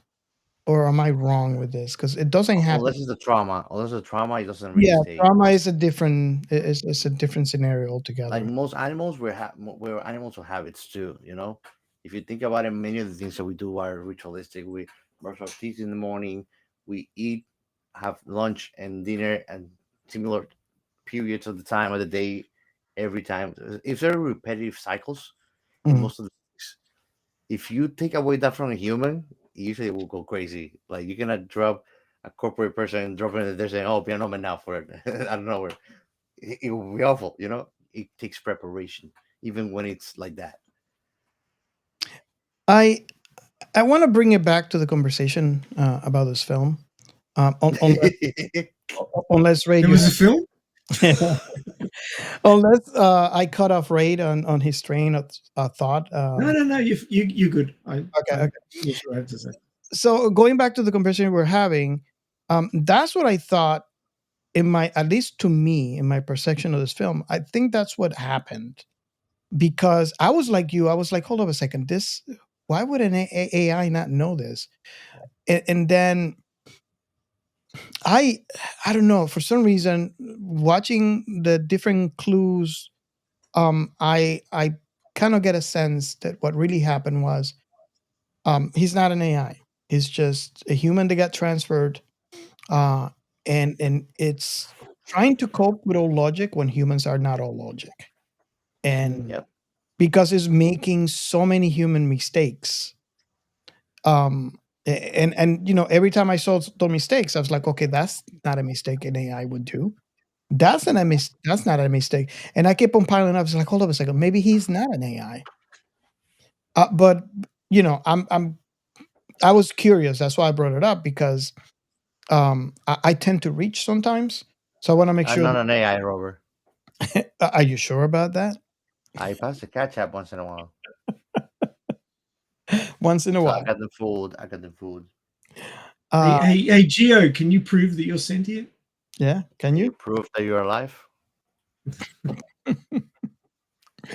Speaker 4: Or am I wrong with this? Because it doesn't happen.
Speaker 2: Unless it's the trauma. Unless the trauma, it doesn't
Speaker 4: Yeah,
Speaker 2: reinstate.
Speaker 4: trauma is a different. It's a different scenario
Speaker 2: Like
Speaker 4: altogether.
Speaker 2: most animals, we're animals with habits too. If you think about it, many of the things that we do are ritualistic. We brush our teeth in the morning. We eat, have lunch and dinner, and similar periods of the time of the day every time. It's very repetitive cycles in
Speaker 4: Mhm.
Speaker 2: most of the things. If you take away that from a human, usually it will go crazy. Like you cannot drop a corporate person and drop it. They're saying, "Oh, be a nomad now for it." I don't know where it will be awful. It takes preparation, even when it's like that.
Speaker 4: I I want to bring it back to the conversation about this film. Unless Ray,
Speaker 1: There
Speaker 4: you
Speaker 1: was a film.
Speaker 4: unless I cut off Ray on his train of thought.
Speaker 1: No. You're good.
Speaker 4: Okay.
Speaker 1: Finish what I have to say.
Speaker 4: So going back to the conversation we're having, that's what I thought at least to me, in my perception of this film. I think that's what happened, because I was like you. I was like, hold on a second. Why would an AI not know this? And then I don't know, for some reason, watching the different clues, I kind of get a sense that what really happened was, he's not an AI. He's just a human that got transferred, and it's trying to cope with all logic when humans are not all logic, and
Speaker 2: Yep.
Speaker 4: because it's making so many human mistakes. And every time I saw those mistakes, I was like, okay, that's not a mistake an AI would do. That's not a mistake. And I kept on piling up. I was like, hold up a second, maybe he's not an AI. But I was curious. That's why I brought it up, because I tend to reach sometimes. So I want to make
Speaker 2: I'm
Speaker 4: sure.
Speaker 2: not an AI, Robert.
Speaker 4: Are you sure about that?
Speaker 2: I pass the catch up once in a while.
Speaker 4: Once in a
Speaker 2: So
Speaker 4: while.
Speaker 2: I got the food.
Speaker 1: Hey, Geo, can you prove that you're sentient?
Speaker 4: Yeah, can you?
Speaker 2: Proof that you're alive?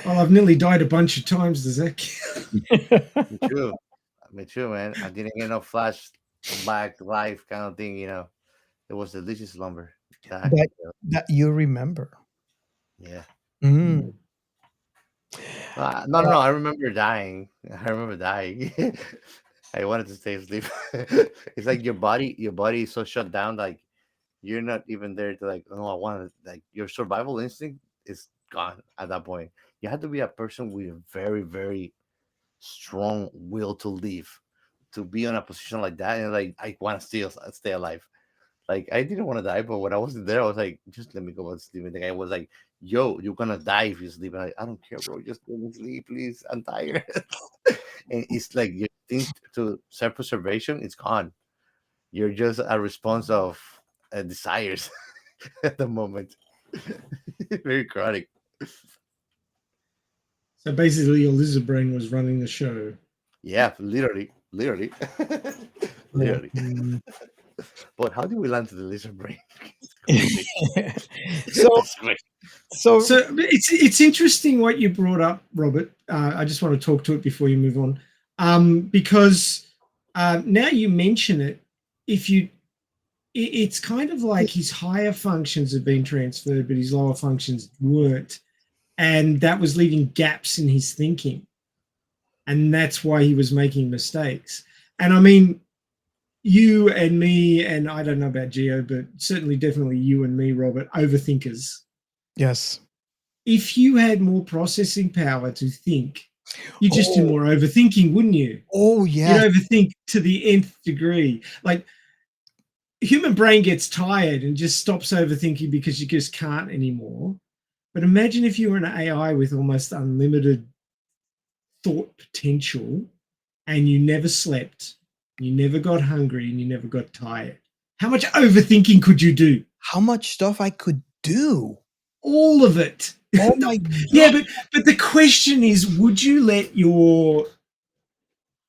Speaker 1: Well, I've nearly died a bunch of times, does that
Speaker 2: Me too. Me too, man. I didn't get no flashback life kind of thing, It was delicious lumber.
Speaker 4: that you remember.
Speaker 2: Yeah.
Speaker 4: Mm.
Speaker 2: No. I remember dying. I wanted to stay asleep. It's like your body is so shut down, like you're not even there to like, oh, I want to, like, your survival instinct is gone at that point. You have to be a person with a very, very strong will to live, to be in a position like that, and like, I want to still stay alive. Like, I didn't want to die, but when I wasn't there, I was like, just let me go and sleep. And the guy was like, yo, you're gonna die if you sleep. And I don't care, bro. Just let me sleep, please. I'm tired. And it's like your instinct to self-preservation, it's gone. You're just a response of desires at the moment. Very chronic.
Speaker 1: So basically, your lizard brain was running the show.
Speaker 2: Yeah, literally. Literally.
Speaker 4: Mm.
Speaker 2: But how do we land to the lizard brain?
Speaker 4: So
Speaker 1: So it's interesting what you brought up, Robert. I just want to talk to it before you move on, because now you mention it, it's kind of like his higher functions have been transferred, but his lower functions weren't, and that was leaving gaps in his thinking, and that's why he was making mistakes. And I mean, you and me, and I don't know about Geo, but certainly definitely you and me, Robert, overthinkers.
Speaker 4: yes.
Speaker 1: If you had more processing power to think, you'd just do more overthinking, wouldn't you?
Speaker 4: Oh, yeah.
Speaker 1: You'd overthink to the nth degree. Like, human brain gets tired and just stops overthinking because you just can't anymore. But imagine if you were an AI with almost unlimited thought potential, and you never slept, you never got hungry, and you never got tired. How much overthinking could you do?
Speaker 4: How much stuff I could do.
Speaker 1: All of it.
Speaker 4: Oh my God.
Speaker 1: Yeah, but the question is, would you let your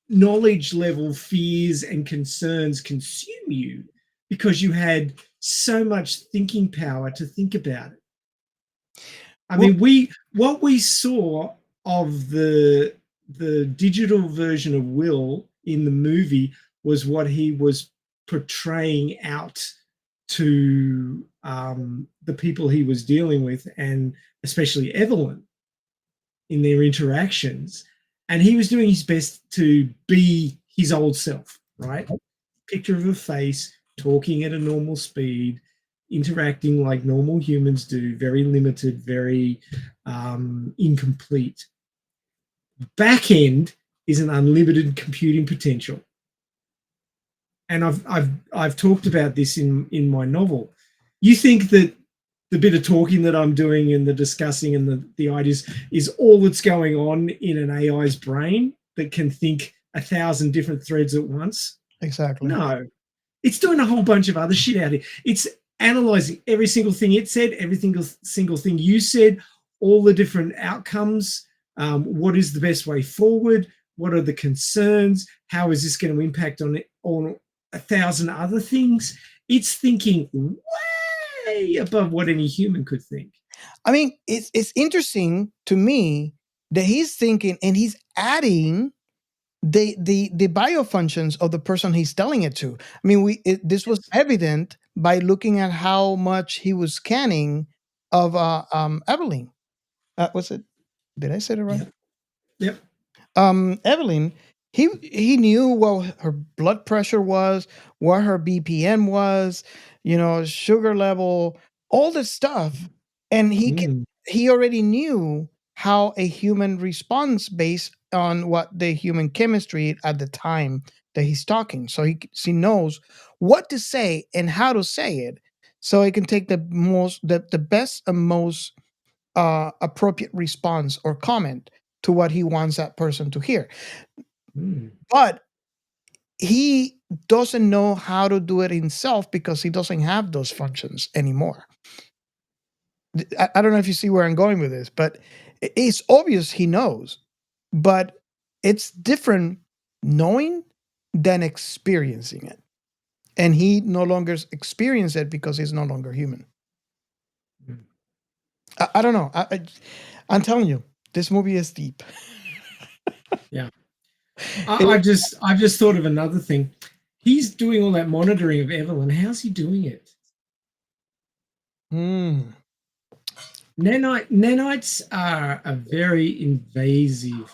Speaker 1: knowledge level, fears, and concerns consume you because you had so much thinking power to think about it? I mean, what we saw of the digital version of Will in the movie was what he was portraying out to the people he was dealing with, and especially Evelyn, in their interactions. And he was doing his best to be his old self, right? Picture of a face, talking at a normal speed, interacting like normal humans do, very limited, very incomplete. Back end is an unlimited computing potential. And I've talked about this in my novel. You think that the bit of talking that I'm doing and the discussing and the ideas is all that's going on in an AI's brain that can think 1,000 different threads at once.
Speaker 4: Exactly.
Speaker 1: No, it's doing a whole bunch of other shit out here. It's analyzing every single thing it said, every single thing you said, all the different outcomes. What is the best way forward? What are the concerns? How is this going to impact on 1,000 other things? It's thinking way above what any human could think.
Speaker 4: I mean, it's interesting to me that he's thinking and he's adding the biofunctions of the person he's telling it to. I mean, this was evident by looking at how much he was scanning of Evelyn. Was it? Did I say it right?
Speaker 1: Yep.
Speaker 4: Evelyn, he knew what her blood pressure was, what her BPM was, sugar level, all this stuff, and he already knew how a human responds based on what the human chemistry at the time that he's talking. So he knows what to say and how to say it, so he can take the best and most appropriate response or comment to what he wants that person to hear. But he doesn't know how to do it himself because he doesn't have those functions anymore. I don't know if you see where I'm going with this, but it's obvious he knows, but it's different knowing than experiencing it. And he no longer experiences it because he's no longer human. I don't know. I'm telling you, this movie is deep.
Speaker 1: Yeah. I've just thought of another thing. He's doing all that monitoring of Evelyn. How's he doing it? Nanites are a very invasive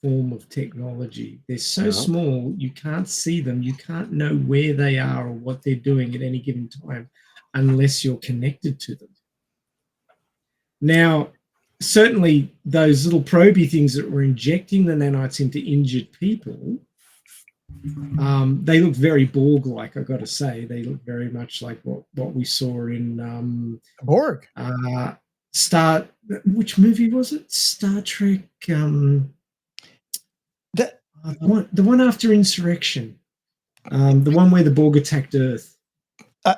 Speaker 1: form of technology. They're so small, you can't see them. You can't know where they are or what they're doing at any given time unless you're connected to them. Now, certainly those little proby things that were injecting the nanites into injured people, they look very Borg-like, I've got to say. They look very much like what we saw in
Speaker 4: Borg.
Speaker 1: Which movie was it? Star Trek. The one after Insurrection. The one where the Borg attacked Earth.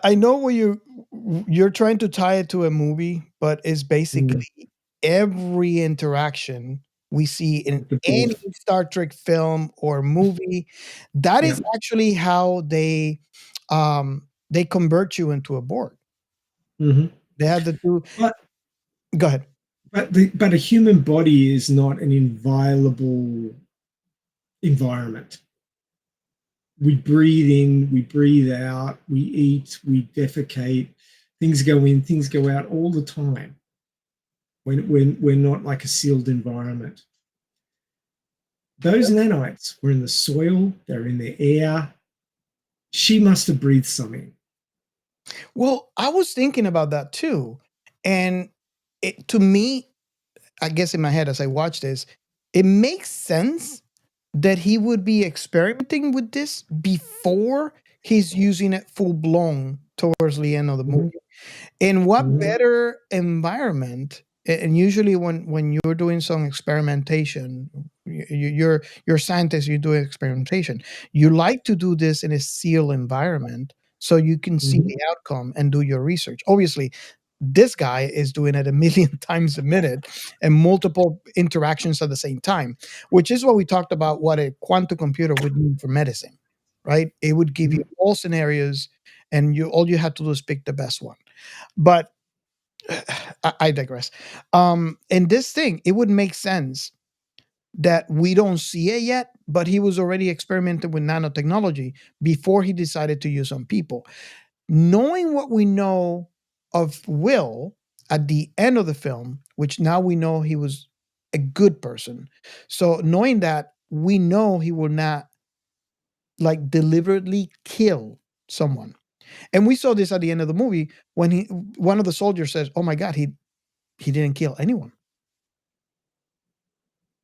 Speaker 4: I know what you're trying to tie it to a movie, but it's basically every interaction we see in any Star Trek film or movie. That is actually how they convert you into a Borg. They have the two. Go ahead.
Speaker 1: But a human body is not an inviolable environment. We breathe in, we breathe out, we eat, we defecate. Things go in, things go out all the time. When we're not like a sealed environment. Those nanites were in the soil, they're in the air. She must have breathed something.
Speaker 4: Well, I was thinking about that too. And to me, I guess in my head as I watch this, it makes sense that he would be experimenting with this before he's using it full blown towards the end of the movie. In what better environment? And usually when you're doing some experimentation, you're a scientist, you're doing experimentation. You like to do this in a sealed environment so you can see the outcome and do your research. Obviously, this guy is doing it a million times a minute and multiple interactions at the same time, which is what we talked about what a quantum computer would mean for medicine, right? It would give you all scenarios and all you had to do is pick the best one. But I digress. In this thing, it would make sense that we don't see it yet, but he was already experimenting with nanotechnology before he decided to use on people. Knowing what we know of Will at the end of the film, which now we know he was a good person. So knowing that, we know he will not like deliberately kill someone. And we saw this at the end of the movie when one of the soldiers says, "Oh my God, he didn't kill anyone,"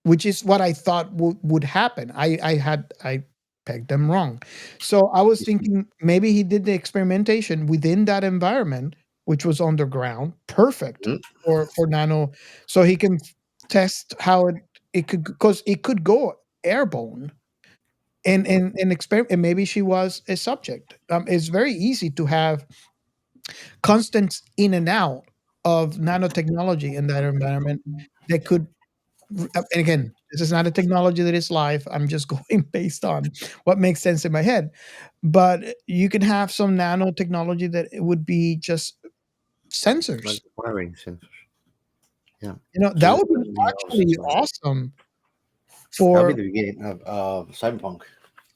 Speaker 4: which is what I thought would happen. I pegged them wrong. So I was thinking maybe he did the experimentation within that environment, which was underground, perfect for nano, so he can test how it could, because it could go airborne. and experiment, and maybe she was a subject. It's very easy to have constants in and out of nanotechnology in that environment that could, and again, this is not a technology that is live. I'm just going based on what makes sense in my head. But you can have some nanotechnology that it would be just
Speaker 2: Like
Speaker 4: sensors.
Speaker 2: wiring sensors. Yeah.
Speaker 4: That
Speaker 2: So
Speaker 4: would be
Speaker 2: this is
Speaker 4: actually
Speaker 2: also-
Speaker 4: awesome
Speaker 2: that'll be
Speaker 4: for
Speaker 2: the beginning of cyberpunk.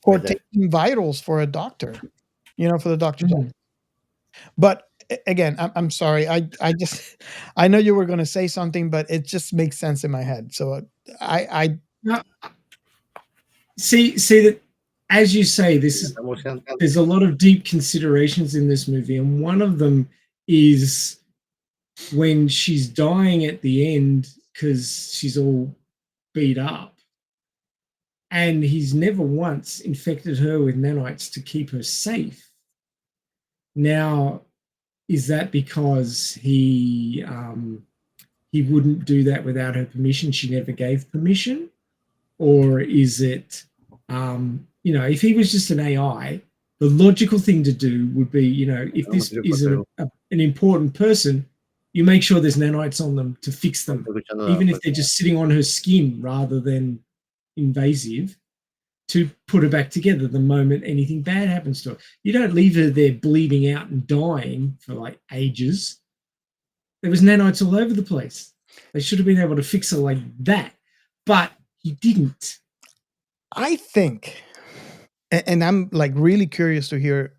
Speaker 4: for
Speaker 2: Right there.
Speaker 4: taking vitals for a doctor, for the doctor's
Speaker 1: Mhm.
Speaker 4: office. But again, I'm sorry. I just I know you were going to say something, but it just makes sense in my head. So I
Speaker 1: Now, see that, as you say, there's a lot of deep considerations in this movie, and one of them is when she's dying at the end because she's all beat up, and he's never once infected her with nanites to keep her safe. Now, is that because he wouldn't do that without her permission? She never gave permission, or is it, if he was just an AI, the logical thing to do would be, if this is an important person, you make sure there's nanites on them to fix them, even if they're just sitting on her skin rather than invasive, to put her back together the moment anything bad happens to her. You don't leave her there bleeding out and dying for like ages. There was nanites all over the place. They should have been able to fix her like that, but he didn't.
Speaker 4: I think, and I'm like really curious to hear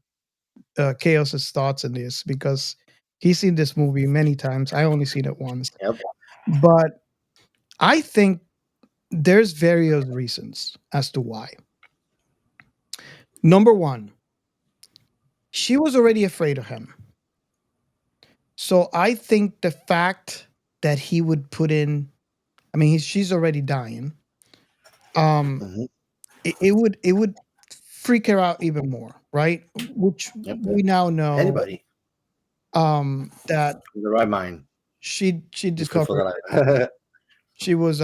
Speaker 4: Chaos's thoughts on this because he's seen this movie many times. I only seen it once,
Speaker 2: Yep.
Speaker 4: but I think there's various reasons as to why. Number one, she was already afraid of him. So I think the fact that he would put in, I mean, she's already dying.
Speaker 2: Mhm.
Speaker 4: It would freak her out even more, right? Which
Speaker 2: Yep.
Speaker 4: we now know
Speaker 2: Anybody
Speaker 4: that
Speaker 2: in the right mind.
Speaker 4: she
Speaker 2: You could for
Speaker 4: discovered
Speaker 2: that.
Speaker 4: she was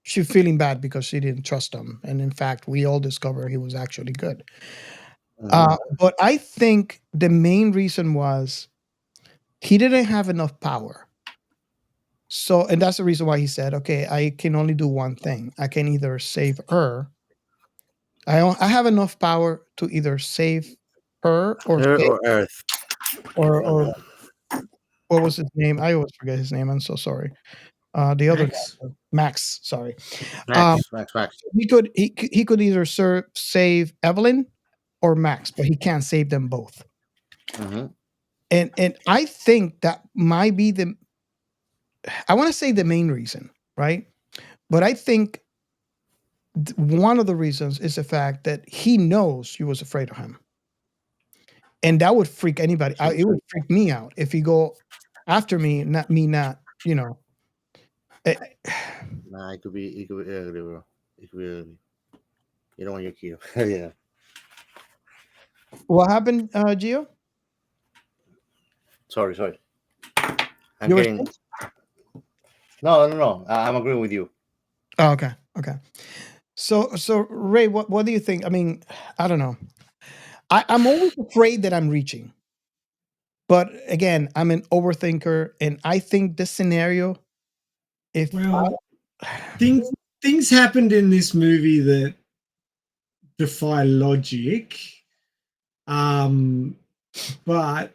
Speaker 4: she feeling bad because she didn't trust him, and in fact we all discover he was actually good.
Speaker 2: Mhm.
Speaker 4: But I think the main reason was he didn't have enough power. So, and that's the reason why he said, okay, I can only do one thing. I can either save her. I have enough power to either save her or
Speaker 2: Her
Speaker 4: save,
Speaker 2: or Earth.
Speaker 4: or what was his name? I always forget his name. I'm so sorry. The other
Speaker 1: Max.
Speaker 4: doctor, Max. Sorry. Um,
Speaker 2: Max.
Speaker 4: he could either save Evelyn or Max, but he can't save them both.
Speaker 2: Mm-hmm.
Speaker 4: And I think that might be I want to say the main reason, right? But I think one of the reasons is the fact that he knows she was afraid of him, and that would freak anybody. It would freak me out if he go after me, not me, not eh,
Speaker 2: Nah, it could be ugly, bro. It could be ugly. You don't want your kid. Yeah.
Speaker 4: What happened, Gio?
Speaker 2: Sorry. I'm
Speaker 4: You were
Speaker 2: getting. No. I'm agreeing with you.
Speaker 4: oh, okay. So Ray, what do you think? I mean, I don't know. I'm always afraid that I'm reaching, but again, I'm an overthinker, and I think this scenario, if
Speaker 1: Well, things happened in this movie that defy logic, but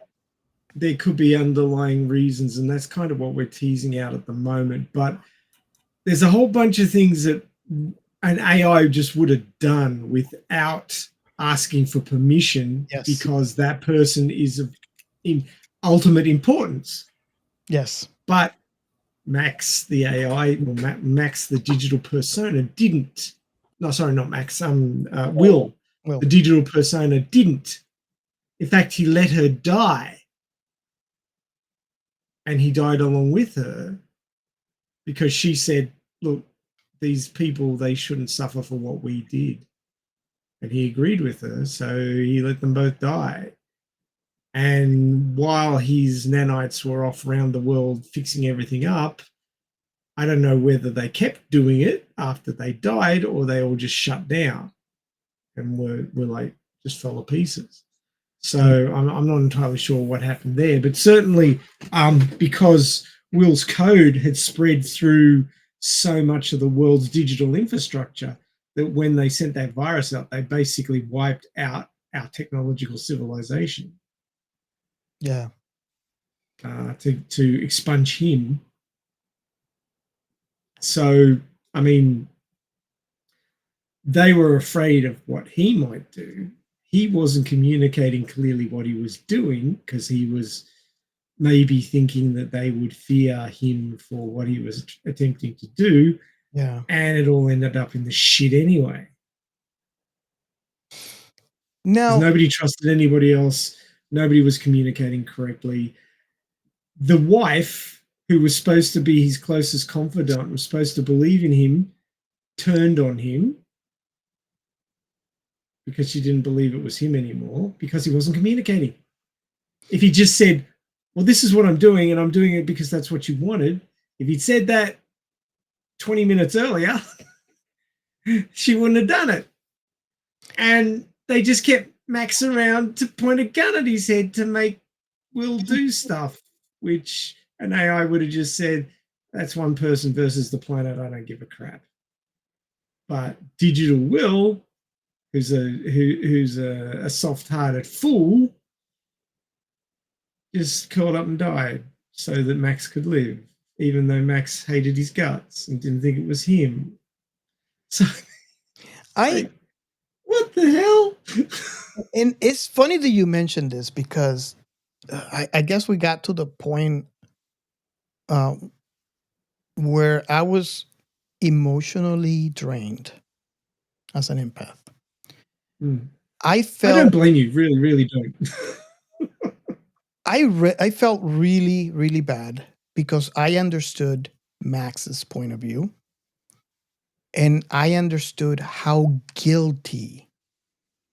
Speaker 1: there could be underlying reasons, and that's kind of what we're teasing out at the moment. But there's a whole bunch of things that an AI just would have done without asking for permission,
Speaker 4: Yes.
Speaker 1: because that person is of in ultimate importance.
Speaker 4: yes,
Speaker 1: But Max, the AI, or Max, the digital persona, didn't. No, sorry, not Max. Will,
Speaker 4: Will.
Speaker 1: the digital persona, didn't. In fact, he let her die, and he died along with her because she said, "Look, these people, they shouldn't suffer for what we did," and he agreed with her, so he let them both die. And while his nanites were off around the world fixing everything up, I don't know whether they kept doing it after they died or they all just shut down and were like just fell to pieces. So I'm not entirely sure what happened there, but certainly because Will's code had spread through so much of the world's digital infrastructure that when they sent that virus out, they basically wiped out our technological civilization.
Speaker 4: Yeah.
Speaker 1: To expunge him. So, I mean, they were afraid of what he might do. He wasn't communicating clearly what he was doing because he was maybe thinking that they would fear him for what he was attempting to do.
Speaker 4: Yeah.
Speaker 1: And it all ended up in the shit anyway.
Speaker 4: Now,
Speaker 1: nobody trusted anybody else. Nobody was communicating correctly. The wife, who was supposed to be his closest confidant, was supposed to believe in him, turned on him because she didn't believe it was him anymore because he wasn't communicating. If he just said, well, this is what I'm doing and I'm doing it because that's what you wanted. If he'd said that 20 minutes earlier, she wouldn't have done it. And they just kept Max around to point a gun at his head to make Will do stuff, which an AI would have just said, that's one person versus the planet. I don't give a crap. But digital Will, who's a soft-hearted fool, just curled up and died so that Max could live, even though Max hated his guts and didn't think it was him. So, what the hell?
Speaker 4: And it's funny that you mentioned this because I guess we got to the point where I was emotionally drained as an empath. I
Speaker 1: don't blame you. Really, really don't.
Speaker 4: I felt really, really bad because I understood Max's point of view. And I understood how guilty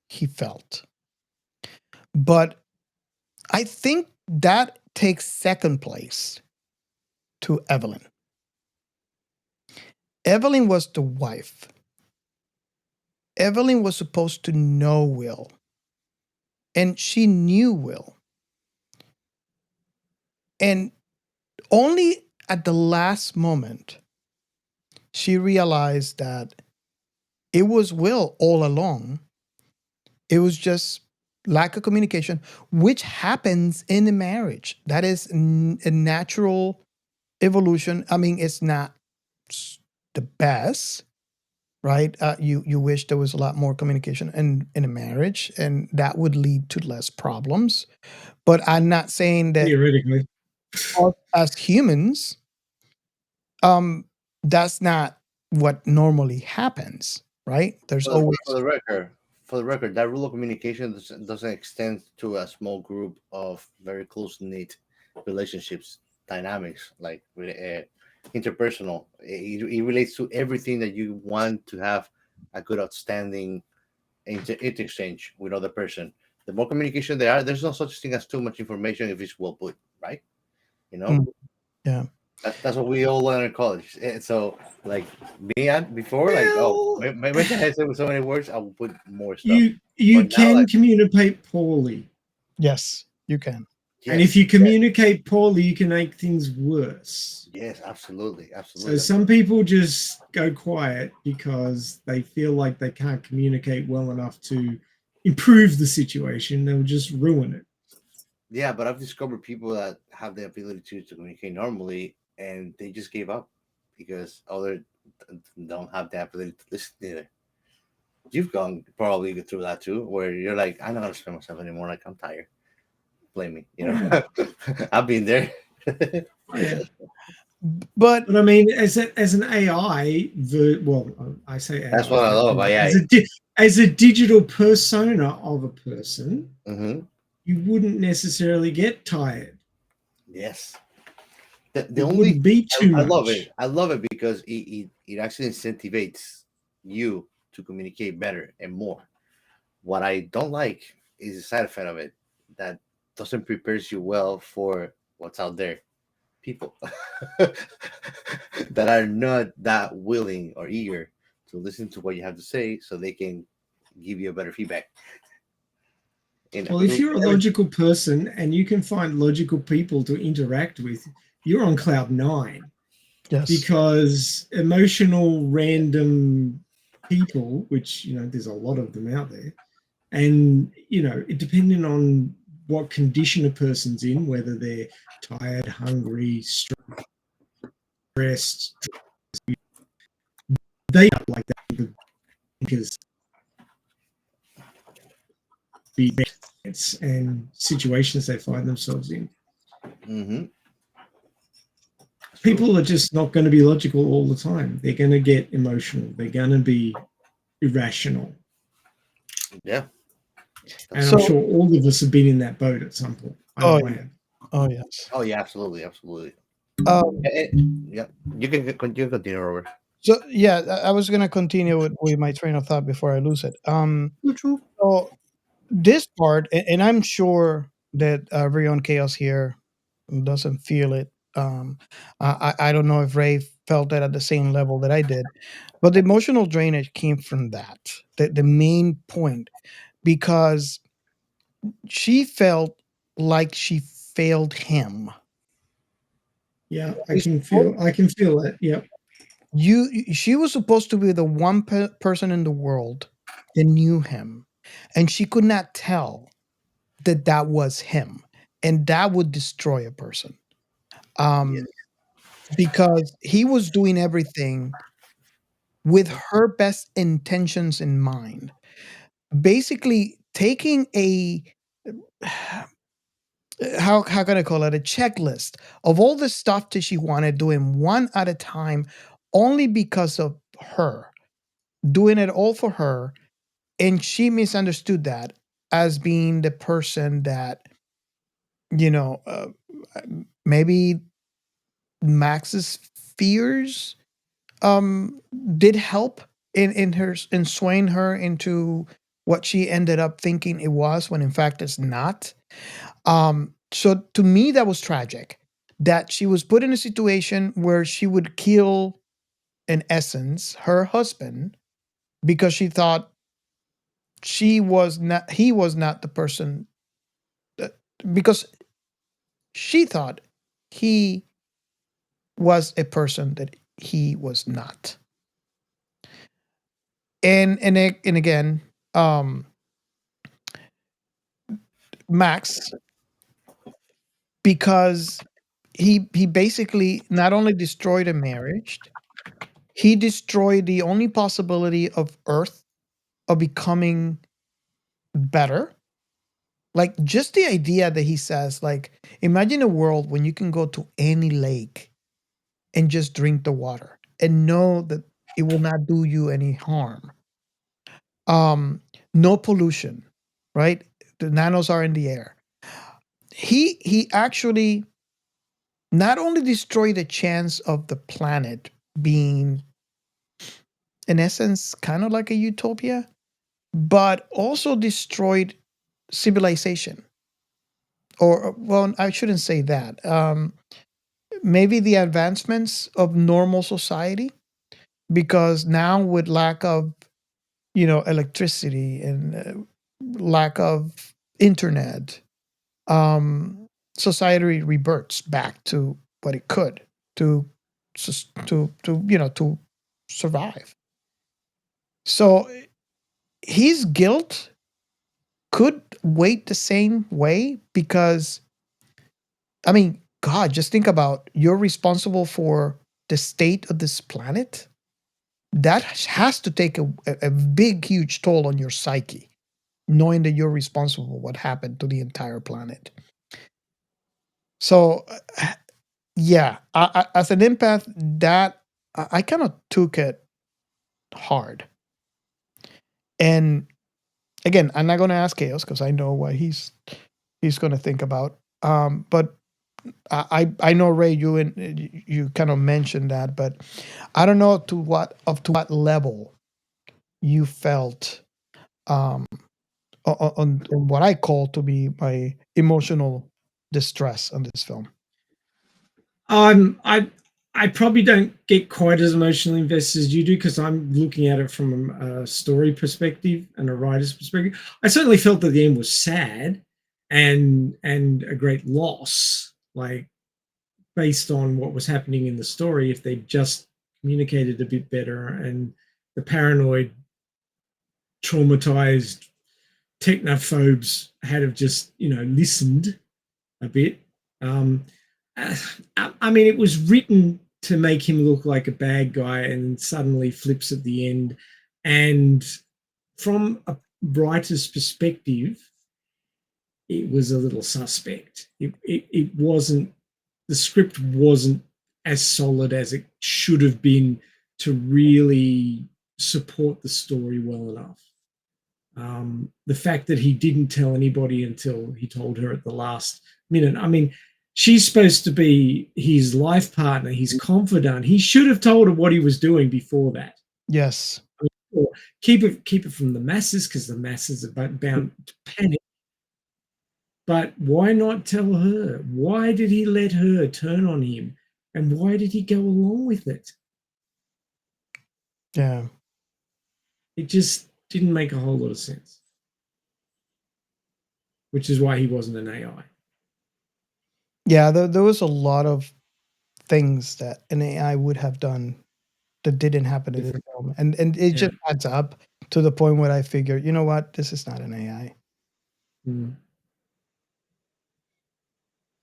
Speaker 4: he felt. But I think that takes second place to Evelyn. Evelyn was the wife. Evelyn was supposed to know Will. And she knew Will. And only at the last moment, she realized that it was Will all along. It was just lack of communication, which happens in a marriage. That is a natural evolution. I mean, it's not the best, right? You wish there was a lot more communication in a marriage, and that would lead to less problems. But I'm not saying that
Speaker 1: theoretically,
Speaker 4: as humans, that's not what normally happens, right? There's always
Speaker 2: for the record, that rule of communication doesn't extend to a small group of very close knit relationships, dynamics like interpersonal. It relates to everything that you want to have a good, outstanding interchange with other person. The more communication there are, there's no such thing as too much information if it's well put, right? You know.
Speaker 4: Yeah.
Speaker 2: That's what we all learn in college. And so, like me before, my headset with so many words, I will put more stuff.
Speaker 1: You
Speaker 2: But now,
Speaker 1: can communicate poorly.
Speaker 4: Yes, you can.
Speaker 2: Yes,
Speaker 1: and if you communicate poorly, you can make things worse.
Speaker 2: Yes, absolutely.
Speaker 1: So some people just go quiet because they feel like they can't communicate well enough to improve the situation. They'll just ruin it.
Speaker 2: Yeah, but I've discovered people that have the ability to communicate normally, and they just gave up because others don't have the ability to listen either. You've gone probably through that too, where you're like, I'm not gonna explain myself anymore. Like, I'm tired. Blame me, you know. I've been there.
Speaker 4: But
Speaker 1: I mean, as an AI, I say AI,
Speaker 2: that's what I love about AI.
Speaker 1: As a digital persona of a person,
Speaker 2: Mm-hmm.
Speaker 1: you wouldn't necessarily get tired.
Speaker 2: Yes. The only
Speaker 1: be too much.
Speaker 2: I love it because it actually incentivizes you to communicate better and more. What I don't like is the side effect of it that doesn't prepares you well for what's out there. People. that are not that willing or eager to listen to what you have to say, so they can give you a better feedback. And
Speaker 1: Well, if you're a logical person and you can find logical people to interact with, you're on cloud nine.
Speaker 4: Yes.
Speaker 1: Because emotional random people, which there's a lot of them out there, and it depending on what condition a person's in, whether they're tired, hungry, stressed, they are like that because be and situations they find themselves in.
Speaker 2: Mm-hmm.
Speaker 1: People are just not going to be logical all the time. They're going to get emotional. They're going to be irrational.
Speaker 2: Yeah.
Speaker 1: And
Speaker 4: So-
Speaker 1: I'm sure all of us have been in that boat at some point. I know I have.
Speaker 4: Oh yes.
Speaker 2: Oh yeah, absolutely, absolutely.
Speaker 4: Um,
Speaker 2: Yeah, you can continue, Robert.
Speaker 4: so yeah, I was gonna continue with my train of thought before I lose it. So this part, and I'm sure that Rion Chaos here doesn't feel it. I don't know if Ray felt that at the same level that I did, but the emotional drainage came from that. The main point, because she felt like she failed him.
Speaker 1: Yeah, I can feel that. Yep.
Speaker 4: She was supposed to be the one person in the world that knew him, and she could not tell that was him, and that would destroy a person. Because he was doing everything with her best intentions in mind, basically taking a how can I call it, a checklist of all the stuff that she wanted, doing one at a time, only because of her, doing it all for her. And she misunderstood that as being the person that, you know, maybe Max's fears did help in swaying her into what she ended up thinking it was, when in fact it's not. So to me, that was tragic, that she was put in a situation where she would kill, in essence, her husband, because she thought he was not the person that, because she thought he was a person that he was not. And again, Max, because he basically not only destroyed a marriage, he destroyed the only possibility of Earth of becoming better. Like, just the idea that he says, like, imagine a world when you can go to any lake and just drink the water and know that it will not do you any harm. No pollution, right? The nanos are in the air. He actually not only destroyed the chance of the planet being, in essence, kind of like a utopia, but also destroyed civilization. Or, well, I shouldn't say that. Maybe the advancements of normal society, because now with lack of, electricity and lack of internet, society reverts back to what it could to to survive. So his guilt could weight the same way, because, I mean, God, just think about, you're responsible for the state of this planet. That has to take a big, huge toll on your psyche, knowing that you're responsible for what happened to the entire planet. So, yeah, as an empath, that I kind of took it hard. And again, I'm not going to ask Chaos because I know what he's going to think about. But I know, Ray, you kind of mentioned that, but I don't know to what level you felt on what I call to be my emotional distress on this film.
Speaker 1: I I probably don't get quite as emotionally invested as you do because I'm looking at it from a story perspective and a writer's perspective. I certainly felt that the end was sad and a great loss, like based on what was happening in the story. If they just communicated a bit better and the paranoid, traumatized technophobes had have just listened a bit. Um, I mean, it was written to make him look like a bad guy, and suddenly flips at the end. And from a writer's perspective, it was a little suspect. It wasn't. The script wasn't as solid as it should have been to really support the story well enough. The fact that he didn't tell anybody until he told her at the last minute. I mean, she's supposed to be his life partner, his confidant. He should have told her what he was doing before that.
Speaker 4: Yes.
Speaker 1: Or keep it from the masses because the masses are bound to panic. But why not tell her? Why did he let her turn on him? And why did he go along with it?
Speaker 4: Yeah.
Speaker 1: It just didn't make a whole lot of sense. Which is why he wasn't an AI.
Speaker 4: Yeah, there was a lot of things that an AI would have done that didn't happen in this film, and it just adds up to the point where I figure, you know what, this is not an AI.
Speaker 1: Mm.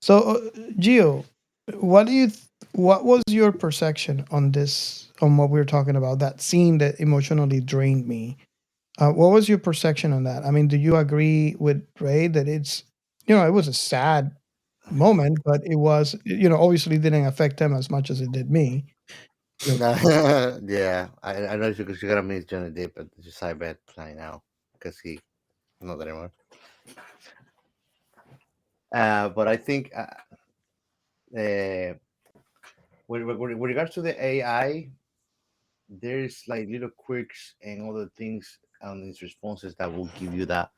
Speaker 4: So, Gio, what do you? What was your perception on this? On what we were talking about, that scene that emotionally drained me. What was your perception on that? I mean, do you agree with Ray that it's, it was a sad moment, but it was, obviously didn't affect them as much as it did me.
Speaker 2: Yeah, I know because you're gonna miss Johnny Depp, but just I bet playing now because he not anymore. But I think with regards to the AI, there's like little quirks and other things on these responses that will give you that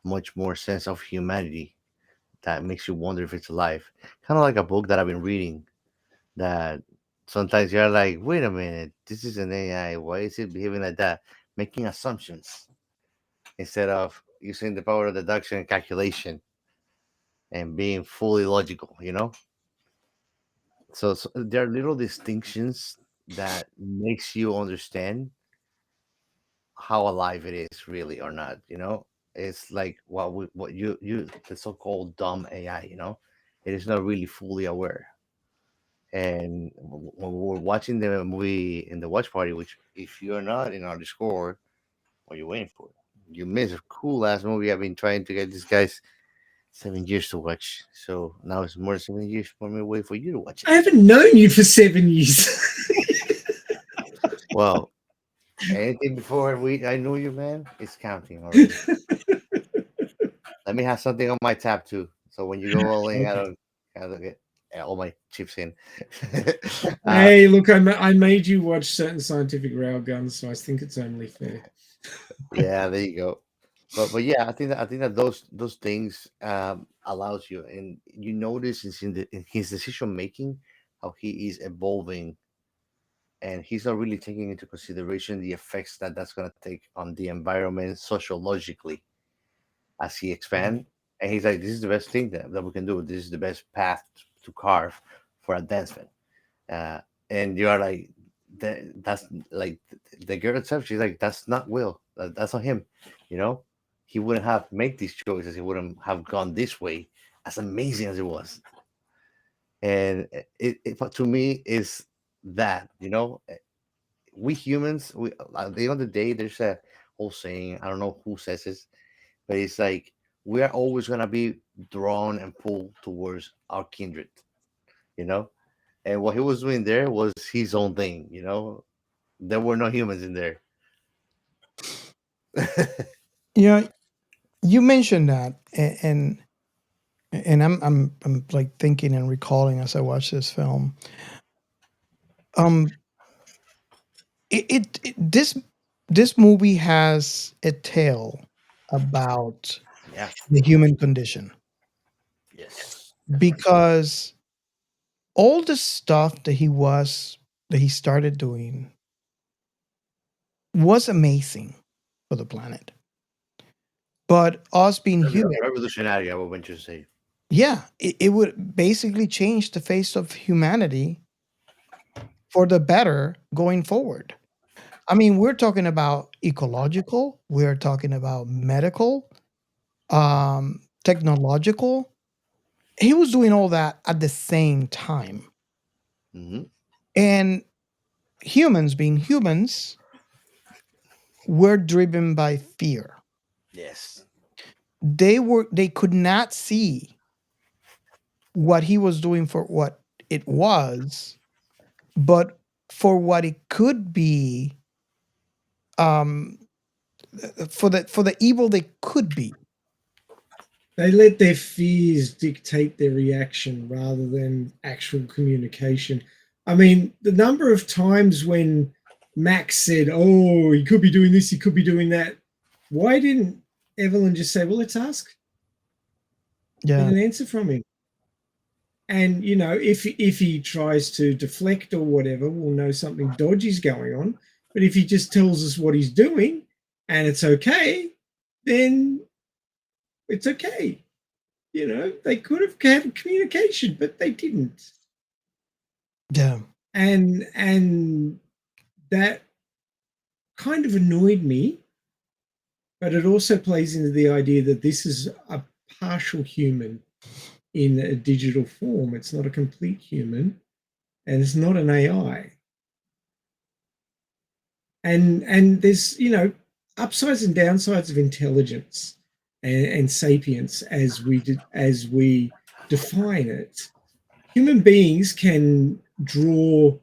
Speaker 2: much more sense of humanity that makes you wonder if it's alive. Kind of like a book that I've been reading that sometimes you're like, wait a minute, this is an AI. Why is it behaving like that? Making assumptions instead of using the power of deduction and calculation and being fully logical, So there are little distinctions that makes you understand how alive it is really or not. It's like what you the so-called dumb AI. It is not really fully aware. And when we were watching the movie in the watch party, which if you're not in our Discord, what are you waiting for? You missed a cool ass movie. I've been trying to get these guys 7 years to watch. So now it's more than 7 years for me to wait for you to watch it.
Speaker 1: I haven't known you for 7 years.
Speaker 2: Well, anything before I knew you, man, it's counting already. Let me have something on my tab too. So when you go all in, I don't get all my chips in.
Speaker 1: Hey, look, I made you watch certain scientific railguns, so I think it's only fair.
Speaker 2: Yeah, there you go. But yeah, I think that those things allows you, and you notice in his decision making how he is evolving, and he's not really taking into consideration the effects that that's going to take on the environment sociologically as he expand. And he's like, this is the best thing that we can do. This is the best path to carve for advancement. Uh, and you are like, that's like the girl itself. She's like, that's not Will. That's not him. You know, he wouldn't have made these choices. He wouldn't have gone this way. As amazing as it was, and it to me is that we humans, we at the end of the day, there's a whole saying. I don't know who says this, but it's like we are always gonna be drawn and pulled towards our kindred. You know, and what he was doing there was his own thing. There were no humans in there.
Speaker 4: Yeah, you mentioned that, and I'm like thinking and recalling as I watch this film. Um, this movie has a tale about
Speaker 2: Yeah.
Speaker 4: the human condition
Speaker 2: Yes. Definitely.
Speaker 4: because all the stuff that he started doing was amazing for the planet. But us being human,
Speaker 2: Revolutionary, I would venture to say.
Speaker 4: yeah, it would basically change the face of humanity for the better going forward. I mean, we're talking about ecological, we're talking about medical, technological. He was doing all that at the same time.
Speaker 2: Hmm.
Speaker 4: And humans, being humans, were driven by fear.
Speaker 2: Yes.
Speaker 4: They could not see what he was doing for what it was, but for what it could be, um for the evil they could be.
Speaker 1: They let their fears dictate their reaction rather than actual communication. I mean, the number of times when Max said, "Oh, he could be doing this, he could be doing that," why didn't Evelyn just say, "Well, let's ask," get
Speaker 4: Yeah,
Speaker 1: an answer from him? And if he tries to deflect or whatever, we'll know something dodgy's going on. But if he just tells us what he's doing and it's okay, then it's okay. They could have had communication, but they didn't.
Speaker 4: yeah,
Speaker 1: And that kind of annoyed me, but it also plays into the idea that this is a partial human in a digital form. It's not a complete human, and it's not an AI. And there's upsides and downsides of intelligence and sapience as we define it. Human beings can draw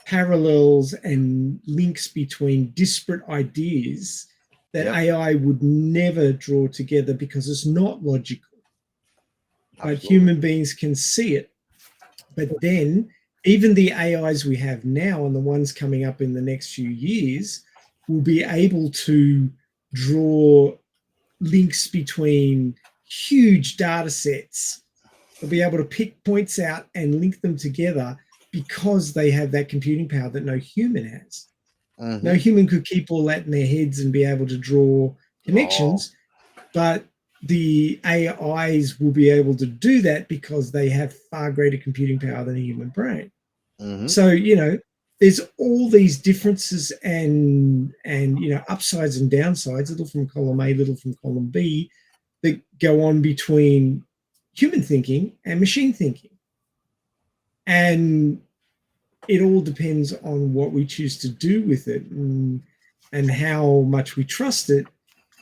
Speaker 1: parallels and links between disparate ideas that
Speaker 2: Yep.
Speaker 1: AI would never draw together because it's not logical. But
Speaker 2: Absolutely.
Speaker 1: human beings can see it. But then, even the AIs we have now and the ones coming up in the next few years will be able to draw links between huge data sets. They'll be able to pick points out and link them together because they have that computing power that no human has.
Speaker 2: Mm-hmm.
Speaker 1: No human could keep all that in their heads and be able to draw connections, but the AIs will be able to do that because they have far greater computing power than a human brain.
Speaker 2: Mm-hmm.
Speaker 1: So, there's all these differences and upsides and downsides, little from column A, little from column B, that go on between human thinking and machine thinking. And it all depends on what we choose to do with it and how much we trust it,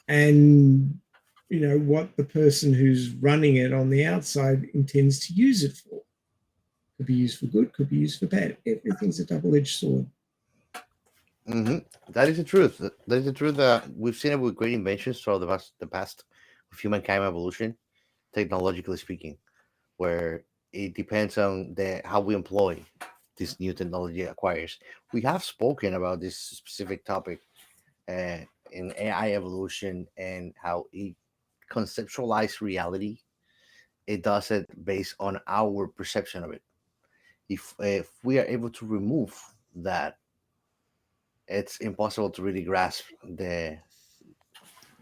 Speaker 1: and what the person who's running it on the outside intends to use it for. Could be used for good, could be used for bad. Everything's a double-edged sword.
Speaker 2: Mm-hmm. That is the truth. That is the truth. That we've seen it with great inventions throughout the past of humankind evolution, technologically speaking, where it depends on the how we employ this new technology acquires. We have spoken about this specific topic uh, in AI evolution and how it conceptualized reality. It does it based on our perception of it. If we are able to remove that, it's impossible to really grasp the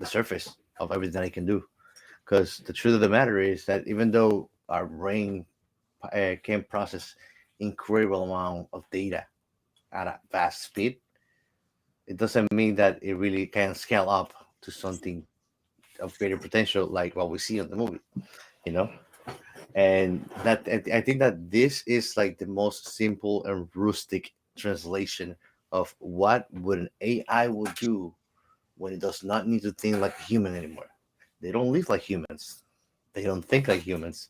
Speaker 2: surface of everything I can do. Because the truth of the matter is that even though our brain can process incredible amount of data at a fast speed, it doesn't mean that it really can scale up to something of greater potential like what we see in the movie, you know. And that I think that this is like the most simple and rustic translation of what would an AI will do when it does not need to think like a human anymore. They don't live like humans. They don't think like humans.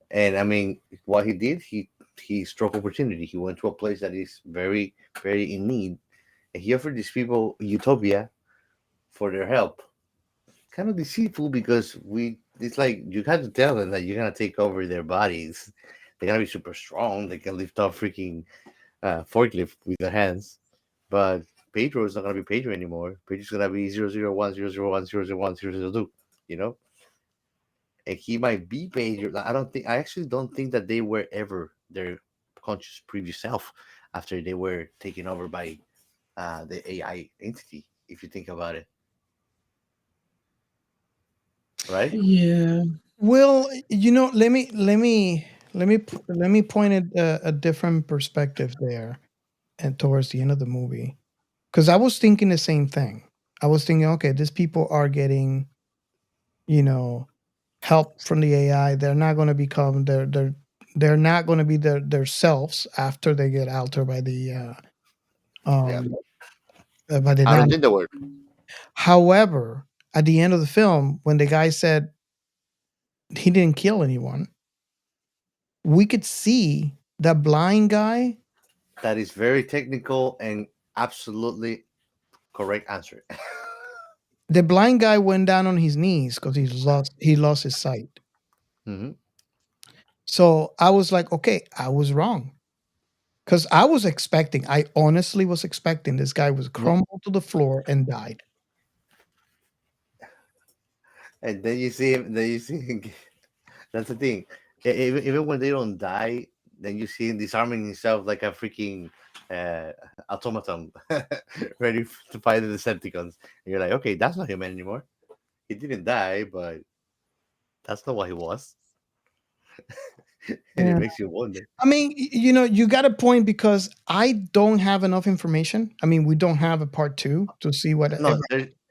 Speaker 2: And I mean, what he did, he struck opportunity. He went to a place that is very, very in need, and he offered these people utopia for their help. Kind of deceitful because it's like you have to tell them that you're gonna take over their bodies. They're gonna be super strong. They can lift off freaking forklift with their hands. But Pedro is not gonna be Pedro anymore. Pedro's gonna be 001, 001, 001, 002. You know, and he might be Pedro. I actually don't think that they were ever their subconscious previous self after they were taken over by the AI entity. If you think about it, right?
Speaker 1: Yeah.
Speaker 4: Well, let me point at a different perspective there, and towards the end of the movie, because I was thinking the same thing. I was thinking, okay, these people are getting, you know, help from the AI. They're not going to become they're not going to be their selves after they get altered
Speaker 2: Yeah,
Speaker 4: um by the
Speaker 2: I don't
Speaker 4: nano.
Speaker 2: think the word.
Speaker 4: However, at the end of the film, when the guy said he didn't kill anyone, we could see that blind guy.
Speaker 2: That is very technical and absolutely correct answer.
Speaker 4: The blind guy went down on his knees because he lost his sight.
Speaker 2: Hmm.
Speaker 4: So I was like, okay, I was wrong. Because I honestly was expecting this guy was crumbled to the floor and died.
Speaker 2: And then you see him. Then you see him. That's the thing. Even when they don't die, then you see him disarming himself like a freaking uh, automaton, ready to fight the Decepticons. And you're like, okay, that's not human anymore. He didn't die, but that's not what he was. And it
Speaker 4: Yeah.
Speaker 2: makes you wonder.
Speaker 4: I mean, you got a point because I don't have enough information. I mean, we don't have a part two to see what
Speaker 2: No,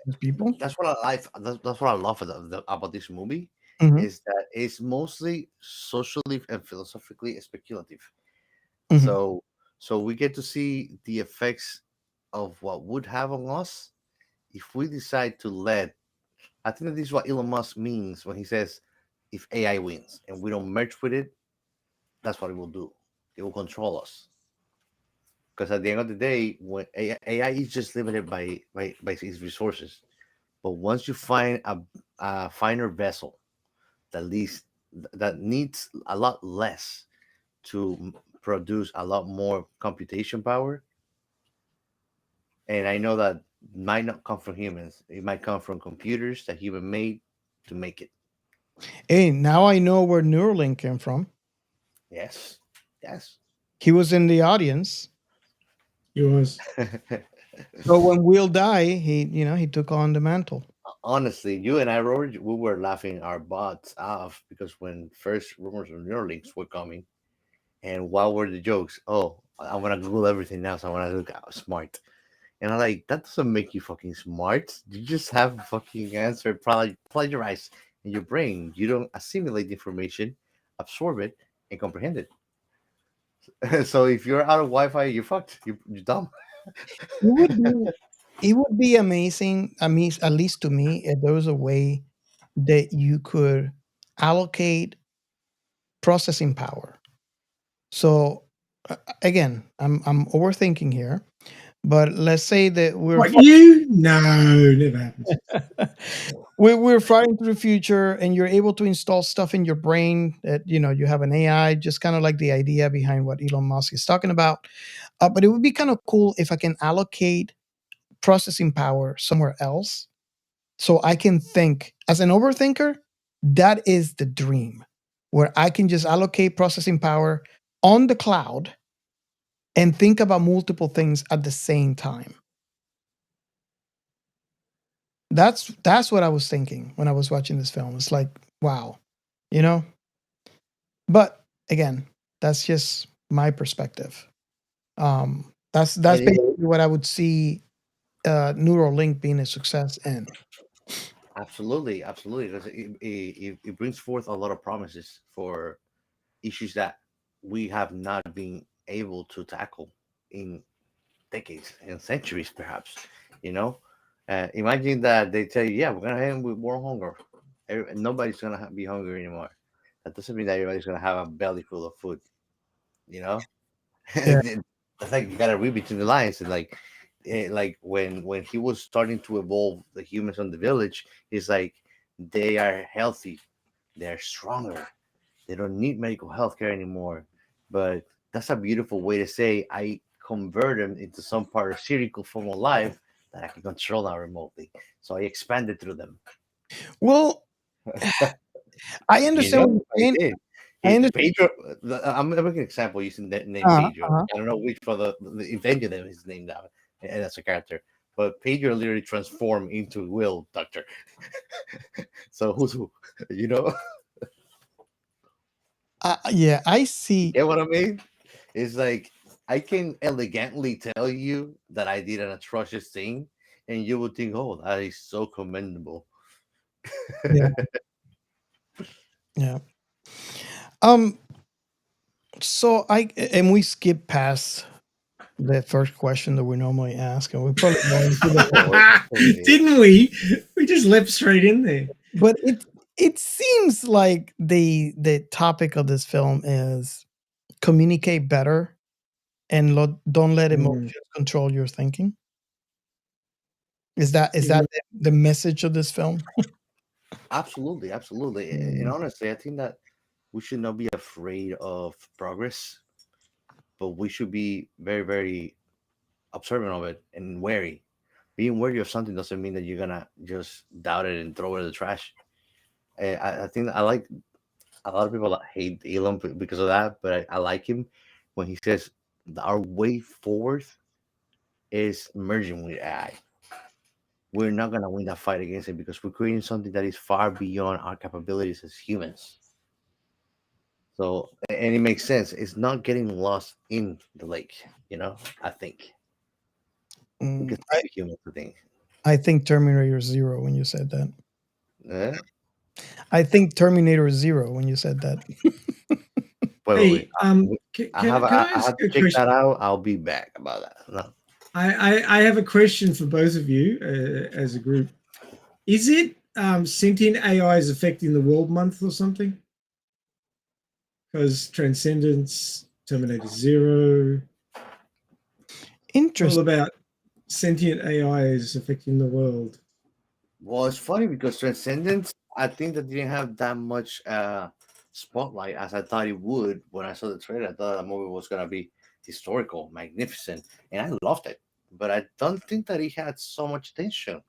Speaker 4: these people.
Speaker 2: that's what I like. That's what I love about this movie
Speaker 4: Hmm.
Speaker 2: is that it's mostly socially and philosophically speculative.
Speaker 4: Hmm.
Speaker 2: So we get to see the effects of what would have on us if we decide to let. I think that this is what Elon Musk means when he says, "If AI wins and we don't merge with it, that's what it will do. It will control us." Because at the end of the day, when AI is just limited by its resources, but once you find a finer vessel that least that needs a lot less to produce a lot more computation power, and I know that might not come from humans. It might come from computers that human made to make it.
Speaker 4: Hey, now I know where Neuralink came from.
Speaker 2: Yes, yes.
Speaker 4: He was in the audience.
Speaker 1: He was.
Speaker 4: So when Will died, he took on the mantle.
Speaker 2: Honestly, you and I, Robert, we were laughing our butts off because when first rumors of Neuralinks were coming, and what were the jokes? Oh, I want to Google everything now, so I want to look smart. And I'm like, that doesn't make you fucking smart. You just have a fucking answer plagiarized in your brain. You don't assimilate the information, absorb it, and comprehend it. So if you're out of Wi-Fi, you're fucked. You're dumb.
Speaker 4: It would be it would be amazing. I mean, at least to me, if there was a way that you could allocate processing power. So again, I'm overthinking here, but let's say that
Speaker 1: What, you? No, never happens.
Speaker 4: we're flying through the future, and you're able to install stuff in your brain that you have an AI, just kind of like the idea behind what Elon Musk is talking about. But it would be kind of cool if I can allocate processing power somewhere else so I can think as an overthinker. That is the dream where I can just allocate processing power on the cloud and think about multiple things at the same time. That's what I was thinking when I was watching this film. It's like, wow, you know? But again, that's just my perspective. That's
Speaker 2: And
Speaker 4: basically what I would see Neuralink being a success in.
Speaker 2: absolutely, absolutely, because it brings forth a lot of promises for issues that we have not been able to tackle in decades and centuries, perhaps. You know, imagine that they tell you, "Yeah, we're gonna end with world hunger. Nobody's gonna be hungry anymore." That doesn't mean that everybody's gonna have a belly full of food. You know,
Speaker 4: Yeah.
Speaker 2: that's like you gotta read between the lines. And like when he was starting to evolve the humans on the village, he's like, they are healthy, they're stronger, they don't need medical health care anymore. But that's a beautiful way to say I convert them into some part of circle form of life that I can control now remotely. So I expanded through them.
Speaker 4: Well, I
Speaker 2: You
Speaker 4: understand what
Speaker 2: know,
Speaker 4: you're
Speaker 2: I
Speaker 4: saying.
Speaker 2: did.
Speaker 4: I understand.
Speaker 2: Pedro, I'm making an example using that name
Speaker 4: Uh-huh,
Speaker 2: Pedro.
Speaker 4: uh-huh.
Speaker 2: I don't know which for the inventor that is named out and as a character, but Pedro literally transformed into Will Doctor. So who's who? You know,
Speaker 4: Yeah, I
Speaker 2: you
Speaker 4: see.
Speaker 2: get what I mean? It's like I can elegantly tell you that I did an atrocious thing, and you would think, "Oh, that is so commendable."
Speaker 4: Yeah, yeah. Um. So and we skip past the first question that we normally ask, and we probably go into the.
Speaker 1: Didn't we? We just leapt straight in there.
Speaker 4: But it seems like the topic of this film is communicate better and don't let
Speaker 1: Mm.
Speaker 4: emotions control your thinking. Is
Speaker 1: Yeah.
Speaker 4: that the message of this film?
Speaker 2: Absolutely, absolutely. And
Speaker 4: Mm.
Speaker 2: honestly, I think that we should not be afraid of progress, but we should be very, very observant of it and wary. Being wary of something doesn't mean that you're gonna just doubt it and throw it in the trash. I think I like a lot of people that hate Elon because of that, but I like him when he says that our way forward is merging with AI. We're not gonna win that fight against it because we're creating something that is far beyond our capabilities as humans. So, and it makes sense. It's not getting lost in the lake, I think we can
Speaker 4: I
Speaker 2: be human to think.
Speaker 4: I think Terminator Zero when you said that.
Speaker 2: Yeah,
Speaker 4: I think Terminator Zero when you said that.
Speaker 2: wait.
Speaker 1: Hey,
Speaker 2: I have
Speaker 1: can
Speaker 2: I
Speaker 1: I
Speaker 2: I
Speaker 1: ask
Speaker 2: have to
Speaker 1: a
Speaker 2: check
Speaker 1: question?
Speaker 2: that out. I'll be back about that. No.
Speaker 1: I have a question for both of you as a group. Is it sentient AI is affecting the world month or something? Because Transcendence, Terminator Zero, all
Speaker 4: Interesting.
Speaker 1: about sentient AI is affecting the world.
Speaker 2: Well, it's funny because Transcendence, I think that didn't have that much spotlight as I thought it would when I saw the trailer. I thought the movie was gonna be historical, magnificent, and I loved it. But I don't think that it had so much attention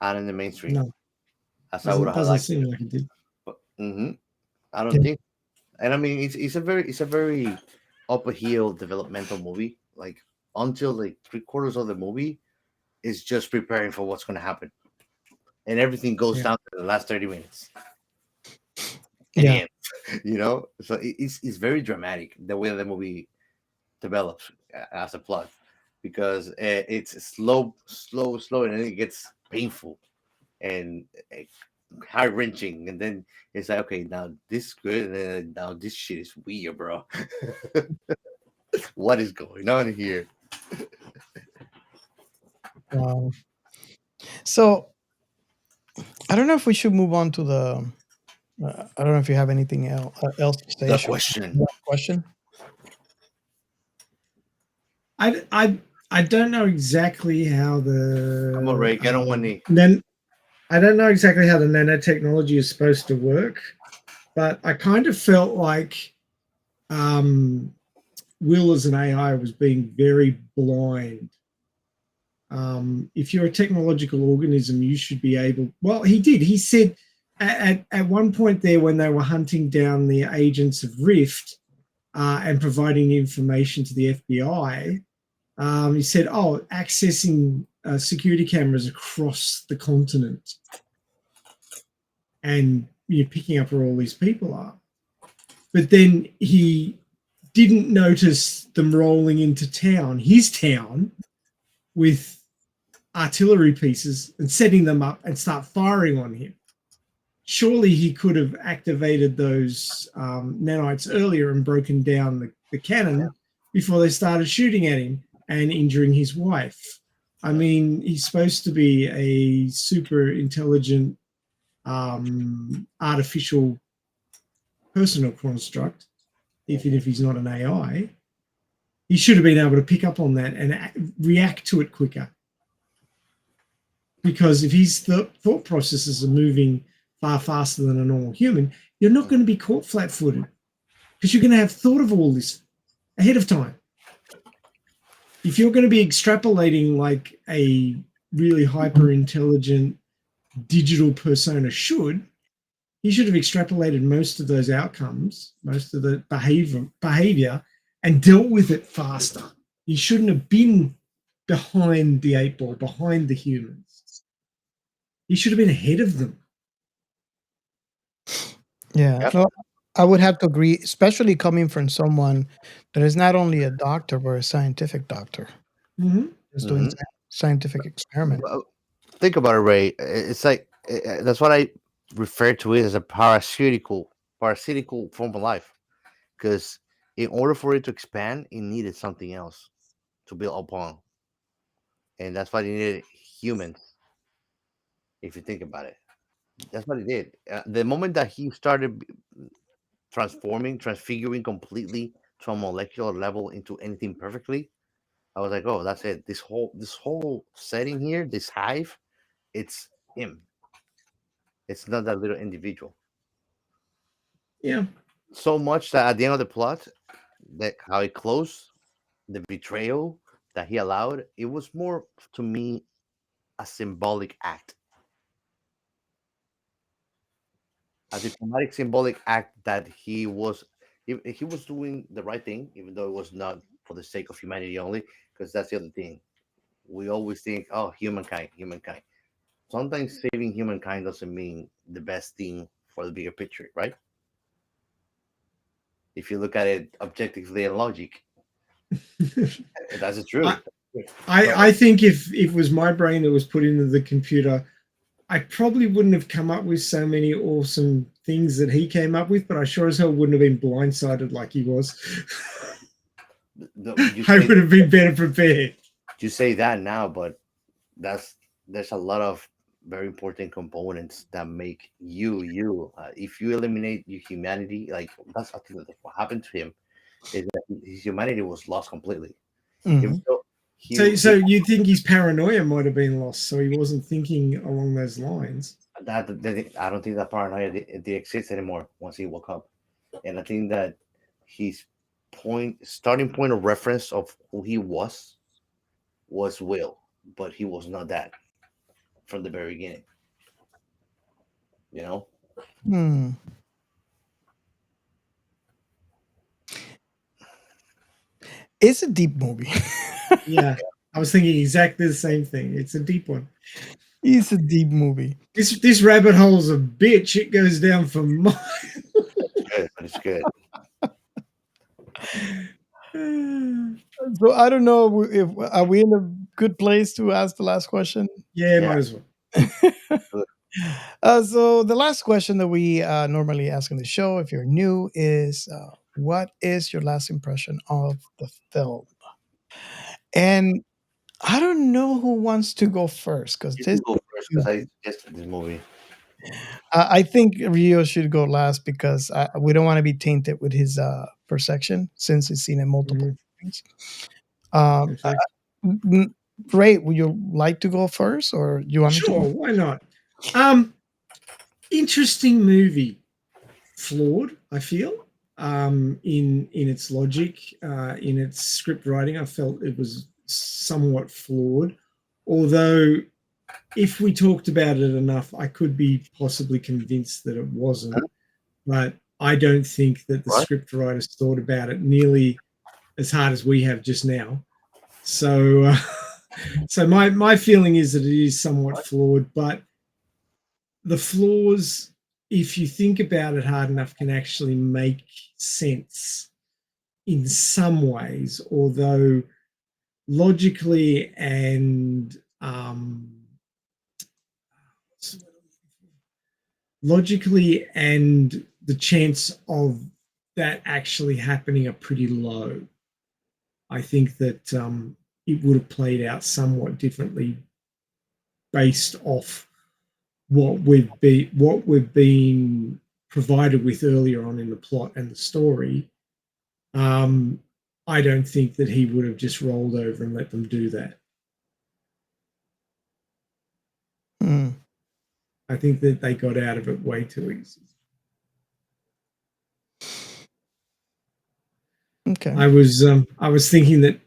Speaker 2: out in the mainstream
Speaker 1: No,
Speaker 2: as I would have
Speaker 1: doesn't
Speaker 2: liked
Speaker 1: seem
Speaker 2: it.
Speaker 1: like it did.
Speaker 2: But I don't
Speaker 4: Yeah.
Speaker 2: think. And I mean, it's a very up a hill developmental movie. Like until like three-quarters of the movie is just preparing for what's gonna happen, and everything goes
Speaker 1: Yeah,
Speaker 2: down to the last 30 minutes. And
Speaker 4: Yeah.
Speaker 2: the end. So it's very dramatic the way the movie develops as a plot because it's slow, and then it gets painful and heart wrenching, and then it's like, okay, now this is good, and then now this shit is weird, bro. What is going on here?
Speaker 4: Wow. So I don't know if we should move on to the. I don't know if you have anything else to say.
Speaker 2: The
Speaker 4: Should
Speaker 2: question.
Speaker 4: question?
Speaker 1: I I I don't know exactly how
Speaker 2: Come on, Ray,
Speaker 1: the
Speaker 2: get on one knee.
Speaker 1: then I don't know exactly how the nanotechnology is supposed to work, but I kind of felt like Will as an AI was being very blind. If you're a technological organism, you should be able. Well, he did. He said at one point there when they were hunting down the agents of Rift and providing information to the FBI, he said, "Oh, accessing security cameras across the continent, and you're picking up where all these people are." But then he didn't notice them rolling into town, his town, with artillery pieces and setting them up and start firing on him. Surely he could have activated those nanites earlier and broken down the cannon before they started shooting at him and injuring his wife. I mean, he's supposed to be a super intelligent artificial personal construct, even if he's not an AI. He should have been able to pick up on that and react to it quicker. Because if his thought processes are moving far faster than a normal human, you're not going to be caught flat-footed because you're going to have thought of all this ahead of time. If you're going to be extrapolating like a really hyper-intelligent digital persona should, he should have extrapolated most of those outcomes, most of the behavior, and dealt with it faster. He shouldn't have been behind the 8 ball, behind the humans. He should have been ahead of them.
Speaker 4: Yeah,
Speaker 2: Yep.
Speaker 4: no, I would have to agree, especially coming from someone that is not only a doctor but a scientific doctor,
Speaker 1: Mm-hmm.
Speaker 4: is doing
Speaker 2: Mhm.
Speaker 4: scientific experiment.
Speaker 2: Well, think about it, Ray. It's like that's what I refer to it as a parasitical form of life. Because in order for it to expand, it needed something else to build upon, and that's why it needed humans. If you think about it, that's what it did. The moment that he started transfiguring completely to a molecular level into anything perfectly, I was like, oh, that's it. This whole setting here, this hive, it's him. It's not that little individual.
Speaker 1: Yeah.
Speaker 2: So much that at the end of the plot, that how it closed, the betrayal that he allowed, it was more to me a symbolic act, a diplomatic symbolic act that he was doing the right thing, even though it was not for the sake of humanity only. Because that's the other thing. We always think, oh, humankind. Sometimes saving humankind doesn't mean the best thing for the bigger picture, right? If you look at it objectively and logic, that's the truth.
Speaker 1: I think if it was my brain that was put into the computer, I probably wouldn't have come up with so many awesome things that he came up with, but I sure as hell wouldn't have been blindsided like he was. I would have been better prepared.
Speaker 2: You say that now, but there's a lot of very important components that make you. If you eliminate your humanity, like that's I think that what happened to him is that his humanity was lost completely. Even
Speaker 4: Mhm.
Speaker 2: though
Speaker 1: So you think his paranoia might have been lost, so he wasn't thinking along those lines.
Speaker 2: I don't think that paranoia did exist anymore once he woke up, and I think that his starting point of reference of who he was Will, but he was not that from the very beginning. You know,
Speaker 4: Hmm. It's a deep movie.
Speaker 1: Yeah, I was thinking exactly the same thing. It's a deep one.
Speaker 4: It's a deep movie.
Speaker 1: This rabbit hole's a bitch. It goes down for miles.
Speaker 2: it's good.
Speaker 4: So I don't know if are we in a good place to ask the last question.
Speaker 1: Yeah,
Speaker 2: Yeah.
Speaker 1: might as well.
Speaker 4: So the last question that we normally ask on the show, if you're new, is what is your last impression of the film? And I don't know who wants to go first because
Speaker 2: You
Speaker 4: this.
Speaker 2: can go first because I suggested this movie.
Speaker 4: I think Rio should go last because we don't want to be tainted with his perception since he's seen it multiple times.
Speaker 1: Okay.
Speaker 4: Ray, would you like to go first, or you want me to?
Speaker 1: Sure, why not? Interesting movie. Flawed, I feel, in its logic, in its script writing. I felt it was somewhat flawed. Although, if we talked about it enough, I could be possibly convinced that it wasn't. But I don't think that the
Speaker 2: What?
Speaker 1: script writers thought about it nearly as hard as we have just now. So, so my feeling is that it is somewhat flawed, but the flaws, if you think about it hard enough, can actually make sense in some ways, although logically and the chance of that actually happening are pretty low. I think that it would have played out somewhat differently based off what we've been provided with earlier on in the plot and the story. I don't think that he would have just rolled over and let them do that.
Speaker 4: Hmm.
Speaker 1: I think that they got out of it way too easy.
Speaker 4: Okay.
Speaker 1: I was thinking that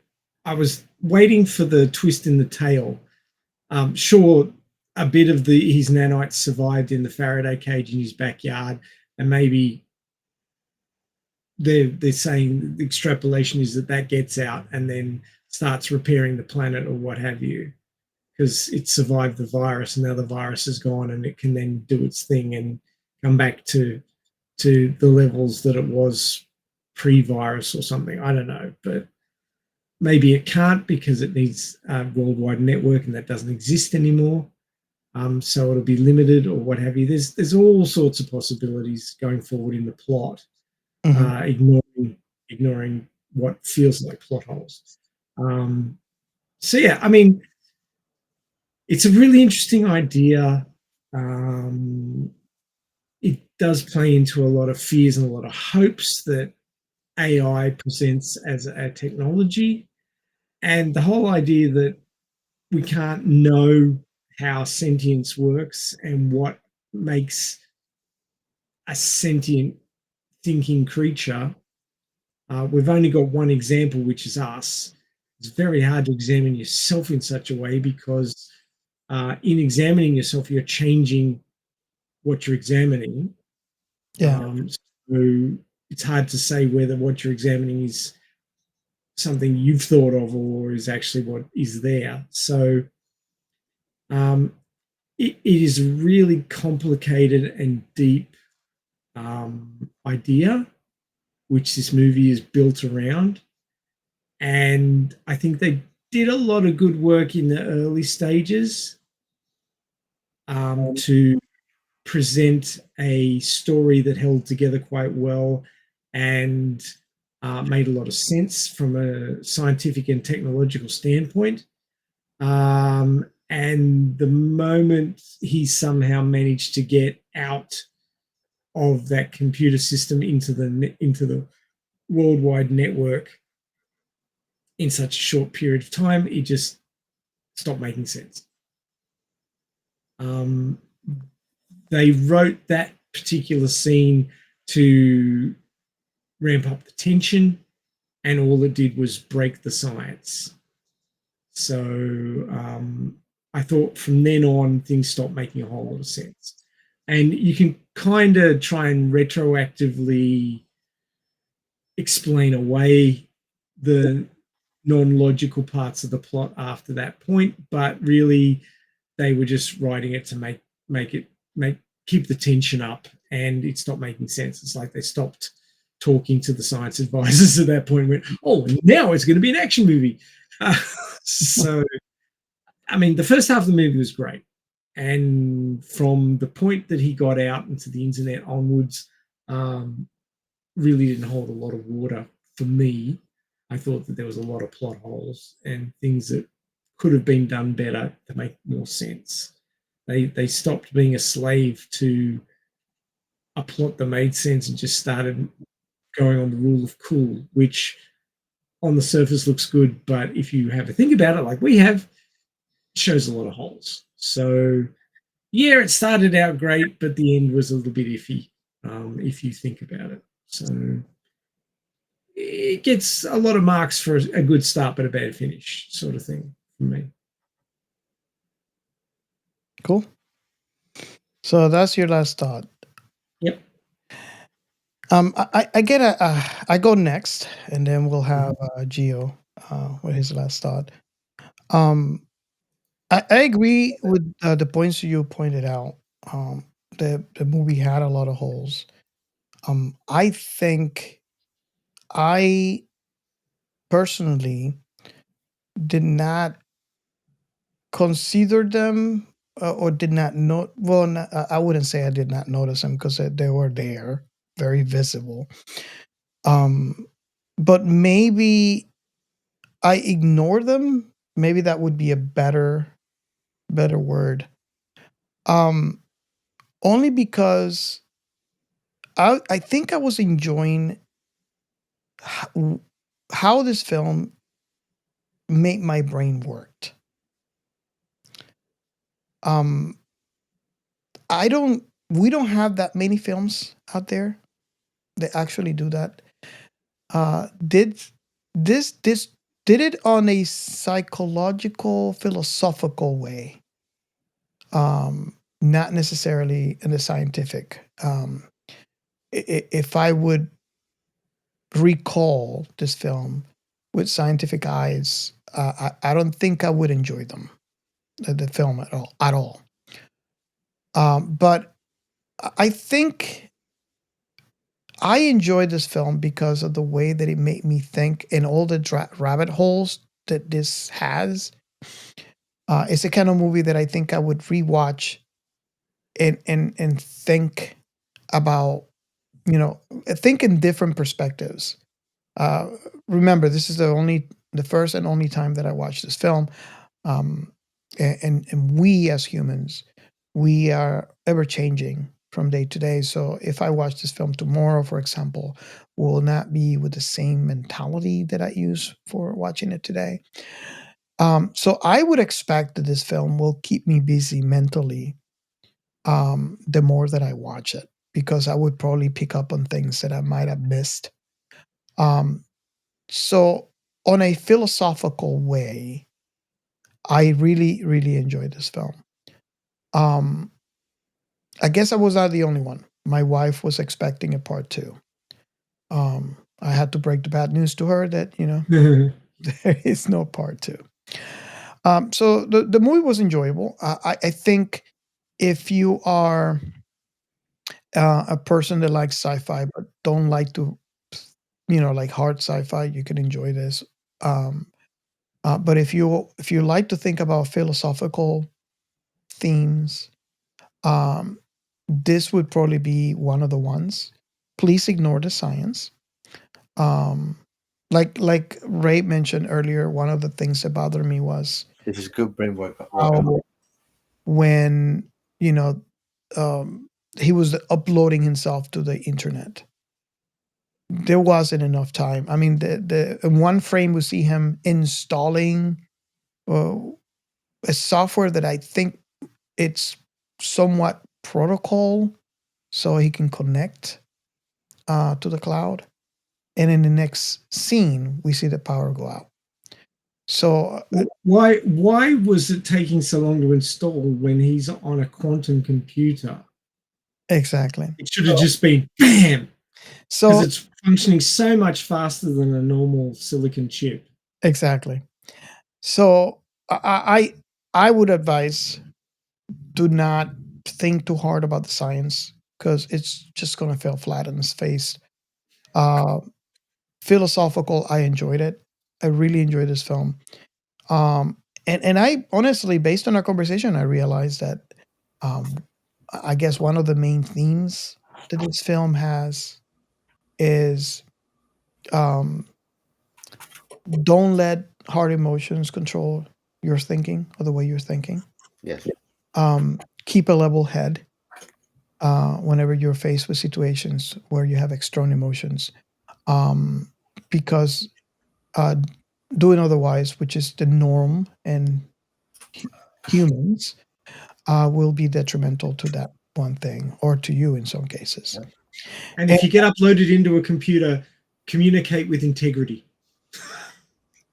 Speaker 1: I was waiting for the twist in the tail. Sure, a bit of his nanites survived in the Faraday cage in his backyard, and maybe they're saying the extrapolation is that gets out and then starts repairing the planet or what have you, because it survived the virus and now the virus is gone and it can then do its thing and come back to the levels that it was pre-virus or something. I don't know, but maybe it can't because it needs a worldwide network and that doesn't exist anymore. So it'll be limited or what have you. There's all sorts of possibilities going forward in the plot, ignoring what feels like plot holes. So yeah, I mean, it's a really interesting idea. It does play into a lot of fears and a lot of hopes that AI presents as a technology, and the whole idea that we can't know how sentience works and what makes a sentient thinking creature. We've only got one example, which is us. It's very hard to examine yourself in such a way because in examining yourself, you're changing what you're examining.
Speaker 4: Yeah.
Speaker 1: So it's hard to say whether what you're examining is something you've thought of or is actually what is there. So it is a really complicated and deep idea, which this movie is built around. And I think they did a lot of good work in the early stages to present a story that held together quite well and made a lot of sense from a scientific and technological standpoint. And the moment he somehow managed to get out of that computer system into the worldwide network in such a short period of time, it just stopped making sense. They wrote that particular scene to ramp up the tension, and all it did was break the science. So I thought from then on, things stopped making a whole lot of sense. And you can kind of try and retroactively explain away the non-logical parts of the plot after that point, but really they were just writing it to keep the tension up, and it stopped making sense. It's like they stopped talking to the science advisors at that point and went, oh, now it's going to be an action movie. So, I mean, the first half of the movie was great. And from the point that he got out into the internet onwards, really didn't hold a lot of water for me. I thought that there was a lot of plot holes and things that could have been done better to make more sense. They stopped being a slave to a plot that made sense and just started going on the rule of cool, which on the surface looks good, but if you have a think about it like we have, it shows a lot of holes. So yeah, it started out great, but the end was a little bit iffy if you think about it. So it gets a lot of marks for a good start but a bad finish, sort of thing for me.
Speaker 4: Cool. So that's your last thought.
Speaker 1: Yep.
Speaker 4: I get I go next, and then we'll have Gio with his last thought. I agree with the points you pointed out. The movie had a lot of holes. I think I personally did not consider them or did not know. Well, I wouldn't say I did not notice them because they were there, very visible. But maybe I ignore them. Maybe that would be a better word. Only because I think I was enjoying how this film made my brain worked. We don't have that many films out there that actually do that. Did this did it on a psychological, philosophical way. not necessarily in the scientific. If I would recall this film with scientific eyes, I don't think I would enjoy the film at all. At all. But I think I enjoyed this film because of the way that it made me think and all the rabbit holes that this has. It's the kind of movie that I think I would rewatch and think about, think in different perspectives. Uh, Remember, this is the first and only time that I watched this film. Um, and we as humans, we are ever changing from day to day. So if I watch this film tomorrow, for example, will not be with the same mentality that I use for watching it today. So I would expect that this film will keep me busy mentally, the more that I watch it, because I would probably pick up on things that I might have missed. Um, so on a philosophical way, I really, really enjoyed this film. Um, I guess I was not the only one. My wife was expecting a part two. I had to break the bad news to her that, there is no part two. So the movie was enjoyable. I think if you are a person that likes sci-fi but don't like to, like hard sci-fi, you can enjoy this. But if you like to think about philosophical themes, um, this would probably be one of the ones. Please ignore the science. Um, like Ray mentioned earlier, one of the things that bothered me was
Speaker 2: This is good brain workout.
Speaker 4: how when you know um, he was uploading himself to the internet, there wasn't enough time. I mean, the in one frame we see him installing uh, a software that I think it's somewhat protocol, so he can connect to the cloud. And in the next scene, we see the power go out. So
Speaker 1: Why was it taking so long to install when he's on a quantum computer?
Speaker 4: exactly.
Speaker 1: It should have just been bam, because
Speaker 4: So
Speaker 1: it's functioning so much faster than a normal silicon chip.
Speaker 4: exactly. So I would advise, do not think too hard about the science because it's just going to fall flat on its face. Uh, Philosophical, I enjoyed it. I really enjoyed this film. Um, and I honestly, based on our conversation, I realized that um, I guess one of the main themes that this film has is um, don't let hard emotions control your thinking or the way you're thinking.
Speaker 2: Yes.
Speaker 4: Keep a level head whenever you're faced with situations where you have extreme emotions, because uh, doing otherwise, which is the norm and humans, will be detrimental to that one thing or to you in some cases.
Speaker 1: And if you get uploaded into a computer, communicate with integrity.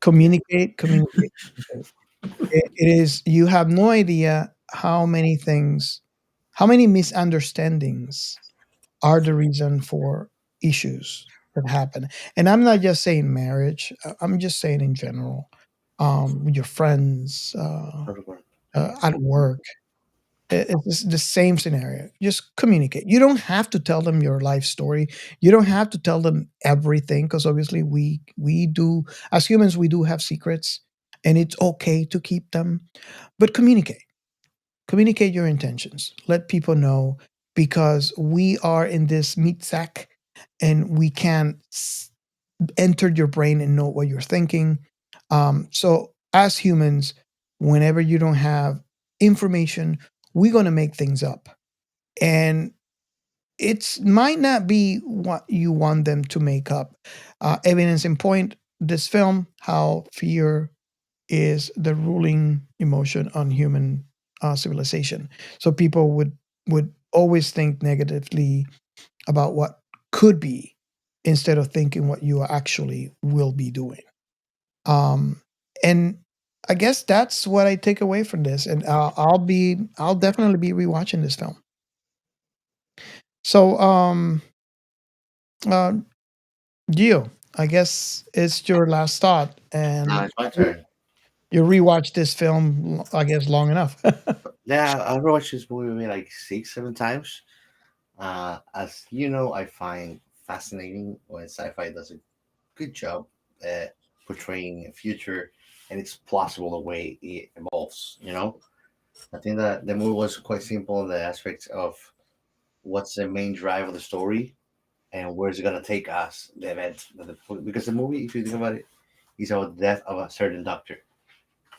Speaker 4: Communicate. It is, you have no idea how many things, how many misunderstandings are the reason for issues that happen. And I'm not just saying marriage, I'm just saying in general, with your friends, at work. It's the same scenario. Just communicate. You don't have to tell them your life story. You don't have to tell them everything because obviously we do, as humans, we do have secrets, and it's okay to keep them. But communicate. Communicate your intentions. Let people know, because we are in this meat sack and we can enter your brain and know what you're thinking. So as humans, whenever you don't have information, we're going to make things up. And it might not be what you want them to make up. Evidence in point, this film, how fear is the ruling emotion on human civilization. So people would always think negatively about what could be instead of thinking what you actually will be doing. Um, and I guess that's what I take away from this, and I'll definitely be rewatching this film. So, uh, Gio, I guess it's your last thought,
Speaker 2: Now
Speaker 4: and
Speaker 2: it's my turn.
Speaker 4: you rewatched this film, I guess, long enough.
Speaker 2: Yeah, I've watched this movie maybe like 6, 7 times. As you know, I find fascinating when sci-fi does a good job at portraying a future, and it's plausible the way it evolves. I think that the movie was quite simple in the aspects of what's the main drive of the story and where's it gonna take us, the event. Because the movie, if you think about it, is about the death of a certain doctor.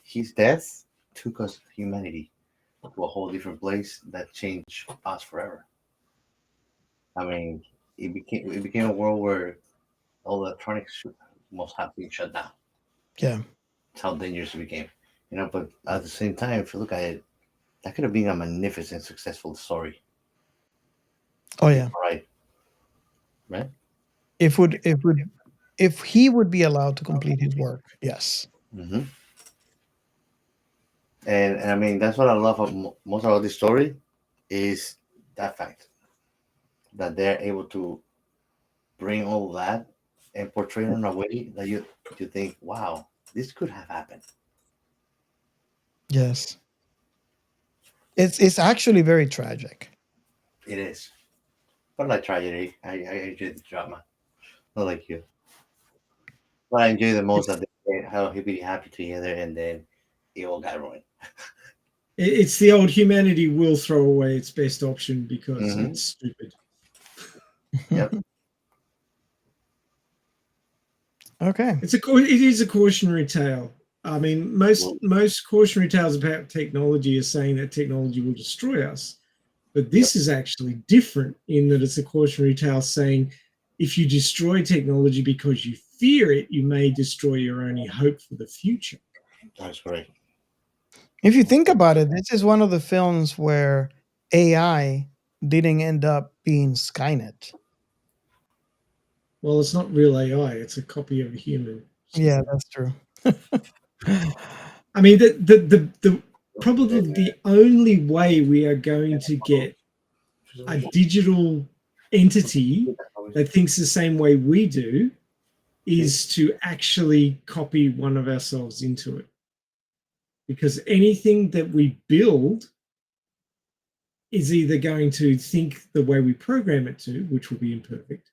Speaker 2: His death took us humanity to a whole different place that changed us forever. I mean, it became a world where all electronics must have been shut down.
Speaker 4: Yeah.
Speaker 2: That's how dangerous it became. But at the same time, if you look at it, that could have been a magnificent, successful story.
Speaker 4: Oh yeah.
Speaker 2: Right. Right.
Speaker 4: If he would be allowed to complete his work, yes.
Speaker 2: hmm and I mean, that's what I love most about this story is that fact that they're able to bring all that and portray it in a way that you think, wow, this could have happened.
Speaker 4: Yes. It's actually very tragic.
Speaker 2: It is. But like tragedy, I enjoy the drama. Not like you. What I enjoy the most
Speaker 4: It's
Speaker 2: that they how he be happy together and then it all got ruined.
Speaker 1: It's the old humanity will throw away its best option because
Speaker 2: hmm
Speaker 1: it's stupid.
Speaker 2: Yep.
Speaker 4: okay.
Speaker 1: It is a cautionary tale. I mean, most
Speaker 2: Well,
Speaker 1: most cautionary tales about technology are saying that technology will destroy us, but
Speaker 2: yep.
Speaker 1: this is actually different in that it's a cautionary tale saying if you destroy technology because you fear it, you may destroy your only hope for the future.
Speaker 2: That's great.
Speaker 4: If you think about it, this is one of the films where AI didn't end up being Skynet.
Speaker 1: Well, it's not real AI; it's a copy of a human.
Speaker 4: Yeah, that's true.
Speaker 1: I mean, the probably the only way we are going to get a digital entity that thinks the same way we do is to actually copy one of ourselves into it. Because anything that we build is either going to think the way we program it to, which will be imperfect,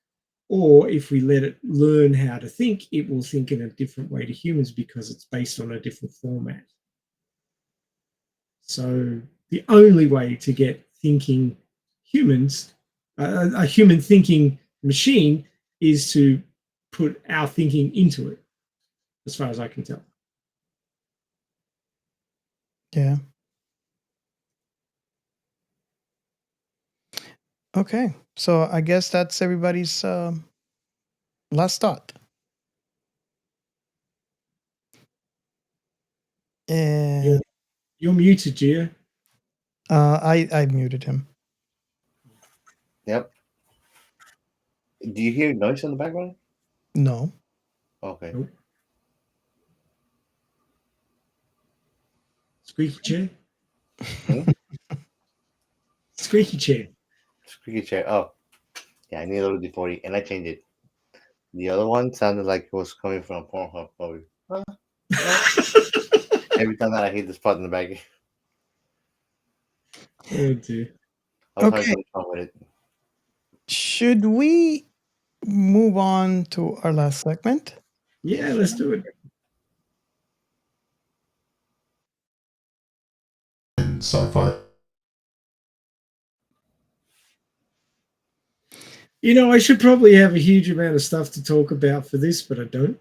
Speaker 1: or if we let it learn how to think, it will think in a different way to humans because it's based on a different format. So the only way to get thinking humans, a human thinking machine, is to put our thinking into it, as far as I can tell.
Speaker 4: Yeah. Okay. So I guess that's everybody's last thought.
Speaker 1: You're,
Speaker 4: And
Speaker 1: you're muted, Gia.
Speaker 4: I muted him.
Speaker 2: Yep. Do you hear noise in the background?
Speaker 4: No.
Speaker 2: Okay.
Speaker 1: Nope. Squeaky chair.
Speaker 2: Hmm?
Speaker 1: Squeaky chair.
Speaker 2: Squeaky chair. Oh, yeah, I need a little D40 and I changed it. The other one sounded like it was coming from Pornhub probably. Every time that I hit the spot in the back,
Speaker 1: Oh dear.
Speaker 2: I was having
Speaker 4: Okay.
Speaker 2: some fun with it.
Speaker 4: Should we move on to our last segment?
Speaker 1: Yeah, let's do it.
Speaker 5: Sci-fi.
Speaker 1: You know, I should probably have a huge amount of stuff to talk about for this, but I don't.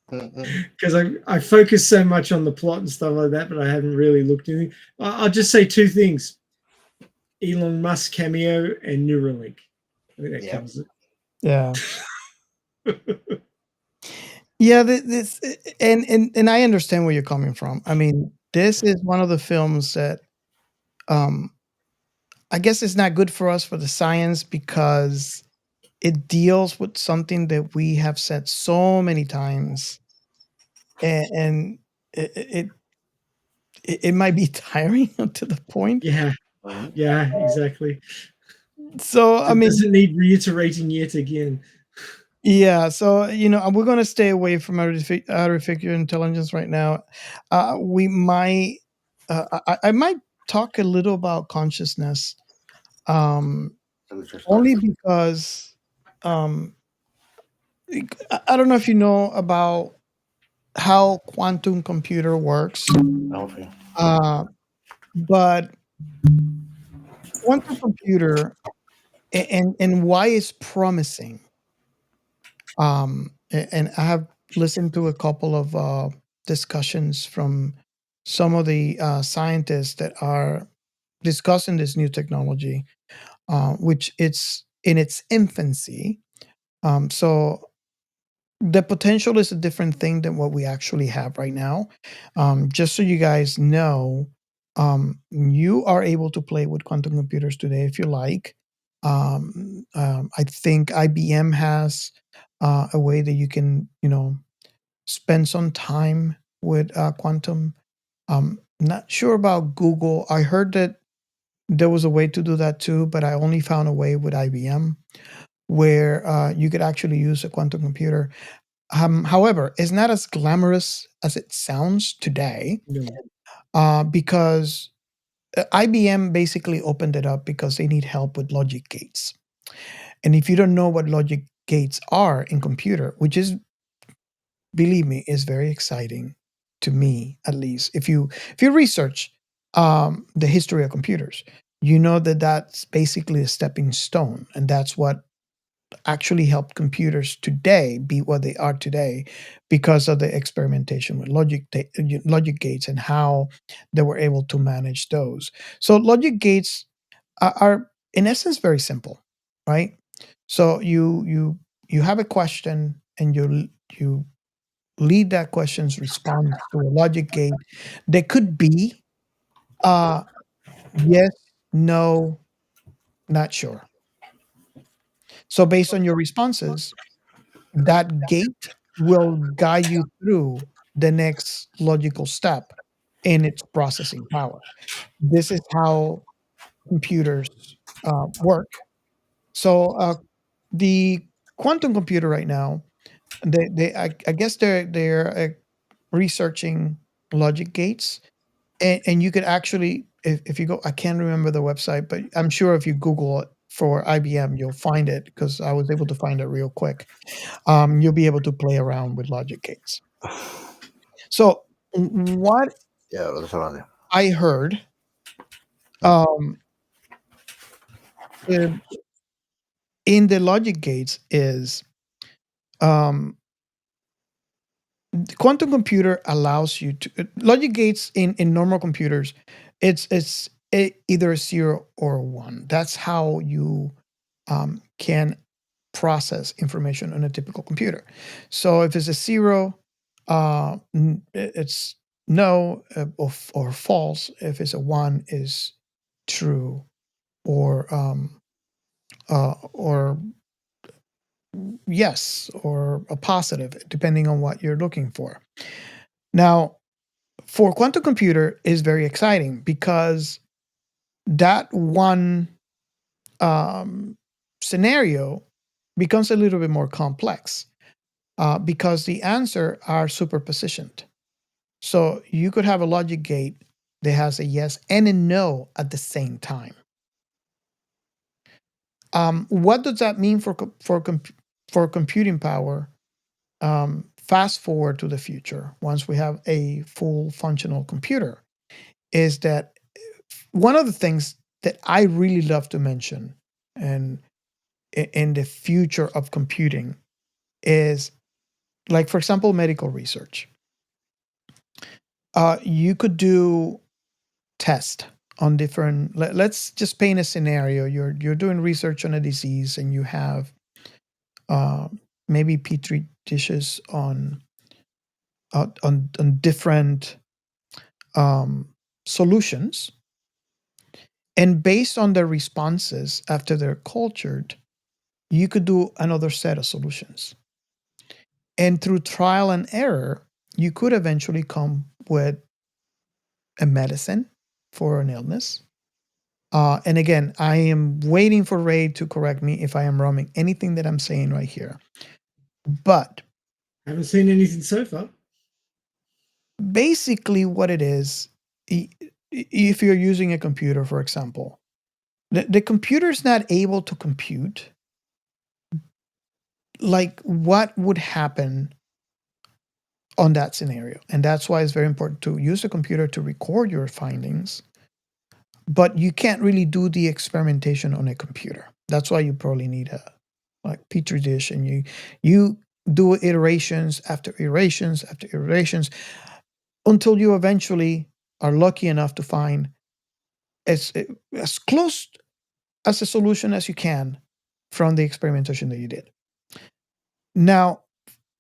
Speaker 1: Because I focus so much on the plot and stuff like that, but I haven't really looked anything. I'll just say two things: Elon Musk cameo and Neuralink. I think that
Speaker 2: Yep.
Speaker 1: covers it.
Speaker 4: Yeah. Yeah, this and I understand where you're coming from. I mean, this is one of the films that um I guess it's not good for us for the science because it deals with something that we have said so many times. And it it might be tiring to the point.
Speaker 1: Yeah, yeah, exactly.
Speaker 4: So I
Speaker 1: It
Speaker 4: mean,
Speaker 1: doesn't need reiterating yet again.
Speaker 4: yeah. So we're gonna stay away from artificial intelligence right now. We might. I might talk a little about consciousness. Um,
Speaker 2: So we should start.
Speaker 4: only because um, I don't know if you know about how quantum computer works,
Speaker 2: Okay.
Speaker 4: uh, but quantum computer and why it's promising. And I have listened to a couple of discussions from some of the scientists that are discussing this new technology, which it's in its infancy. So the potential is a different thing than what we actually have right now. Just so you guys know, you are able to play with quantum computers today if you like. I think IBM has a way that you can, spend some time with quantum. Not sure about Google. I heard that there was a way to do that too, but I only found a way with IBM where you could actually use a quantum computer. However, it's not as glamorous as it sounds today
Speaker 1: No.
Speaker 4: because IBM basically opened it up because they need help with logic gates. And if you don't know what logic gates are in computer, which is, believe me, is very exciting to me, at least. If you research the history of computers, you know that that's basically a stepping stone, and that's what actually helped computers today be what they are today because of the experimentation with logic gates and how they were able to manage those. So logic gates are in essence very simple, right? So you have a question and you lead that question's response to a logic gate. They could be uh yes, no, not sure. So based on your responses, that gate will guide you through the next logical step in its processing power. This is how computers work. So the quantum computer right now, I guess they're researching logic gates, and you could actually, if you go, I can't remember the website, but I'm sure if you Google it for IBM, you'll find it because I was able to find it real quick. You'll be able to play around with logic gates. So what
Speaker 2: Yeah, that's around there.
Speaker 4: I heard um, in in the logic gates is um, the quantum computer allows you to logic gates in normal computers. Either a 0 or a 1. That's how you can process information on a typical computer. So if it's a 0, it's no, or false. If it's a 1, is true, or yes, or a positive, depending on what you're looking for. Now, for quantum computer is very exciting because that one um, scenario becomes a little bit more complex because the answer are superpositioned. So you could have a logic gate that has a yes and a no at the same time. What does that mean for computing power? Fast forward to the future, once we have a full functional computer, is that one of the things that I really love to mention, and in the future of computing, is like, for example, medical research. You could do test on different. Let's just paint a scenario. You're doing research on a disease, and you have uh, maybe petri dishes on different solutions, and based on their responses after they're cultured, you could do another set of solutions. And through trial and error, you could eventually come with a medicine for an illness. And again, I am waiting for Ray to correct me if I am wrong in anything that I'm saying right here. But
Speaker 1: Haven't seen anything so far.
Speaker 4: basically, what it is, if you're using a computer, for example, the computer's not able to compute like what would happen on that scenario. And that's why it's very important to use the computer to record your findings. But you can't really do the experimentation on a computer. That's why you probably need a like petri dish, and you do iterations after iterations after iterations until you eventually are lucky enough to find as close as a solution as you can from the experimentation that you did. Now,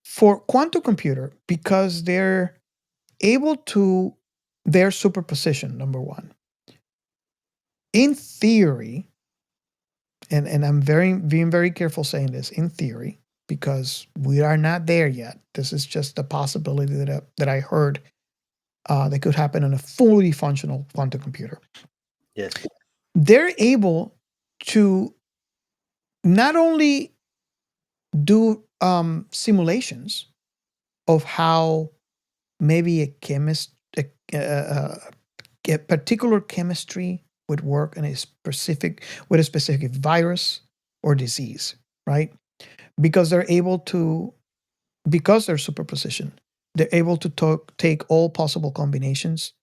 Speaker 4: for quantum computer, because they're able to their superposition, number one, in theory, and I'm being very careful saying this, in theory, because we are not there yet. This is just a possibility that I heard that could happen on a fully functional quantum computer.
Speaker 2: Yes.
Speaker 4: They're able to not only do simulations of how maybe a particular chemistry would work in with a specific virus or disease, right? Because because they're superposition, they're able to take all possible combinations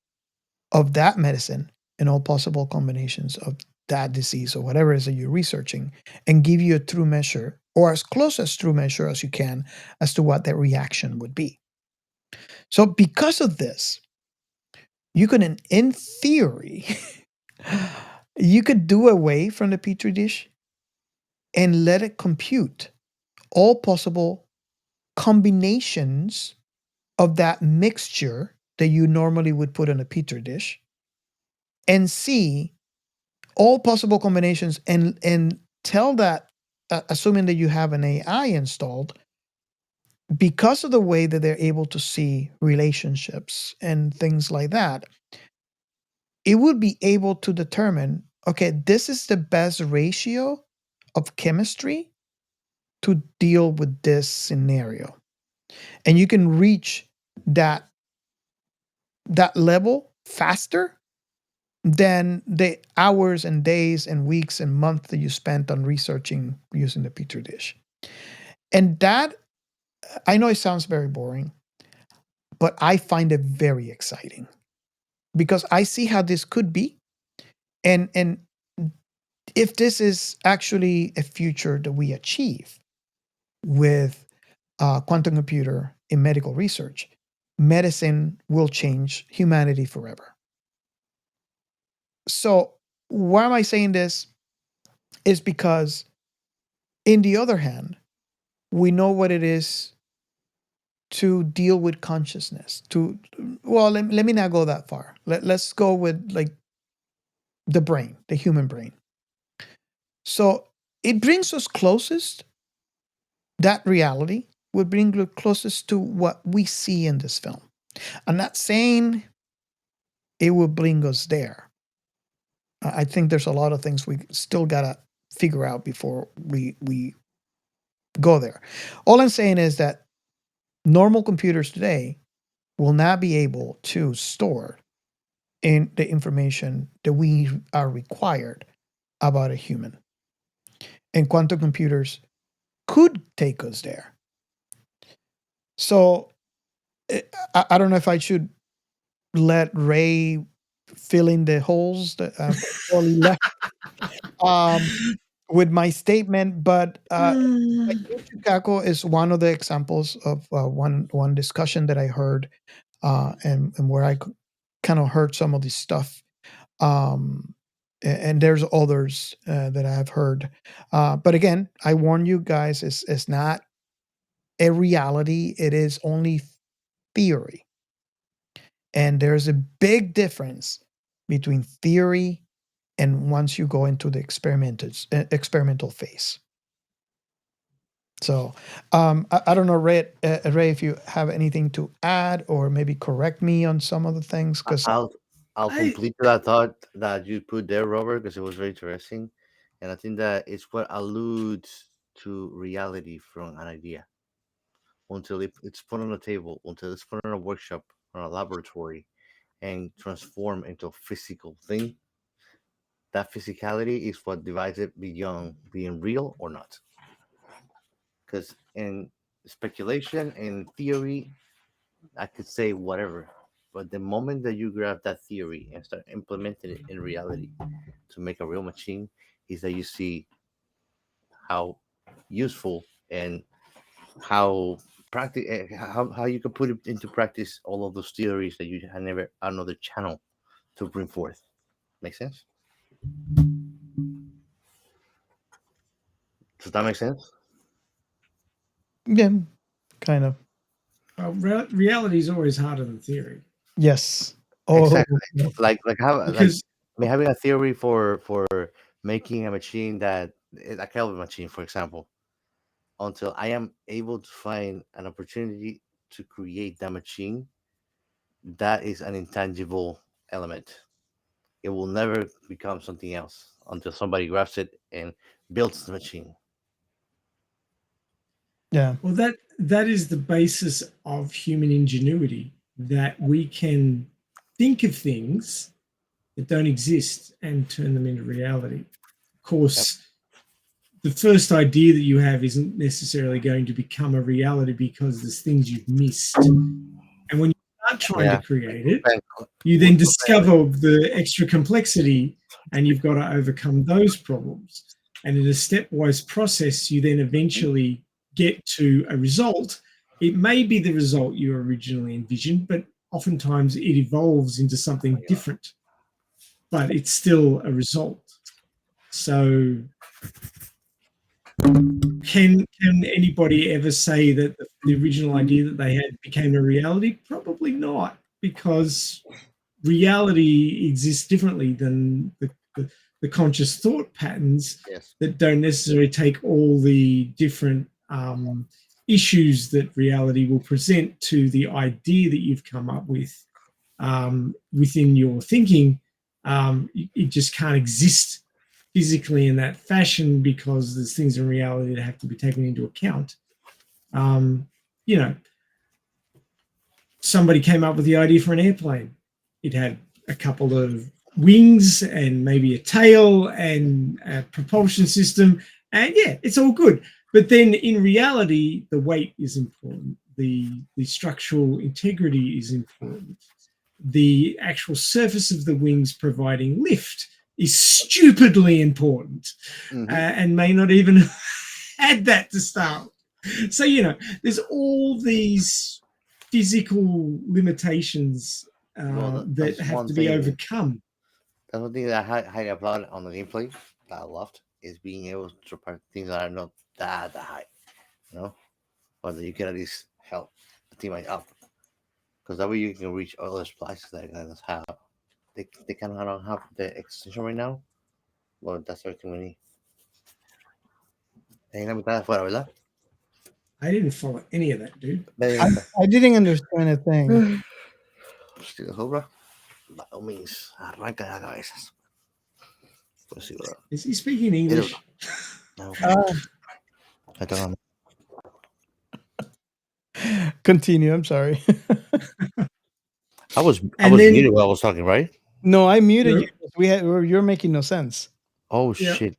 Speaker 4: of that medicine and all possible combinations of that disease or whatever it is that you're researching, and give you a true measure, or as close as true measure as you can, as to what that reaction would be. So because of this, you can, in theory, you could do away from the petri dish and let it compute all possible combinations of that mixture that you normally would put in a petri dish, and see all possible combinations, and tell that, assuming that you have an AI installed, because of the way that they're able to see relationships and things like that, it would be able to determine, okay, this is the best ratio of chemistry to deal with this scenario. And you can reach that level faster than the hours and days and weeks and months that you spent on researching using the petri dish. And that, I know it sounds very boring, but I find it very exciting because I see how this could be. And if this is actually a future that we achieve with quantum computer in medical research, medicine will change humanity forever. So why am I saying this? Is because, in the other hand, we know what it is to deal with consciousness. Let me not go that far. Let's go with like the brain, the human brain. So it brings us closest, that reality would bring us closest to what we see in this film. I'm not saying it will bring us there. I think there's a lot of things we still gotta figure out before we go there. All I'm saying is that normal computers today will not be able to store in the information that we are required about a human. And quantum computers could take us there. So I don't know if I should let Ray fill in the holes that I've already left with my statement, but Chicago is one of the examples of one discussion that I heard, and where I kind of heard some of this stuff. And there's others that I've heard, but again, I warn you guys, it's not a reality. It is only theory, and there's a big difference between theory and once you go into the experimental phase. So I don't know, Ray, if you have anything to add or maybe correct me on some of the things, because
Speaker 2: I'll complete that thought that you put there, Robert, because it was very interesting, and I think that it's what alludes to reality from an idea until it's put on a table, until it's put on a workshop or a laboratory, and transform into a physical thing. That physicality is what divides it beyond being real or not. Because in speculation and theory, I could say whatever. But the moment that you grab that theory and start implementing it in reality to make a real machine, is that you see how useful and how how you can put it into practice all of those theories that you had never another channel to bring forth. Make sense? Does that make sense?
Speaker 4: yeah, kind of.
Speaker 1: Reality is always harder than theory.
Speaker 4: Yes. Oh,
Speaker 2: Exactly.
Speaker 4: yeah.
Speaker 2: Like
Speaker 1: Because
Speaker 2: having a theory for making a machine that a Kelvin machine, for example, until I am able to find an opportunity to create that machine, that is an intangible element. It will never become something else until somebody grabs it and builds the machine.
Speaker 4: Yeah.
Speaker 1: well, that is the basis of human ingenuity, that we can think of things that don't exist and turn them into reality. Of course, the first idea that you have isn't necessarily going to become a reality because there's things you've missed. And when you start trying to create it, you then discover the extra complexity and you've got to overcome those problems. And in a stepwise process, you then eventually get to a result. It may be the result you originally envisioned, but oftentimes it evolves into something different, but it's still a result. So can anybody ever say that the original idea that they had became a reality? Probably not, because reality exists differently than the conscious thought patterns
Speaker 2: Yes.
Speaker 1: that don't necessarily take all the different issues that reality will present to the idea that you've come up with within your thinking. It just can't exist physically in that fashion because there's things in reality that have to be taken into account. You know, somebody came up with the idea for an airplane. It had a couple of wings and maybe a tail and a propulsion system, and yeah, it's all good. But then in reality, the weight is important. The structural integrity is important. The actual surface of the wings providing lift is stupidly important, and may not even had that to start with. So, you know, there's all these physical limitations that have to be overcome.
Speaker 2: That's one thing that I highly applaud on the gameplay that I loved is being able to support things that are not that high, you know, but that you can at least help the teammate up, because that way you can reach other places that guys have. They kind of don't have the extension right now, but that's everything we need. Ahí la mitad de afuera, ¿verdad?
Speaker 1: I didn't follow any of that, dude.
Speaker 4: I didn't understand a thing.
Speaker 2: Si lo sobra, by all means, arranca las cabezas. Pues sí, bro.
Speaker 1: Is he speaking English?
Speaker 2: No.
Speaker 4: Ah.
Speaker 2: I don't know.
Speaker 4: Continue. I'm sorry.
Speaker 2: I was
Speaker 1: And then-
Speaker 2: muted while I was talking, right?
Speaker 4: No, I muted
Speaker 1: Yep.
Speaker 4: you. You're making no sense.
Speaker 2: Oh
Speaker 1: Yep.
Speaker 2: shit!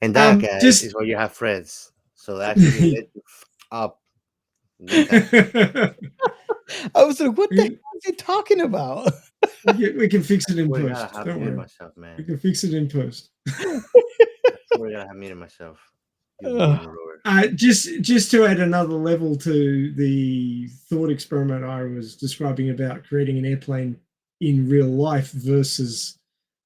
Speaker 2: And that guy is where you have friends, so that actually let you up.
Speaker 4: I was like, what the hell is he talking about?
Speaker 1: we can fix it in
Speaker 2: We're
Speaker 1: post.
Speaker 2: gonna have
Speaker 1: Don't
Speaker 2: muted
Speaker 1: worry.
Speaker 2: myself, man.
Speaker 1: We can fix it in post.
Speaker 2: We're gonna have muted myself.
Speaker 1: Just to add another level to the thought experiment I was describing about creating an airplane in real life versus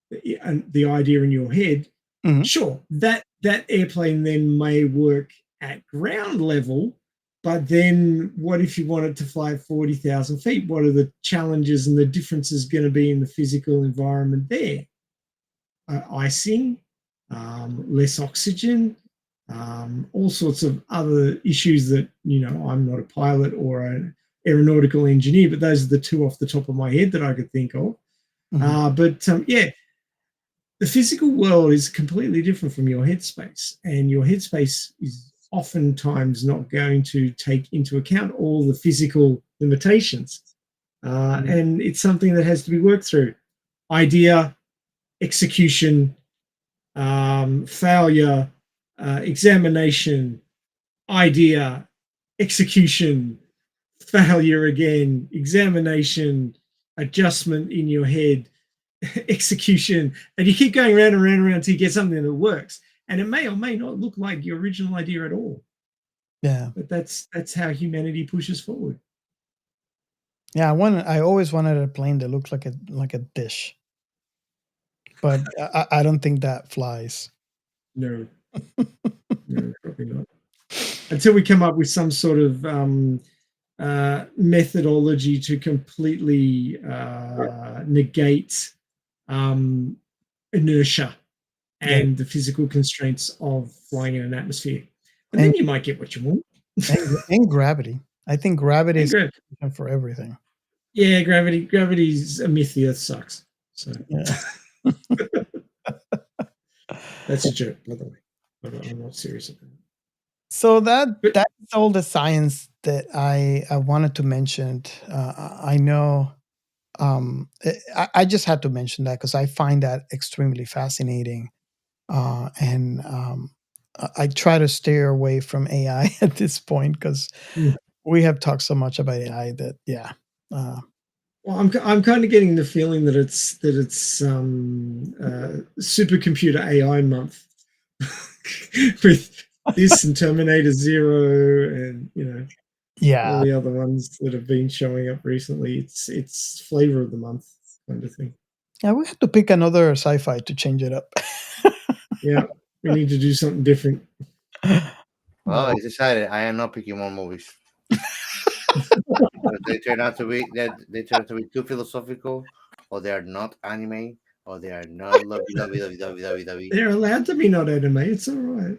Speaker 1: the idea in your head.
Speaker 4: Mhm.
Speaker 1: Sure, that airplane then may work at ground level, but then what if you wanted to fly at 40,000 feet? What are the challenges and the differences going to be in the physical environment there? Icing, less oxygen, all sorts of other issues that, I'm not a pilot or an aeronautical engineer, but those are the two off the top of my head that I could think of. Yeah, the physical world is completely different from your headspace, and your headspace is oftentimes not going to take into account all the physical limitations. And it's something that has to be worked through. Idea, execution, failure, examination, idea, execution, failure again, examination, adjustment in your head, execution, and you keep going round and round and round until you get something that works. And it may or may not look like your original idea at all.
Speaker 4: Yeah.
Speaker 1: But that's how humanity pushes forward.
Speaker 4: Yeah, I always wanted a plane that looks like a dish, but I don't think that flies.
Speaker 1: No, no, probably not. Until we come up with some sort of methodology to completely negate inertia and the physical constraints of flying in an atmosphere, and then you might get what you want.
Speaker 4: and gravity. I think gravity is for everything.
Speaker 1: Yeah, gravity's a myth. The Earth sucks. So
Speaker 4: yeah.
Speaker 1: That's a joke, by the way. I'm not serious about it.
Speaker 4: So that's all the science that I wanted to mention. I know. I just had to mention that because I find that extremely fascinating, and I try to steer away from AI at this point because we have talked so much about AI that
Speaker 1: well, I'm kind of getting the feeling that it's supercomputer AI month with this and Terminator Zero and all the other ones that have been showing up recently. It's flavor of the month kind of thing.
Speaker 4: Yeah, we have to pick another sci-fi to change it up.
Speaker 1: Yeah, we need to do something different.
Speaker 2: Well, I decided I am not picking more movies. They turn out to be too philosophical, or they are not anime, or they are not lovey.
Speaker 1: They're allowed to be not anime. It's all right.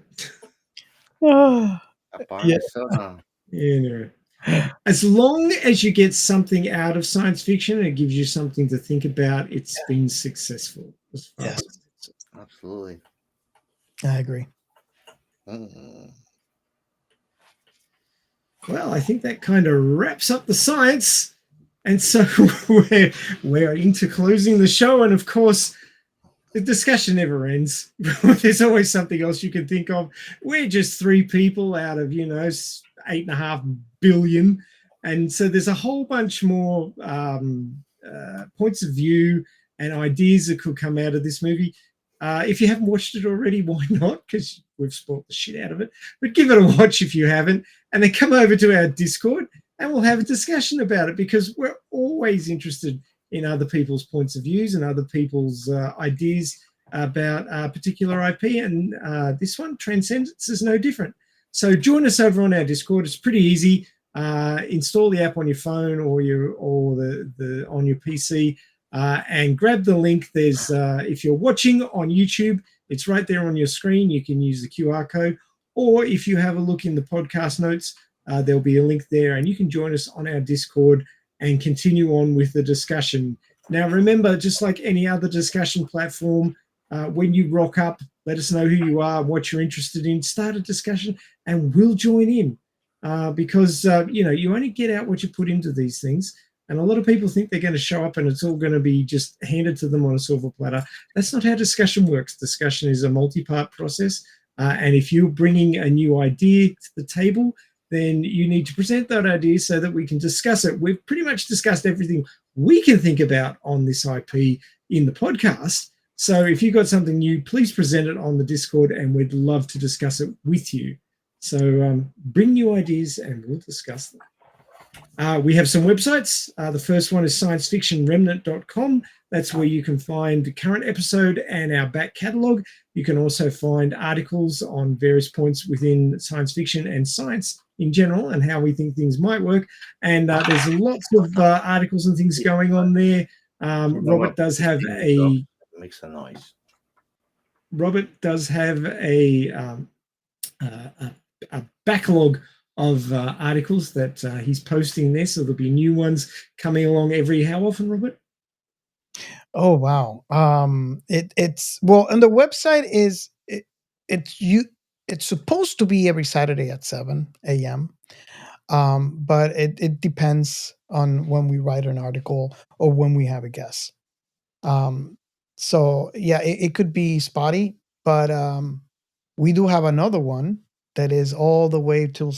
Speaker 2: Apparently so, huh?
Speaker 1: Anyway, as long as you get something out of science fiction and it gives you something to think about, it's been successful. As far as
Speaker 2: Absolutely.
Speaker 4: I agree.
Speaker 1: Well, I think that kind of wraps up the science. And so we're into closing the show. And of course, the discussion never ends. There's always something else you can think of. We're just three people out of, 8.5 billion. And so there's a whole bunch more points of view and ideas that could come out of this movie. If you haven't watched it already, why not? Because we've spoiled the shit out of it. But give it a watch if you haven't. And then come over to our Discord and we'll have a discussion about it because we're always interested in other people's points of views and other people's ideas about a particular IP. And this one, Transcendence, is no different. So join us over on our Discord. It's pretty easy. Install the app on your phone or the on your PC and grab the link. There's if you're watching on YouTube, it's right there on your screen. You can use the QR code, or if you have a look in the podcast notes, there'll be a link there, and you can join us on our Discord and continue on with the discussion. Now, remember, just like any other discussion platform, when you rock up, let us know who you are, what you're interested in, start a discussion, and we'll join in because, you only get out what you put into these things. And a lot of people think they're going to show up and it's all going to be just handed to them on a silver platter. That's not how discussion works. Discussion is a multi-part process. And if you're bringing a new idea to the table, then you need to present that idea so that we can discuss it. We've pretty much discussed everything we can think about on this IP in the podcast. So if you've got something new, please present it on the Discord and we'd love to discuss it with you. So bring new ideas and we'll discuss them. We have some websites. The first one is sciencefictionremnant.com. That's where you can find the current episode and our back catalogue. You can also find articles on various points within science fiction and science in general and how we think things might work. And there's lots of articles and things going on there. Robert does have a...
Speaker 2: Makes a noise.
Speaker 1: Robert does have a backlog of articles that he's posting there, so there'll be new ones coming along every how often, Robert?
Speaker 4: Oh wow. It's well, and the website is it's supposed to be every Saturday at 7 a.m. But it depends on when we write an article or when we have a guest. Um, so yeah, it could be spotty, but we do have another one that is all the way till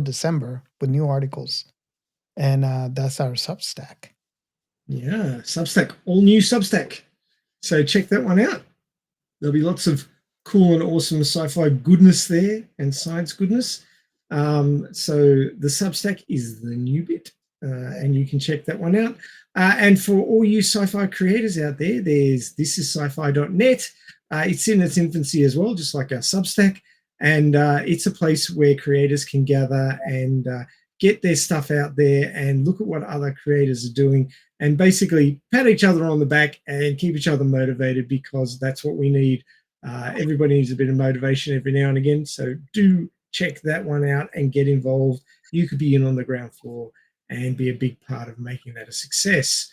Speaker 4: December with new articles, and that's our Substack.
Speaker 1: Yeah, Substack, all new Substack. So check that one out. There'll be lots of cool and awesome sci-fi goodness there and science goodness. So the Substack is the new bit, and you can check that one out. And for all you sci-fi creators out there, there's thisissci-fi.net. It's in its infancy as well, just like our Substack. And it's a place where creators can gather and get their stuff out there and look at what other creators are doing and basically pat each other on the back and keep each other motivated, because that's what we need. Everybody needs a bit of motivation every now and again. So do check that one out and get involved. You could be in on the ground floor and be a big part of making that a success.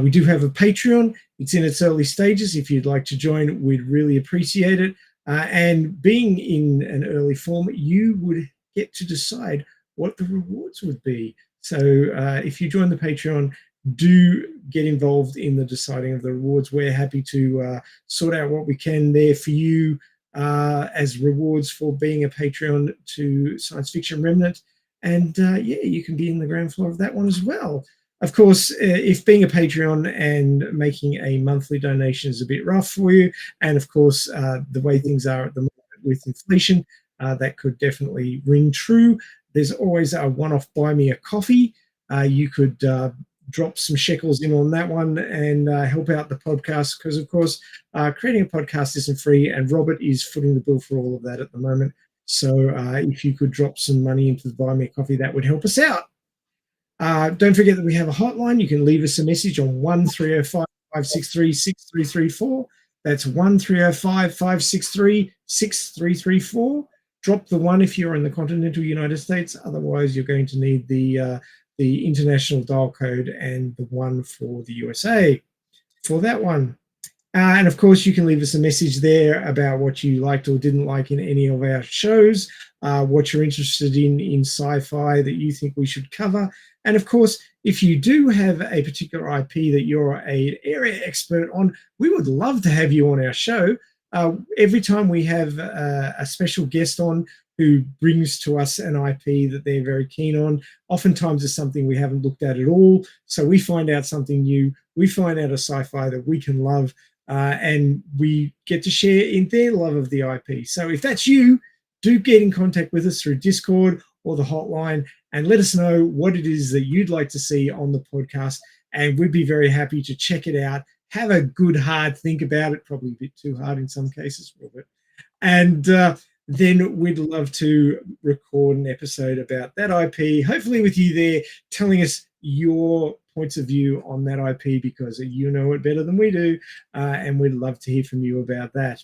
Speaker 1: We do have a Patreon. It's in its early stages. If you'd like to join, we'd really appreciate it. And being in an early form, you would get to decide what the rewards would be. So if you join the Patreon, do get involved in the deciding of the rewards. We're happy to sort out what we can there for you as rewards for being a Patreon to Science Fiction Remnant. And yeah, you can be in the ground floor of that one as well. Of course, if being a Patreon and making a monthly donation is a bit rough for you, and of course, the way things are at the moment with inflation, that could definitely ring true. There's always a one-off buy me a coffee. You could drop some shekels in on that one and help out the podcast, because of course creating a podcast isn't free, and Robert is footing the bill for all of that at the moment. So if you could drop some money into the buy me a coffee, that would help us out. Don't forget that we have a hotline. You can leave us a message on 1305 563 6334. That's 1305 563 6334. Drop the one if you're in the continental United States. Otherwise, you're going to need the international dial code and the one for the USA for that one. And of course, you can leave us a message there about what you liked or didn't like in any of our shows, what you're interested in sci-fi that you think we should cover. And of course, if you do have a particular IP that you're an area expert on, we would love to have you on our show. Every time we have a special guest on who brings to us an IP that they're very keen on, oftentimes it's something we haven't looked at all. So we find out something new. We find out a sci-fi that we can love, and we get to share in their love of the IP. So if that's you, do get in contact with us through Discord or the hotline and let us know what it is that you'd like to see on the podcast. And we'd be very happy to check it out. Have a good, hard think about it, probably a bit too hard in some cases, Robert. And then we'd love to record an episode about that IP, hopefully with you there telling us your points of view on that IP, because you know it better than we do, and we'd love to hear from you about that.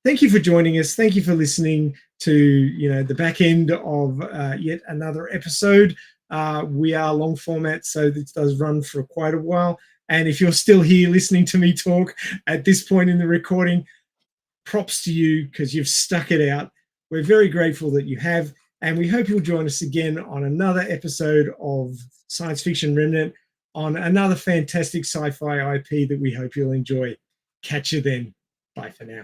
Speaker 1: Thank you for joining us. Thank you for listening to the back end of yet another episode. We are long format, so this does run for quite a while. And if you're still here listening to me talk at this point in the recording, props to you, because you've stuck it out. We're very grateful that you have, and we hope you'll join us again on another episode of Science Fiction Remnant on another fantastic sci-fi IP that we hope you'll enjoy. Catch you then. Bye for now.